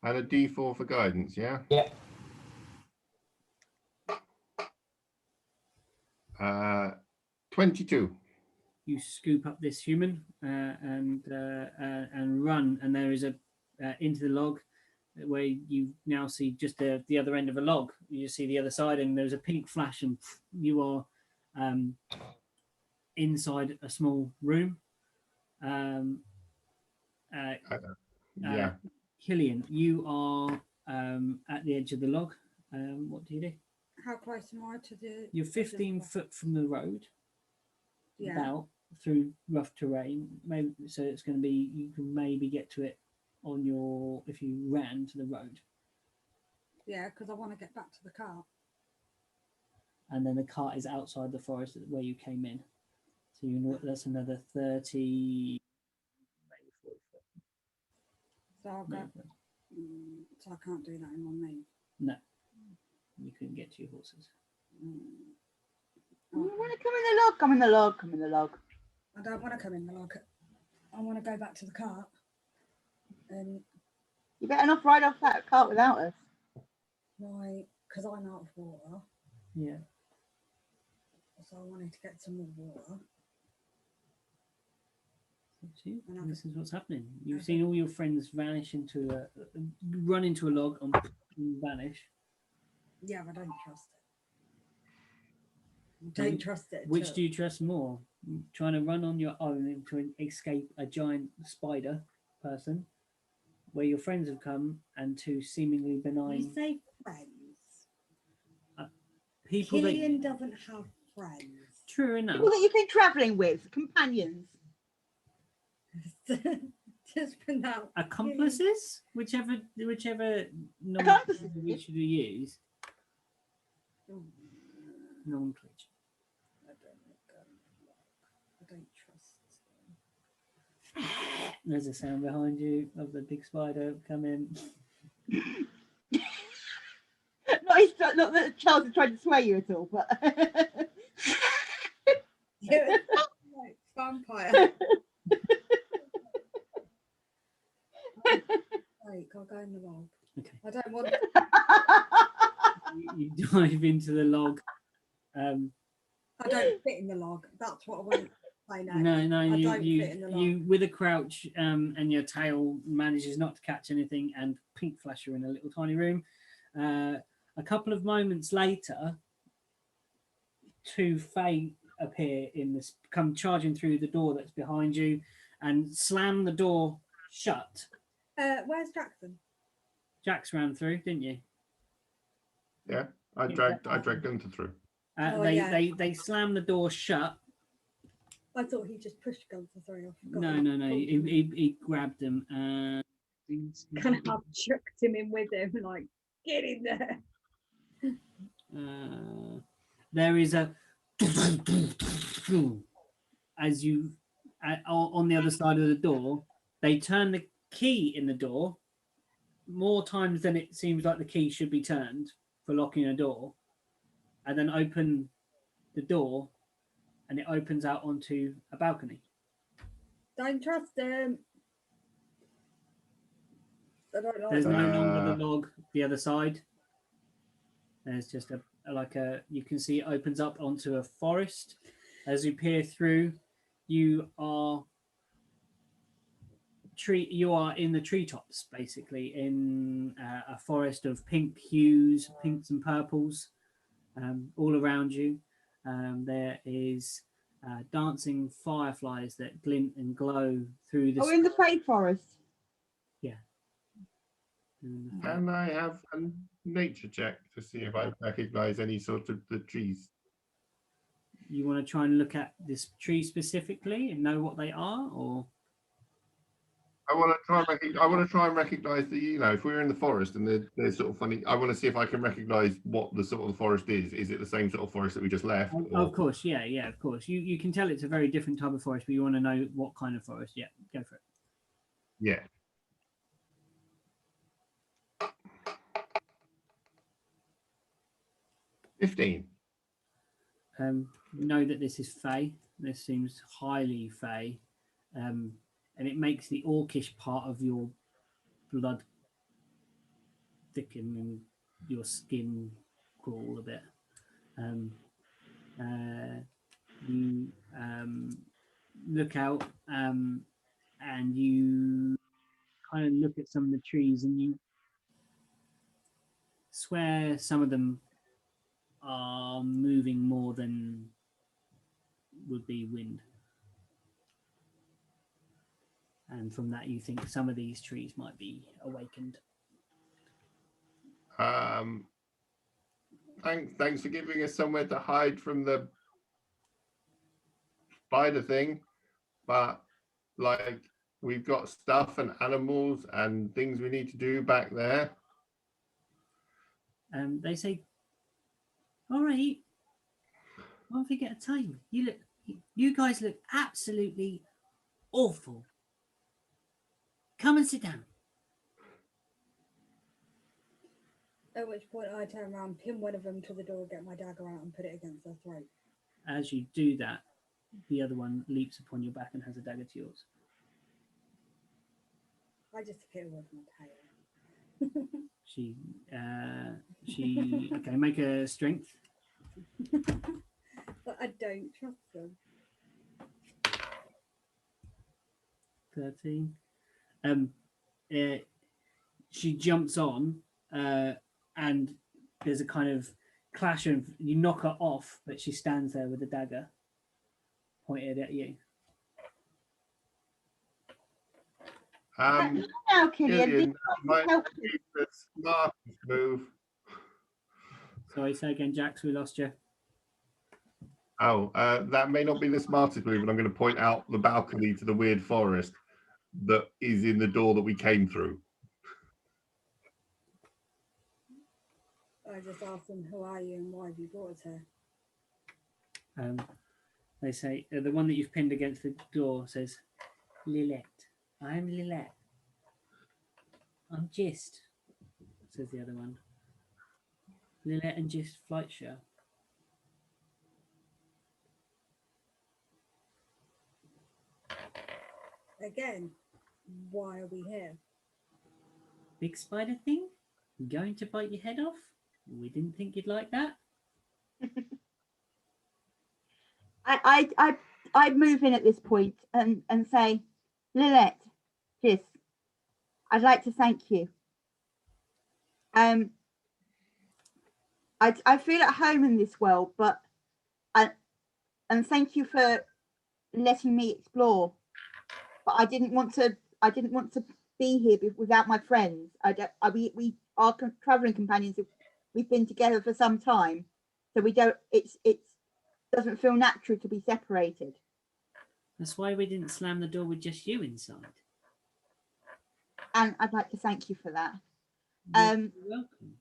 [SPEAKER 3] and a D4 for guidance, yeah?
[SPEAKER 5] Yeah.
[SPEAKER 3] 22.
[SPEAKER 1] You scoop up this human and run, and there is a into the log where you now see just the other end of a log. You see the other side, and there's a pink flash, and you are inside a small room.
[SPEAKER 3] Yeah.
[SPEAKER 1] Killian, you are at the edge of the log. What do you do?
[SPEAKER 4] How close am I to the?
[SPEAKER 1] You're 15 foot from the road.
[SPEAKER 4] Yeah.
[SPEAKER 1] About through rough terrain. Maybe so it's going to be you can maybe get to it on your if you ran to the road.
[SPEAKER 4] Yeah, because I want to get back to the car.
[SPEAKER 1] And then the cart is outside the forest where you came in. So you know that's another 30, maybe 40 foot.
[SPEAKER 4] So I'll go. So I can't do that in one move.
[SPEAKER 1] No, you couldn't get to your horses.
[SPEAKER 2] You want to come in the log? Come in the log. Come in the log.
[SPEAKER 4] I don't want to come in the log. I want to go back to the cart. And
[SPEAKER 2] You better not ride off that cart without us.
[SPEAKER 4] why? Because I'm out of water.
[SPEAKER 1] Yeah.
[SPEAKER 4] So I wanted to get some more water.
[SPEAKER 1] See,
[SPEAKER 4] And
[SPEAKER 1] this is what's happening. You've seen all your friends vanish into run into a log and vanish.
[SPEAKER 4] Yeah, I don't trust it. Don't trust it.
[SPEAKER 1] Which do you trust more? Trying to run on your own to escape a giant spider person, where your friends have come, and to seemingly benign
[SPEAKER 4] You say friends.
[SPEAKER 1] people
[SPEAKER 4] Killian
[SPEAKER 1] that
[SPEAKER 4] doesn't have friends.
[SPEAKER 1] true enough.
[SPEAKER 2] People that you've been travelling with, companions.
[SPEAKER 4] Just for now.
[SPEAKER 1] Accomplices, whichever
[SPEAKER 2] Accomplices.
[SPEAKER 1] we should use. Nomenclature.
[SPEAKER 4] I don't trust.
[SPEAKER 1] There's a sound behind you of the big spider coming.
[SPEAKER 2] Not that Charles is trying to sway you at all, but
[SPEAKER 4] Yeah, like vampire. Wait, I'll go in the log.
[SPEAKER 1] Okay.
[SPEAKER 4] I don't want.
[SPEAKER 1] You dive into the log.
[SPEAKER 4] I don't fit in the log. That's what I want to say next.
[SPEAKER 1] No,
[SPEAKER 4] I don't fit in the
[SPEAKER 1] you
[SPEAKER 4] log.
[SPEAKER 1] with a crouch and your tail manages not to catch anything, and pink flash are in a little tiny room. A couple of moments later, two Fae appear come charging through the door that's behind you and slam the door shut.
[SPEAKER 4] Where's Jackson?
[SPEAKER 1] Jax ran through, didn't you?
[SPEAKER 3] Yeah, I dragged Gunther through.
[SPEAKER 1] They slammed the door shut.
[SPEAKER 4] I thought he just pushed Gunther through.
[SPEAKER 1] No. He grabbed them.
[SPEAKER 4] Kind of chucked him in with him, like, get in there.
[SPEAKER 1] There is a as you on the other side of the door. They turn the key in the door more times than it seems like the key should be turned for locking a door, and then open the door, and it opens out onto a balcony.
[SPEAKER 4] Don't trust him. I don't like
[SPEAKER 1] There's
[SPEAKER 4] him.
[SPEAKER 1] no longer the log the other side. There's just you can see it opens up onto a forest. As you peer through, you are in the treetops, basically in a forest of pink hues, pinks and purples, all around you. There is dancing fireflies that glint and glow through the.
[SPEAKER 2] we're in the Fae forest.
[SPEAKER 1] Yeah.
[SPEAKER 3] Can I have a nature check to see if I recognise any sort of the trees?
[SPEAKER 1] You want to try and look at this tree specifically and know what they are, or?
[SPEAKER 3] I want to try and recognise the. If we're in the forest and they're sort of funny, I want to see if I can recognise what the sort of forest is. Is it the same sort of forest that we just left?
[SPEAKER 1] Of course, yeah, of course. You can tell it's a very different type of forest, but you want to know what kind of forest. Yeah, go for it.
[SPEAKER 3] Yeah. $15.
[SPEAKER 1] Know that this is Fae. This seems highly Fae, and it makes the orcish part of your blood thicken and your skin crawl a bit. You look out and you kind of look at some of the trees, and you swear some of them are moving more than would be wind. And from that, you think some of these trees might be awakened.
[SPEAKER 3] Thanks for giving us somewhere to hide from the spider thing, but we've got stuff and animals and things we need to do back there.
[SPEAKER 1] They say, "All right, why don't we get a time? You look You guys look absolutely awful. Come and sit down.
[SPEAKER 4] At which point I turn around, pin one of them to the door, get my dagger out and put it against their throat.
[SPEAKER 1] As you do that, the other one leaps upon your back and has a dagger to yours.
[SPEAKER 4] I just hit her with my tail.
[SPEAKER 1] She okay, make a strength.
[SPEAKER 4] But I don't trust them.
[SPEAKER 1] 13. She jumps on, and there's a kind of clash of, you knock her off, but she stands there with the dagger pointed at you.
[SPEAKER 2] Now, Killian,
[SPEAKER 3] might be the smartest move.
[SPEAKER 1] Sorry, say again, Jax, we lost you.
[SPEAKER 3] Oh, that may not be the smartest move, and I'm going to point out the balcony to the weird forest that is in the door that we came through.
[SPEAKER 4] I just asked them, who are you and why have you brought us here?
[SPEAKER 1] They say, the one that you've pinned against the door says, Lilette. I'm Lilette. I'm Gist, says the other one. Lilette and Gist flight show.
[SPEAKER 4] Again, why are we here?
[SPEAKER 1] Big spider thing? Going to bite your head off? We didn't think you'd like that.
[SPEAKER 2] I move in at this point and say, Lilette, Gist, I'd like to thank you. I feel at home in this world, but and thank you for letting me explore. But I didn't want to be here without my friends. We are traveling companions. We've been together for some time, so we don't. It doesn't feel natural to be separated.
[SPEAKER 1] That's why we didn't slam the door with just you inside.
[SPEAKER 2] And I'd like to thank you for that.
[SPEAKER 1] You're welcome.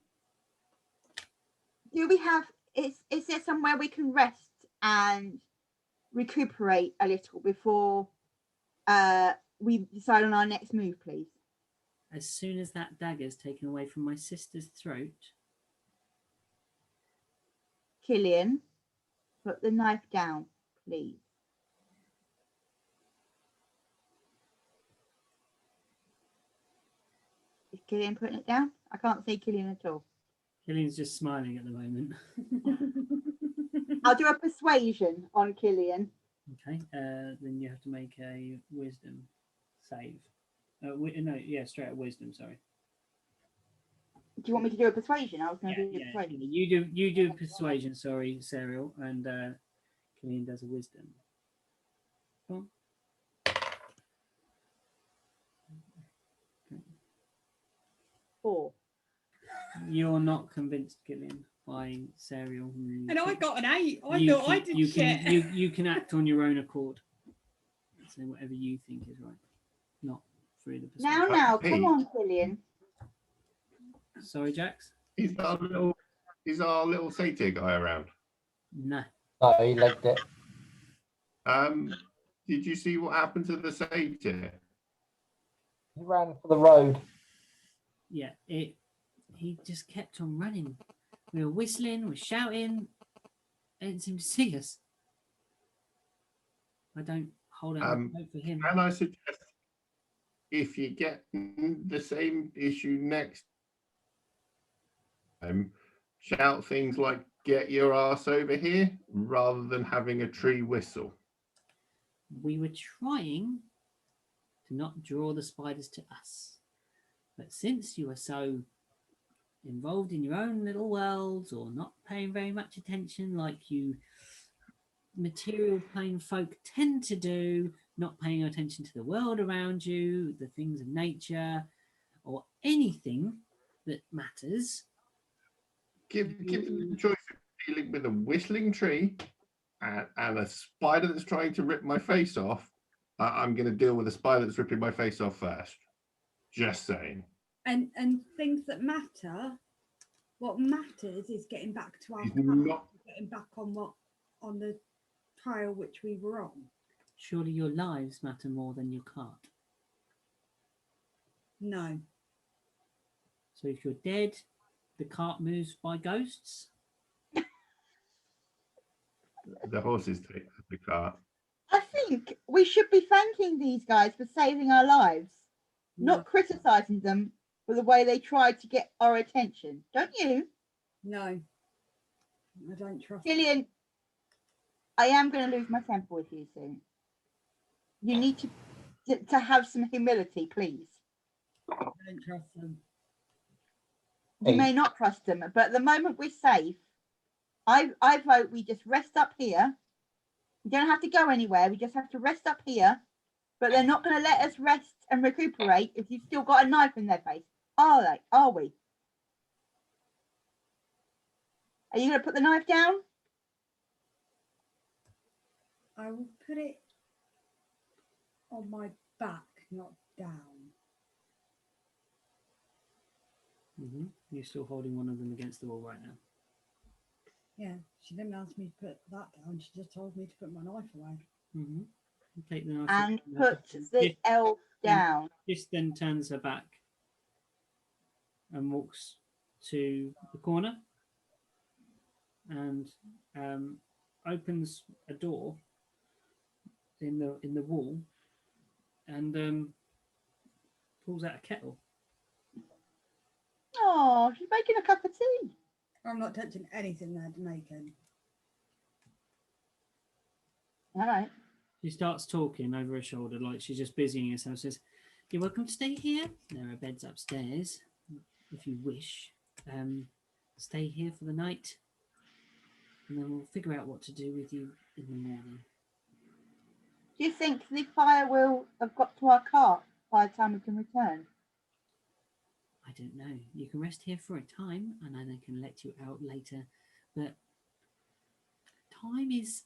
[SPEAKER 2] Do we have? Is there somewhere we can rest and recuperate a little before we decide on our next move, please?
[SPEAKER 1] As soon as that dagger is taken away from my sister's throat.
[SPEAKER 2] Killian, put the knife down, please. Is Killian putting it down? I can't see Killian at all.
[SPEAKER 1] Killian's just smiling at the moment.
[SPEAKER 2] I'll do a persuasion on Killian.
[SPEAKER 1] Okay, then you have to make a wisdom save. Straight at wisdom, sorry.
[SPEAKER 2] Do you want me to do a persuasion? I was going to do
[SPEAKER 1] Yeah,
[SPEAKER 2] persuasion.
[SPEAKER 1] you do persuasion, sorry, Serial, and Killian does a wisdom. Come on. Okay.
[SPEAKER 2] 4.
[SPEAKER 1] You're not convinced, Killian, by Serial.
[SPEAKER 4] And I got an 8. I thought I did shit.
[SPEAKER 1] You can act on your own accord. Say whatever you think is right. Not through the persuasion.
[SPEAKER 2] Now, come on, Killian.
[SPEAKER 1] Sorry, Jax?
[SPEAKER 3] Is our little satyr guy around?
[SPEAKER 1] No.
[SPEAKER 5] No, he legged it.
[SPEAKER 3] Did you see what happened to the satyr?
[SPEAKER 5] He ran for the road.
[SPEAKER 1] Yeah, he just kept on running. We were whistling, we were shouting. They didn't seem to see us. I don't hold out hope for him.
[SPEAKER 3] Can I suggest, if you get the same issue next time, shout things like "get your ass over here" rather than having a tree whistle?
[SPEAKER 1] We were trying to not draw the spiders to us. But since you are so involved in your own little worlds or not paying very much attention like you material plane folk tend to do, not paying attention to the world around you, the things of nature, or anything that matters.
[SPEAKER 3] Give them the choice of dealing with a whistling tree and a spider that's trying to rip my face off. I'm going to deal with a spider that's ripping my face off first. Just saying.
[SPEAKER 4] And things that matter, what matters is getting back to our
[SPEAKER 3] He's
[SPEAKER 4] path,
[SPEAKER 3] not-
[SPEAKER 4] getting back on the trail which we were on.
[SPEAKER 1] Surely your lives matter more than your cart.
[SPEAKER 4] No.
[SPEAKER 1] So if you're dead, the cart moves by ghosts.
[SPEAKER 3] The horses take the cart.
[SPEAKER 2] I think we should be thanking these guys for saving our lives, not criticizing them for the way they tried to get our attention. Don't you?
[SPEAKER 4] No. I don't trust
[SPEAKER 2] Gillian, I am going to lose my temper with you soon. You need to have some humility, please.
[SPEAKER 4] I don't trust them.
[SPEAKER 2] You may not trust them, but at the moment we're safe. I vote we just rest up here. We don't have to go anywhere. We just have to rest up here. But they're not going to let us rest and recuperate if you've still got a knife in their face. Are they? Are we? Are you going to put the knife down?
[SPEAKER 4] I will put it on my back, not down.
[SPEAKER 1] You're still holding one of them against the wall right now.
[SPEAKER 4] Yeah, she didn't ask me to put that down. She just told me to put my knife away.
[SPEAKER 1] You take the knife
[SPEAKER 2] And put the elf down.
[SPEAKER 1] This then turns her back and walks to the corner and opens a door in the wall and pulls out a kettle.
[SPEAKER 2] Oh, she's making a cup of tea.
[SPEAKER 4] I'm not touching anything they're making.
[SPEAKER 2] All right.
[SPEAKER 1] She starts talking over her shoulder like she's just busying herself. Says, "You're welcome to stay here. There are beds upstairs if you wish. Stay here for the night, and then we'll figure out what to do with you in the morning."
[SPEAKER 2] Do you think the fire will have got to our cart by the time we can return?
[SPEAKER 1] I don't know. You can rest here for a time, and then I can let you out later. But time is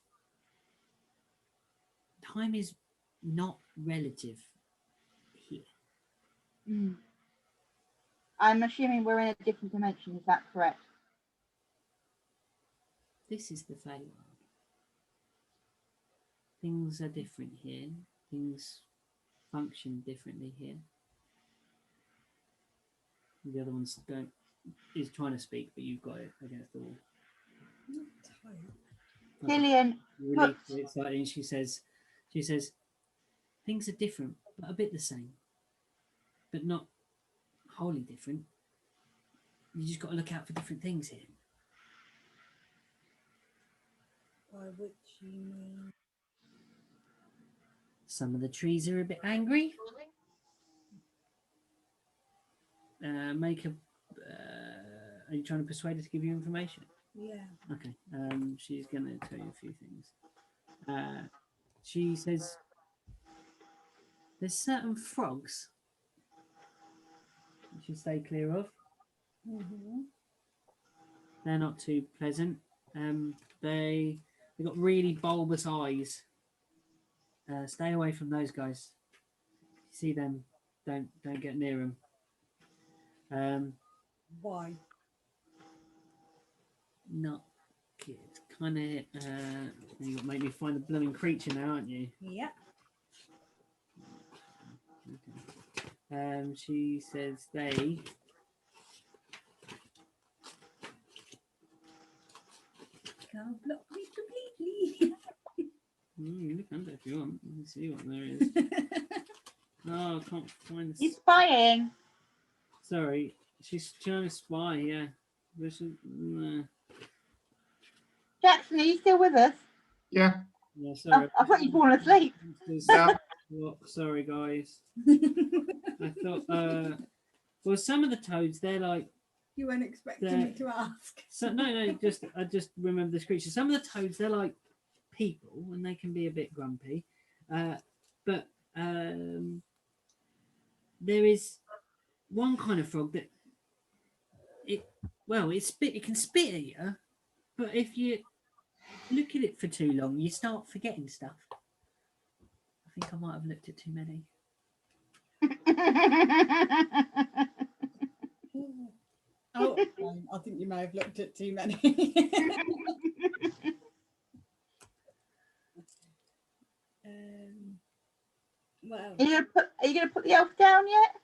[SPEAKER 1] not relative here.
[SPEAKER 2] I'm assuming we're in a different dimension. Is that correct?
[SPEAKER 1] This is the Feywild. Things are different here. Things function differently here. The other ones is trying to speak, but you've got it against the wall.
[SPEAKER 2] Gillian,
[SPEAKER 1] Really excited, and she says, things are different, but a bit the same, but not wholly different. You just got to look out for different things here.
[SPEAKER 4] By which you mean?
[SPEAKER 1] Some of the trees are a bit angry. Make a. Are you trying to persuade her to give you information?
[SPEAKER 4] Yeah.
[SPEAKER 1] Okay. She's going to tell you a few things. She says there's certain frogs you should stay clear of. They're not too pleasant. They've got really bulbous eyes. Stay away from those guys. If you see them, don't get near them.
[SPEAKER 4] Why?
[SPEAKER 1] Not good. Kind of. You got to make me find the blooming creature now, aren't you?
[SPEAKER 4] Yep.
[SPEAKER 1] Okay. She says they.
[SPEAKER 4] Can't block me completely.
[SPEAKER 1] Look under if you want. Let me see what there is. Oh, I can't find this.
[SPEAKER 2] he's spying.
[SPEAKER 1] Sorry, she's trying to spy. Yeah.
[SPEAKER 2] Jackson, are you still with us?
[SPEAKER 3] Yeah.
[SPEAKER 1] Yeah, sorry.
[SPEAKER 2] I thought you'd fallen asleep.
[SPEAKER 3] Yeah.
[SPEAKER 1] Sorry, guys. I thought. Well, some of the toads, they're like.
[SPEAKER 4] You weren't expecting me to ask.
[SPEAKER 1] So no. I just remember this creature. Some of the toads, they're like people, and they can be a bit grumpy. But there is one kind of frog that it can spit at you, but if you look at it for too long, you start forgetting stuff. I think I might have looked at too many.
[SPEAKER 4] Oh, I think you may have looked at too many.
[SPEAKER 2] Are you gonna put the elf down yet?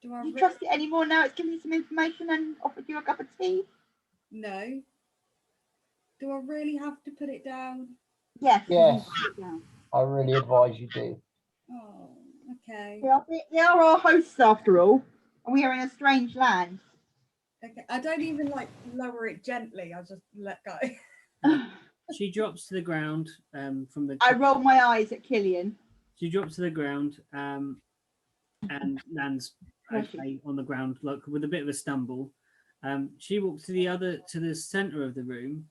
[SPEAKER 4] Do I
[SPEAKER 2] Do you
[SPEAKER 4] re-
[SPEAKER 2] trust it anymore now? It's given you some information and offered you a cup of tea.
[SPEAKER 4] No. Do I really have to put it down?
[SPEAKER 2] Yes.
[SPEAKER 5] Yes.
[SPEAKER 2] Put it down.
[SPEAKER 5] I really advise you do.
[SPEAKER 4] Oh, okay.
[SPEAKER 2] They are our hosts after all, and we are in a strange land.
[SPEAKER 4] Okay. I don't even like lower it gently. I just let go.
[SPEAKER 1] She drops to the ground from the.
[SPEAKER 2] I roll my eyes at Killian.
[SPEAKER 1] She drops to the ground and lands okay on the ground, like with a bit of a stumble. She walks to the center of the room,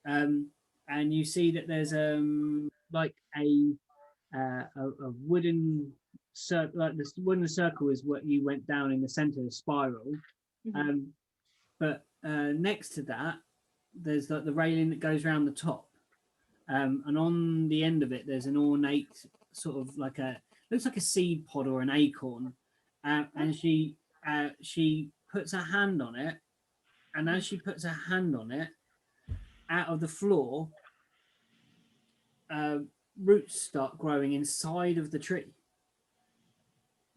[SPEAKER 1] and you see that there's like a wooden circle. Like this wooden circle is what you went down in the center of the spiral. But next to that, there's like the railing that goes around the top. And on the end of it, there's an ornate sort of like looks like a seed pod or an acorn. And she puts her hand on it. And as she puts her hand on it, out of the floor, roots start growing inside of the tree,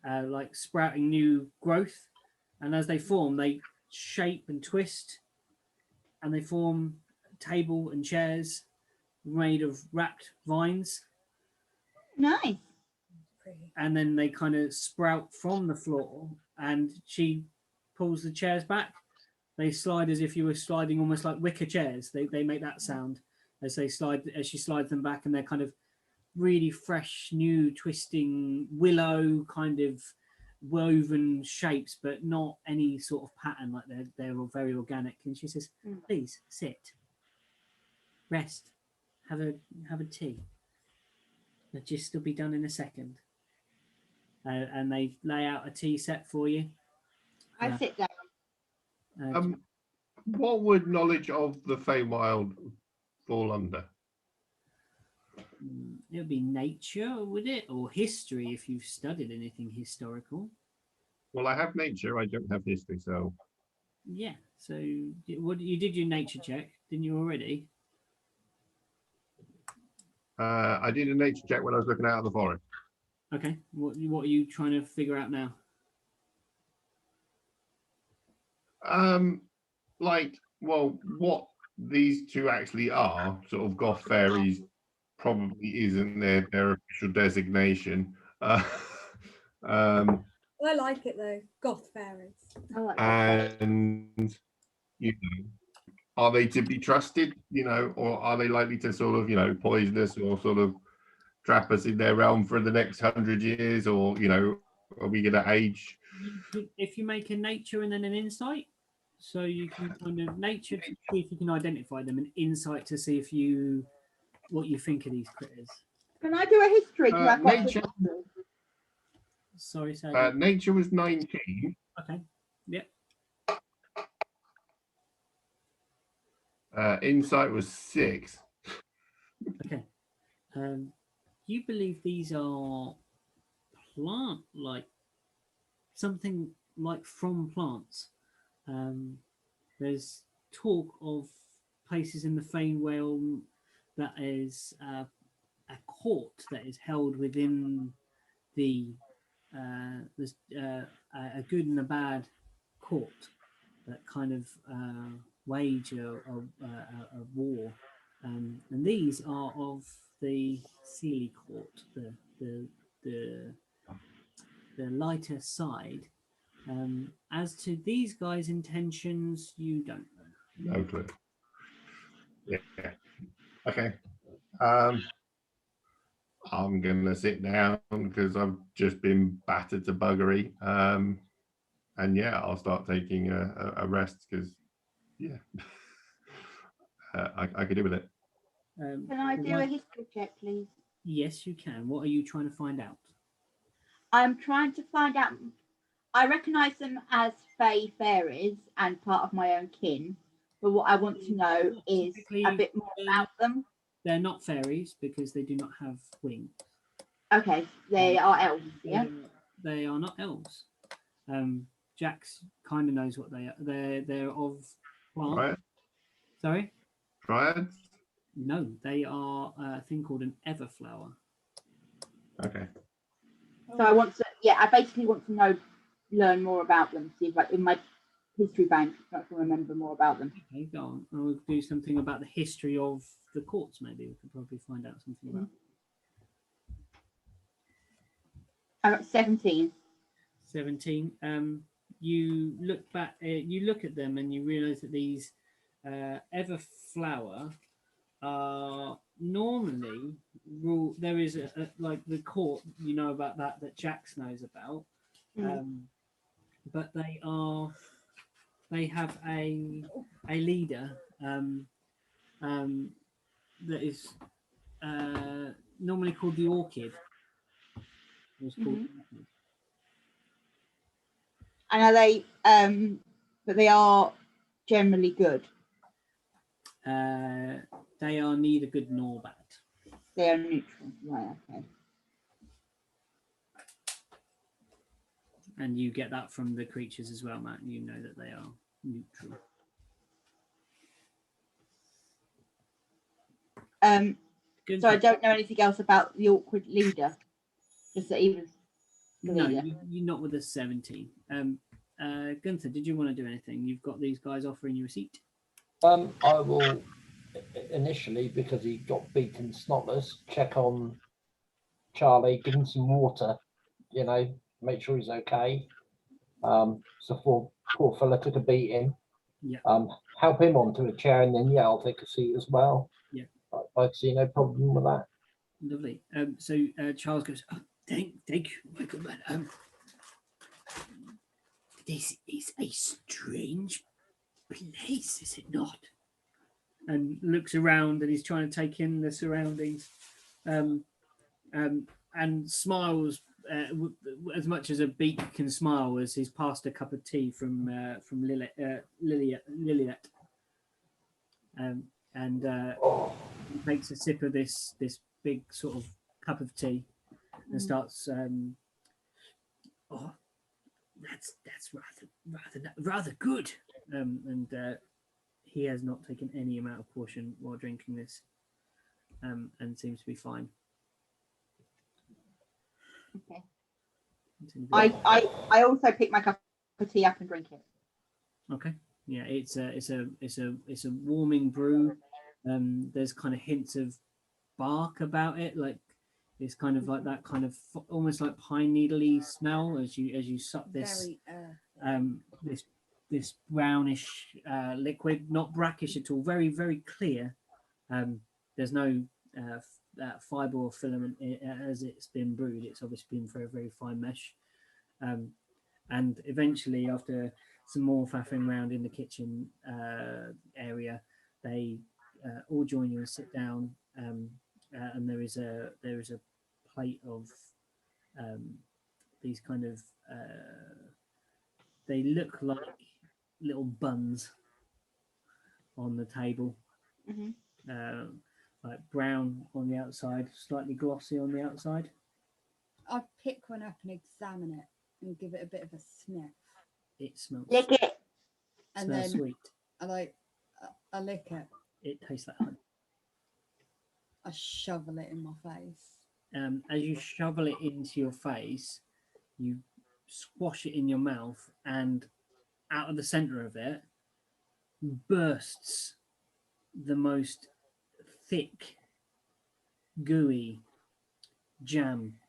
[SPEAKER 1] like sprouting new growth. And as they form, they shape and twist, and they form a table and chairs made of wrapped vines.
[SPEAKER 2] Nice.
[SPEAKER 1] And then they kind of sprout from the floor, and she pulls the chairs back. They slide as if you were sliding, almost like wicker chairs. They make that sound as they slide, as she slides them back, and they're kind of really fresh, new, twisting willow kind of woven shapes, but not any sort of pattern. Like they're all very organic. And she says, "Please sit, rest, have a tea. The gist will be done in a second." And they lay out a tea set for you.
[SPEAKER 2] I sit down.
[SPEAKER 3] What would knowledge of the Feywild fall under?
[SPEAKER 1] It would be nature, would it? Or history, if you've studied anything historical.
[SPEAKER 3] Well, I have nature, I don't have history, so.
[SPEAKER 1] Yeah, so what you did your nature check, didn't you already?
[SPEAKER 3] I did a nature check when I was looking out of the forest.
[SPEAKER 1] Okay, what are you trying to figure out now?
[SPEAKER 3] Like, well, what these two actually are, sort of goth fairies, probably isn't their official designation.
[SPEAKER 4] I like it though, goth fairies.
[SPEAKER 2] I like
[SPEAKER 3] and you know, are they to be trusted? Or are they likely to sort of poison us or sort of trap us in their realm for the next 100 years? Or are we going to age?
[SPEAKER 1] If you make a nature and then an insight, so you can kind of nature to see if you can identify them, and insight to see what you think of these critters.
[SPEAKER 2] Can I do a history?
[SPEAKER 3] Nature.
[SPEAKER 1] Sorry,
[SPEAKER 3] nature was 19.
[SPEAKER 1] Okay. Yep.
[SPEAKER 3] Insight was 6.
[SPEAKER 1] Okay. You believe these are something like from plants. There's talk of places in the Feywild that is a court that is held within a good and a bad court that kind of wage a war, and these are of the Sealy court, the lighter side. As to these guys' intentions, you don't know.
[SPEAKER 3] No clue. Yeah. Okay. I'm gonna sit down because I've just been battered to buggery. And yeah, I'll start taking a rest because yeah, I could do with it.
[SPEAKER 2] Can I do a history check, please?
[SPEAKER 1] Yes, you can. What are you trying to find out?
[SPEAKER 2] I'm trying to find out. I recognise them as fairies and part of my own kin, but what I want to know is a bit more about them.
[SPEAKER 1] They're not fairies because they do not have wings.
[SPEAKER 2] Okay, they are elves, yeah?
[SPEAKER 1] They are not elves. Jax kind of knows what they are. They're of plant.
[SPEAKER 3] Right.
[SPEAKER 1] Sorry?
[SPEAKER 3] Dryads?
[SPEAKER 1] No, they are a thing called an everflower.
[SPEAKER 3] Okay.
[SPEAKER 2] So I want to, I basically want to learn more about them. See if, like, in my history bank, I can remember more about them.
[SPEAKER 1] Okay, go on. I'll do something about the history of the courts. Maybe we could probably find out something about.
[SPEAKER 2] I got 17.
[SPEAKER 1] 17. You look back. You look at them, and you realise that these everflower are normally rule. There is like the court. You know about that Jax knows about. But they have a leader that is normally called the Orchid. It's called Orchid.
[SPEAKER 2] And are they but they are generally good?
[SPEAKER 1] They are neither good nor bad.
[SPEAKER 2] They are neutral, right? Okay.
[SPEAKER 1] And you get that from the creatures as well, Matt. You know that they are neutral.
[SPEAKER 2] So I don't know anything else about the awkward leader. Just that he was the leader.
[SPEAKER 1] You're not with a 17. Gunther, did you want to do anything? You've got these guys offering you a seat.
[SPEAKER 5] I will initially, because he got beaten snotless, check on Charlie, give him some water, make sure he's okay. So poor fella took a beating.
[SPEAKER 1] Yeah.
[SPEAKER 5] Help him onto a chair, and then I'll take a seat as well.
[SPEAKER 1] Yeah.
[SPEAKER 5] I see no problem with that.
[SPEAKER 1] Lovely. So Charles goes, oh, thank you, my good man. This is a strange place, is it not? And looks around, and he's trying to take in the surroundings, and smiles as much as a beak can smile as he's passed a cup of tea from Liliet. And he takes a sip of this big sort of cup of tea and starts. That's rather good. And he has not taken any amount of caution while drinking this, and seems to be fine.
[SPEAKER 2] Okay. I also pick my cup of tea up and drink it.
[SPEAKER 1] Okay. Yeah, it's a warming brew. There's kind of hints of bark about it, like it's kind of like that kind of almost like pine needle-y smell as you suck this this brownish liquid, not brackish at all, very very clear. There's no fiber or filament as it's been brewed. It's obviously been very very fine mesh, and eventually after some more faffing around in the kitchen area, they all join you and sit down, and there is a plate of these kind of they look like little buns on the table, like brown on the outside, slightly glossy on the outside.
[SPEAKER 4] I'll pick one up and examine it and give it a bit of a sniff.
[SPEAKER 1] It smells.
[SPEAKER 2] Lick it.
[SPEAKER 4] And
[SPEAKER 1] smells
[SPEAKER 4] then
[SPEAKER 1] sweet.
[SPEAKER 4] I lick it.
[SPEAKER 1] It tastes like honey.
[SPEAKER 4] I shovel it in my face.
[SPEAKER 1] As you shovel it into your face, you squash it in your mouth, and out of the center of it bursts the most thick, gooey jam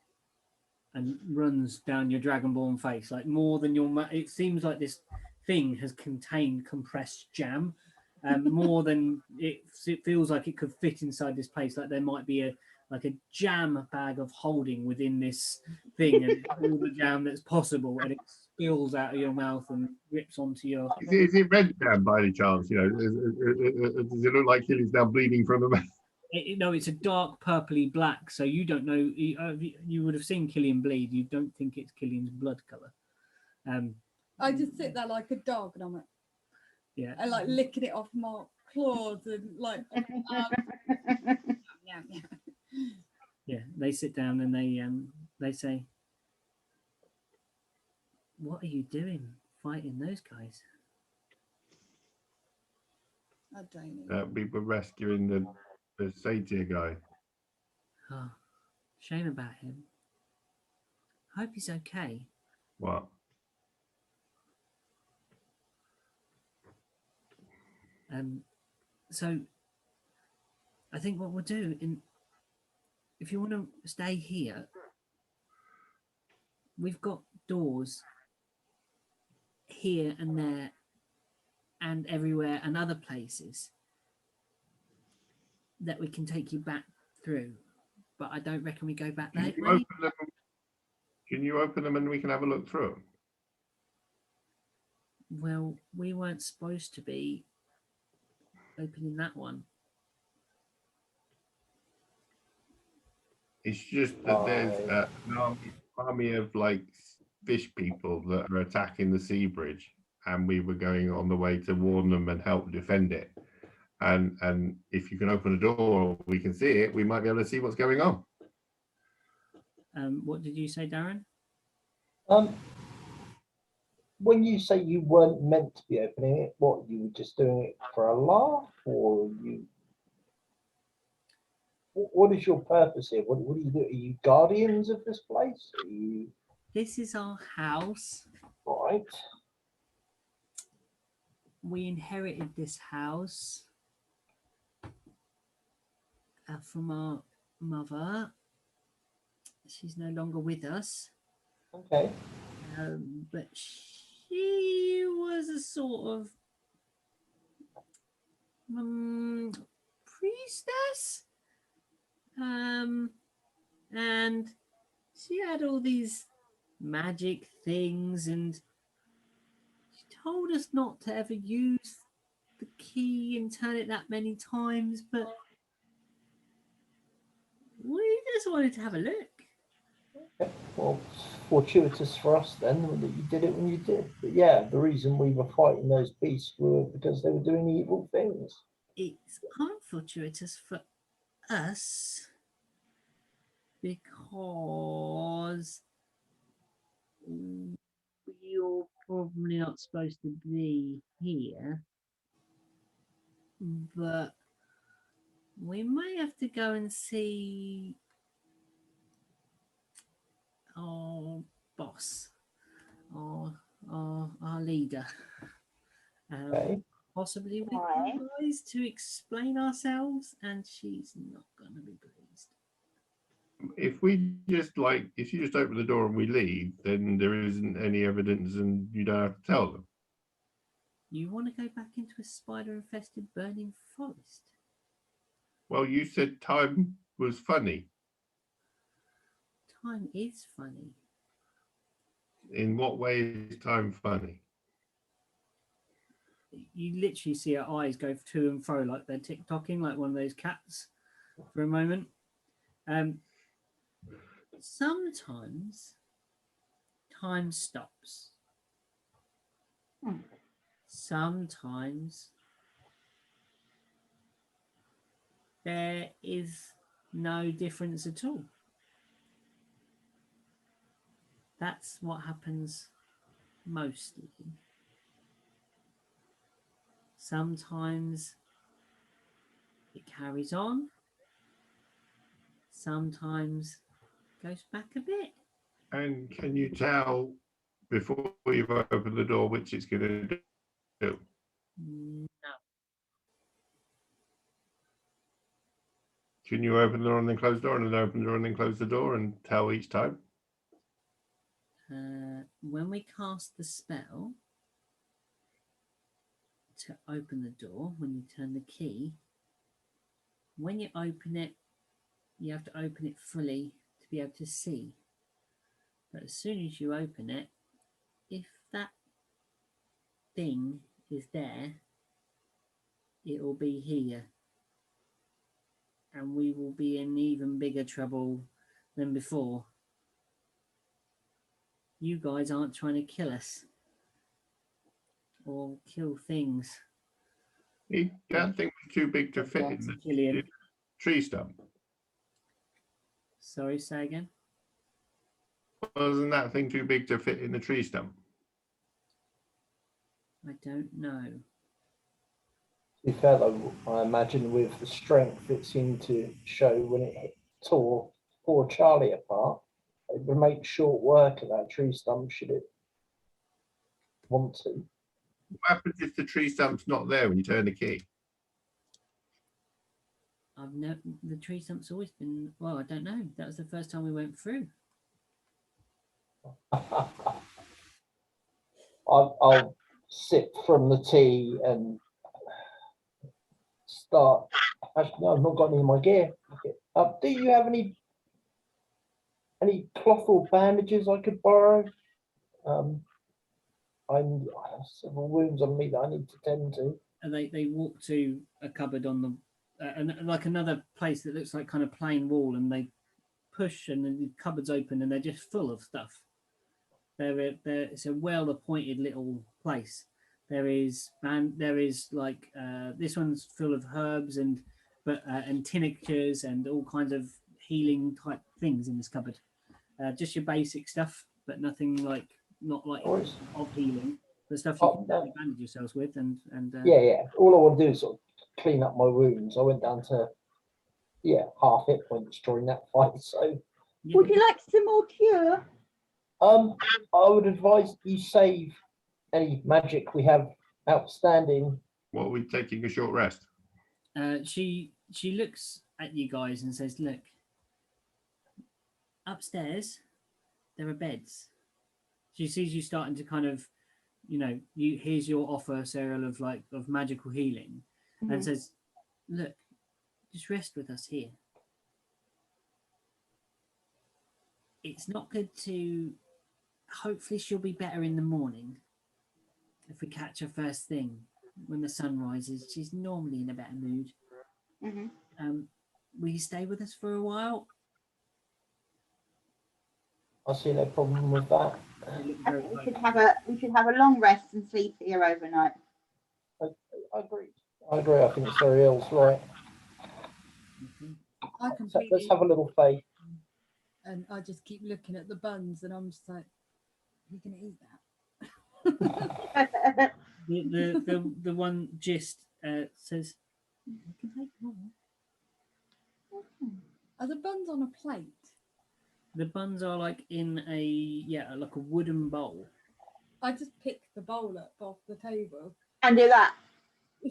[SPEAKER 1] and runs down your dragonborn face, like more than your mouth. It seems like this thing has contained compressed jam, more than it feels like it could fit inside this place. Like there might be a jam bag of holding within this thing, and it's all the jam that's possible, and it spills out of your mouth and rips onto your.
[SPEAKER 3] Is it red jam by any chance? Does it look like Killy's now bleeding from the mouth?
[SPEAKER 1] No, it's a dark purpley black. So you don't know. You would have seen Killian bleed. You don't think it's Killian's blood color.
[SPEAKER 4] I just sit there like a dog, and I'm like,
[SPEAKER 1] yeah,
[SPEAKER 4] and like licking it off my claws and like.
[SPEAKER 1] Yeah, they sit down and they say, "What are you doing, fighting those guys?"
[SPEAKER 4] I don't know.
[SPEAKER 3] We were rescuing the the satyr guy.
[SPEAKER 1] Oh, shame about him. Hope he's okay.
[SPEAKER 3] What?
[SPEAKER 1] So I think what we'll do, if you want to stay here, we've got doors here and there and everywhere and other places that we can take you back through. But I don't reckon we go back
[SPEAKER 3] Can
[SPEAKER 1] that
[SPEAKER 3] you
[SPEAKER 1] way.
[SPEAKER 3] open them? Can you open them and we can have a look through them?
[SPEAKER 1] Well, we weren't supposed to be opening that one.
[SPEAKER 3] It's just that there's an army of like fish people that are attacking the sea bridge, and we were going on the way to warn them and help defend it. And if you can open a door, we can see it. We might be able to see what's going on.
[SPEAKER 1] What did you say, Darren?
[SPEAKER 5] When you say you weren't meant to be opening it, what, you were just doing it for a laugh, or you? What is your purpose here? What do you do? Are you guardians of this place? Are you?
[SPEAKER 1] This is our house.
[SPEAKER 5] Right.
[SPEAKER 1] We inherited this house from our mother. She's no longer with us.
[SPEAKER 5] Okay.
[SPEAKER 1] But she was a sort of priestess. And she had all these magic things, and she told us not to ever use the key and turn it that many times, but we just wanted to have a look.
[SPEAKER 5] Okay. Well, it's fortuitous for us then that you did it when you did. But yeah, the reason we were fighting those beasts were because they were doing evil things. It's
[SPEAKER 1] Unfortuitous for us because you're probably not supposed to be here, but we may have to go and see our boss, our leader.
[SPEAKER 5] Okay.
[SPEAKER 1] Possibly with you guys to explain ourselves, and she's not going to be pleased.
[SPEAKER 3] If you just open the door and we leave, then there isn't any evidence and you don't have to tell them.
[SPEAKER 1] You want to go back into a spider-infested burning forest?
[SPEAKER 3] Well, you said time was funny.
[SPEAKER 1] Time is funny.
[SPEAKER 3] In what way is time funny?
[SPEAKER 1] You literally see her eyes go to and fro like they're tick-tocking, like one of those cats for a moment. Sometimes time stops. Sometimes there is no difference at all. That's what happens mostly. Sometimes it carries on. Sometimes goes back a bit.
[SPEAKER 3] And can you tell before you've opened the door which it's going to do?
[SPEAKER 1] No.
[SPEAKER 3] Can you open the door and then close the door and then open the door and then close the door and tell each time?
[SPEAKER 1] When we cast the spell to open the door, when you turn the key, when you open it, you have to open it fully to be able to see. But as soon as you open it, if that thing is there, it will be here. And we will be in even bigger trouble than before. You guys aren't trying to kill us or kill things.
[SPEAKER 3] That thing was too big to fit in the tree stump.
[SPEAKER 1] Sorry, say again?
[SPEAKER 3] Wasn't that thing too big to fit in the tree stump?
[SPEAKER 1] I don't know.
[SPEAKER 5] be fair though, I imagine with the strength it seemed to show when it tore poor Charlie apart, it would make short work of that tree stump should it want to.
[SPEAKER 3] What happens if the tree stump's not there when you turn the key?
[SPEAKER 1] I've never. The tree stump's always been. Well, I don't know. That was the first time we went through.
[SPEAKER 5] I'll sip from the tea and start. Actually, no, I've not got any in my gear. Do you have any cloth or bandages I could borrow? I have several wounds on me that I need to tend to.
[SPEAKER 1] And they walk to a cupboard on the and like another place that looks like kind of plain wall, and they push, and the cupboards open, and they're just full of stuff. It's a well appointed little place. There is like this one's full of herbs and tinctures and all kinds of healing type things in this cupboard. Just your basic stuff, but nothing like not like of healing. The stuff you can bandage yourselves with and
[SPEAKER 5] yeah. All I want to do is sort of clean up my wounds. I went down to half hit points during that fight. So
[SPEAKER 2] would you like some more cure?
[SPEAKER 5] I would advise you save any magic we have outstanding.
[SPEAKER 3] Well, we're taking a short rest.
[SPEAKER 1] She looks at you guys and says, "Look, upstairs there are beds." She sees you starting to kind of, here's your offer, Cyril, of magical healing, and says, "Look, just rest with us here. It's not good to. Hopefully, she'll be better in the morning. If we catch her first thing when the sun rises, she's normally in a better mood. Will you stay with us for a while?"
[SPEAKER 5] I see no problem with that.
[SPEAKER 2] I think we should have a long rest and sleep here overnight.
[SPEAKER 5] I agree. I think Cyril's right.
[SPEAKER 4] I
[SPEAKER 5] So
[SPEAKER 4] completely.
[SPEAKER 5] let's have a little faith.
[SPEAKER 4] And I just keep looking at the buns, and I'm just like, "You can eat that."
[SPEAKER 1] The one gist says, "You can take more."
[SPEAKER 4] Are the buns on a plate?
[SPEAKER 1] The buns are like in like a wooden bowl.
[SPEAKER 4] I just pick the bowl up off the table.
[SPEAKER 2] And do that.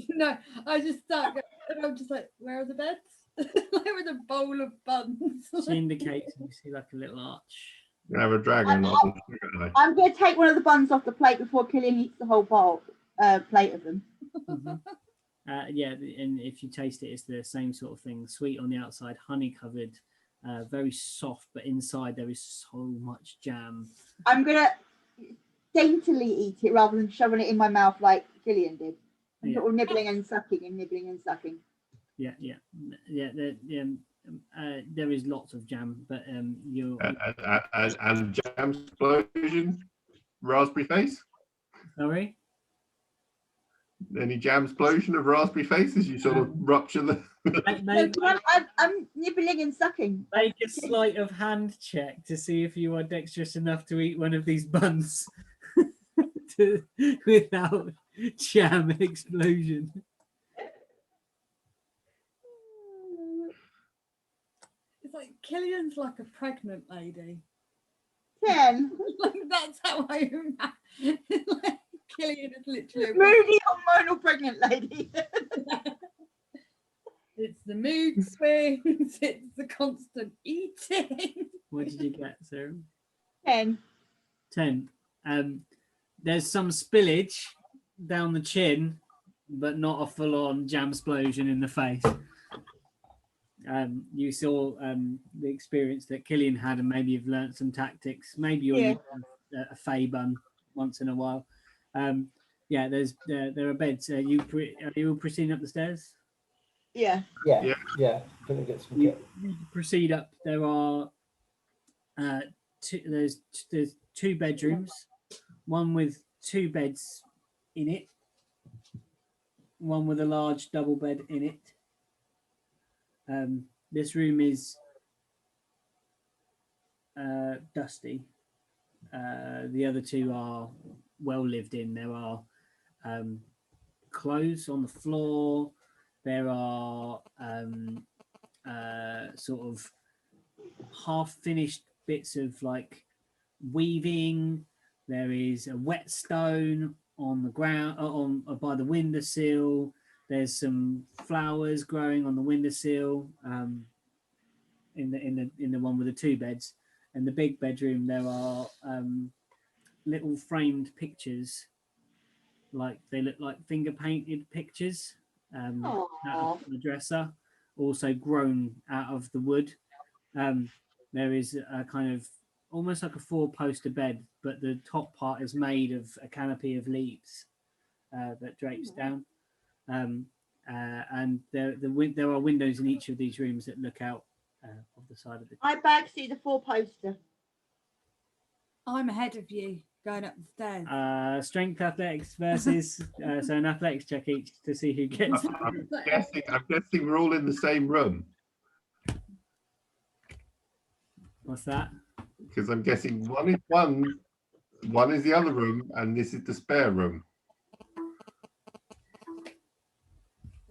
[SPEAKER 4] No, I just start and I'm just like, "Where are the beds?" Like with a bowl of buns.
[SPEAKER 1] She indicates, and you see like a little arch.
[SPEAKER 3] You have a dragon.
[SPEAKER 2] I'm going to take one of the buns off the plate before Killian eats the whole plate of them.
[SPEAKER 1] And if you taste it, it's the same sort of thing. Sweet on the outside, honey covered, very soft, but inside there is so much jam.
[SPEAKER 2] I'm going to daintily eat it rather than shoving it in my mouth like Killian did. And sort of nibbling and sucking and nibbling and sucking. There is lots of jam, but you
[SPEAKER 3] and jam explosion, raspberry face.
[SPEAKER 1] Sorry.
[SPEAKER 3] Any jam explosion of raspberry face as you sort of rupture the.
[SPEAKER 2] I'm nibbling and sucking.
[SPEAKER 1] Make a sleight of hand check to see if you are dexterous enough to eat one of these buns without jam explosion.
[SPEAKER 4] It's like Killian's like a pregnant lady.
[SPEAKER 2] 10.
[SPEAKER 4] Like that's how I imagine. Like Killian is literally
[SPEAKER 2] moody hormonal pregnant lady.
[SPEAKER 4] It's the mood swings. It's the constant eating.
[SPEAKER 1] What did you get, Sarah?
[SPEAKER 2] 10.
[SPEAKER 1] 10. There's some spillage down the chin, but not a full-on jam explosion in the face. You saw the experience that Killian had, and maybe you've learnt some tactics. Maybe you'll use a fey bun once in a while. There are beds. Are you proceeding up the stairs?
[SPEAKER 5] Yeah. Gonna get some
[SPEAKER 1] you proceed up. There are there's two bedrooms, one with two beds in it, one with a large double bed in it. This room is dusty. The other two are well lived in. There are clothes on the floor. There are sort of half-finished bits of like weaving. There is a whetstone on the ground, by the windowsill. There's some flowers growing on the windowsill. In the one with the 2 beds, and the big bedroom there are little framed pictures, like they look like finger painted pictures, out of the dresser, also grown out of the wood. There is a kind of almost like a 4-poster bed, but the top part is made of a canopy of leaves that drapes down. And there are windows in each of these rooms that look out of the side of the.
[SPEAKER 2] I back see the 4-poster.
[SPEAKER 4] I'm ahead of you going up the stairs.
[SPEAKER 1] Strength athletics versus so an athletics check each to see who gets.
[SPEAKER 3] I'm guessing we're all in the same room.
[SPEAKER 1] What's that?
[SPEAKER 3] Because I'm guessing one is the other room, and this is the spare room.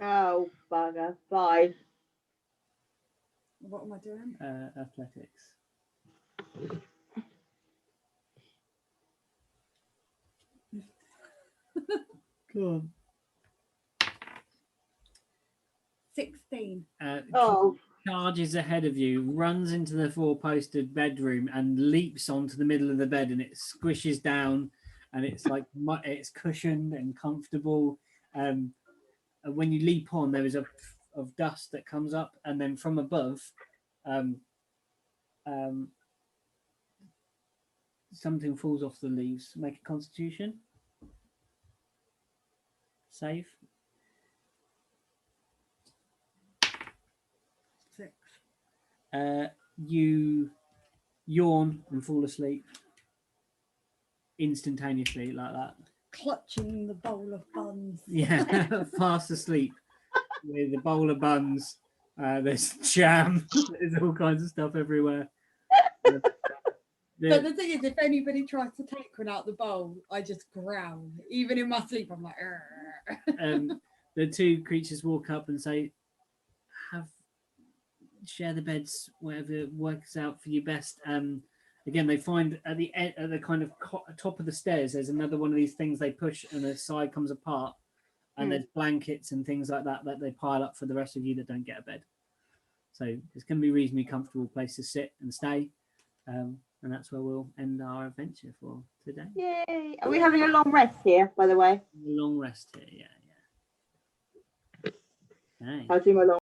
[SPEAKER 2] Oh, bugger. 5.
[SPEAKER 4] What am I doing?
[SPEAKER 1] Athletics. Go on.
[SPEAKER 4] 16.
[SPEAKER 1] Charges ahead of you, runs into the 4-posted bedroom and leaps onto the middle of the bed, and it squishes down, and it's like it's cushioned and comfortable. And when you leap on, there is a of dust that comes up, and then from above, something falls off the leaves. Make a Constitution save.
[SPEAKER 4] 6.
[SPEAKER 1] You yawn and fall asleep instantaneously like that.
[SPEAKER 4] Clutching the bowl of buns.
[SPEAKER 1] Yeah, fast asleep with a bowl of buns. There's jam. There's all kinds of stuff everywhere.
[SPEAKER 4] But the thing is, if anybody tries to take one out the bowl, I just growl. Even in my sleep, I'm like,
[SPEAKER 1] the 2 creatures walk up and say, share the beds, whatever works out for you best. Again, they find at the kind of top of the stairs, there's another one of these things they push and the side comes apart, and there's blankets and things like that they pile up for the rest of you that don't get a bed. So it's going to be a reasonably comfortable place to sit and stay. And that's where we'll end our adventure for today.
[SPEAKER 2] Yay! Are we having a long rest here, by the way?
[SPEAKER 1] Long rest here, yeah. Okay.
[SPEAKER 2] I'll do my long